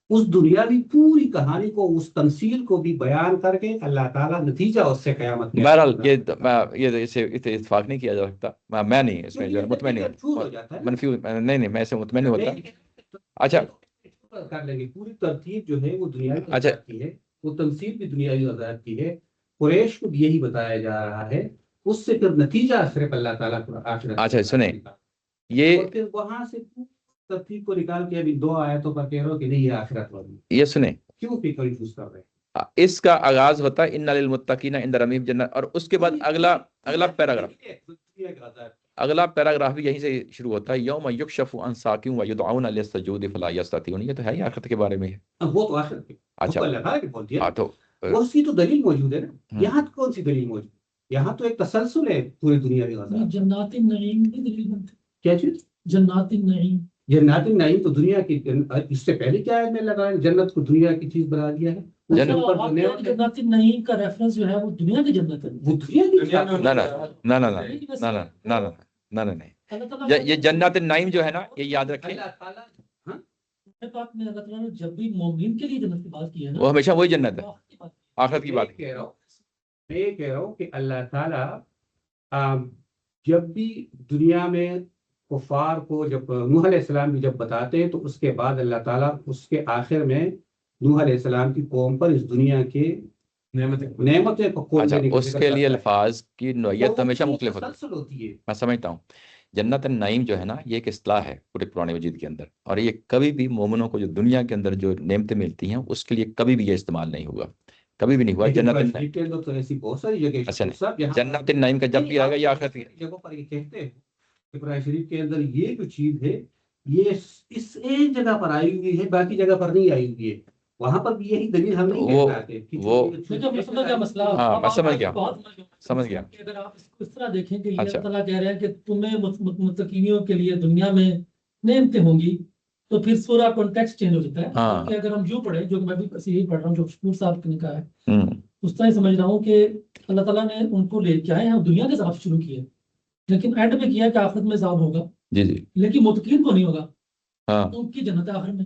اس دنیاوی پوری کہانی کو، اس تمثیل کو بھی بیان کر کے اللہ تعالیٰ نتیجہ اس سے قیامت میں. بہرحال یہ اسے اتفاق نہیں کیا جا سکتا. میں نہیں اس میں جو ہے مطمئن نہیں، منفی نہیں میں اسے مطمئن نہیں ہوتا. اچھا کر لیں گے. پوری ترتیب جو ہے وہ دنیاوی عذاب کی ہے، وہ تمثیل بھی دنیاوی عذاب کی ہے. قریش کو بھی یہی بتایا جا رہا ہے، اس سے پھر نتیجہ صرف اللہ تعالیٰ کو آخرت. اچھا سنیں، یہ پھر وہاں سے ترتیب کو نکال کے ابھی 2 آیتوں پر کہہ رہے ہو کہ نہیں یہ آخرت والی. یہ سنیں کیوں پہ کنفیوز کر رہے ہیں؟ اس کا آغاز ہوتا ہے ان للمتقین عند ربہم جنات، اور اس کے بعد اگلا پیراگراف بھی یہیں سے شروع ہوتا ہے یوم یکشف عن ساق ویدعون للسجود فلا یستطیعون. یہ تو ہے ہی آخرت کے بارے میں ہے. وہ تو آخرت کے. اچھا اللہ تعالیٰ نے بول دیا، تو اس کی تو دلیل موجود ہے نا. یہاں کون سی دلیل موجود ہے؟ یہاں تو ایک تسلسل ہے پوری دنیا کے عذاب. جنات النعیم کی دلیل بنتی. کیا چیز؟ جنات النعیم. جنات النعیم تو دنیا کی، اس سے پہلے کیا ہے میں لگا جنت کو دنیا کی چیز بنا دیا ہے. جنات النعیم کا ریفرنس جو ہے وہ دنیا کی جنت ہے. وہ نہ یہ جنات النعیم جو ہے نا، یہ یاد رکھیں اللہ تعالیٰ نے جب بھی مومنین کے لیے جنت کی بات کی ہے نا، وہ ہمیشہ وہی جنت ہے، آخرت کی بات. میں یہ کہہ رہا ہوں کہ اللہ تعالیٰ جب بھی دنیا میں کفار کو، جب نوح علیہ السلام بھی جب بتاتے ہیں، تو اس کے بعد اللہ تعالیٰ اس کے آخر میں نوح علیہ السلام کی قوم پر اس دنیا کے نعمتیں کو کھول دینے کی. اس کے لیے الفاظ کی نوعیت ہمیشہ مختلف ہوتی ہے. میں سمجھتا ہوں جنت النعیم جو ہے نا، یہ ایک اصطلاح ہے پورے قرآن مجید کے اندر، اور یہ کبھی بھی مومنوں کو جو دنیا کے اندر جو نعمتیں ملتی ہیں اس کے لیے کبھی بھی یہ استعمال نہیں ہوا، کبھی بھی نہیں ہوا. جنت النعیم کے اندر تو ایسی بہت ساری جگہ، جنت النعیم کا جب بھی آئے گا یہ آخرت کی جگہوں پر یہ کہتے ہیں. قرآن شریف کے اندر یہ جو چیز ہے یہ اس ایک جگہ پر آئی ہوئی ہے، باقی جگہ پر نہیں آئی ہوئی ہے. وہاں پر بھی یہی دلیل ہم نہیں سمجھ گیا. اگر آپ اس طرح دیکھیں کہ اللہ تعالیٰ کہہ رہے ہیں کہ تمہیں متقینوں کے لیے دنیا میں نعمتیں ہوں گی، تو پھر سورہ کانٹیکسٹ چینج ہو جاتا ہے. کہ اگر ہم یوں پڑھیں، جو میں بھی یہی پڑھ رہا ہوں جو شکور صاحب نے کہا ہے، اس طرح سمجھ رہا ہوں کہ اللہ تعالیٰ نے ان کو لے کے آئے ہیں، دنیا کے عذاب شروع کیے، لیکن اینڈ میں کیا کہ آخرت میں عذاب ہوگا. جی لیکن متقین کو نہیں ہوگا، ان کی جنت آخر میں.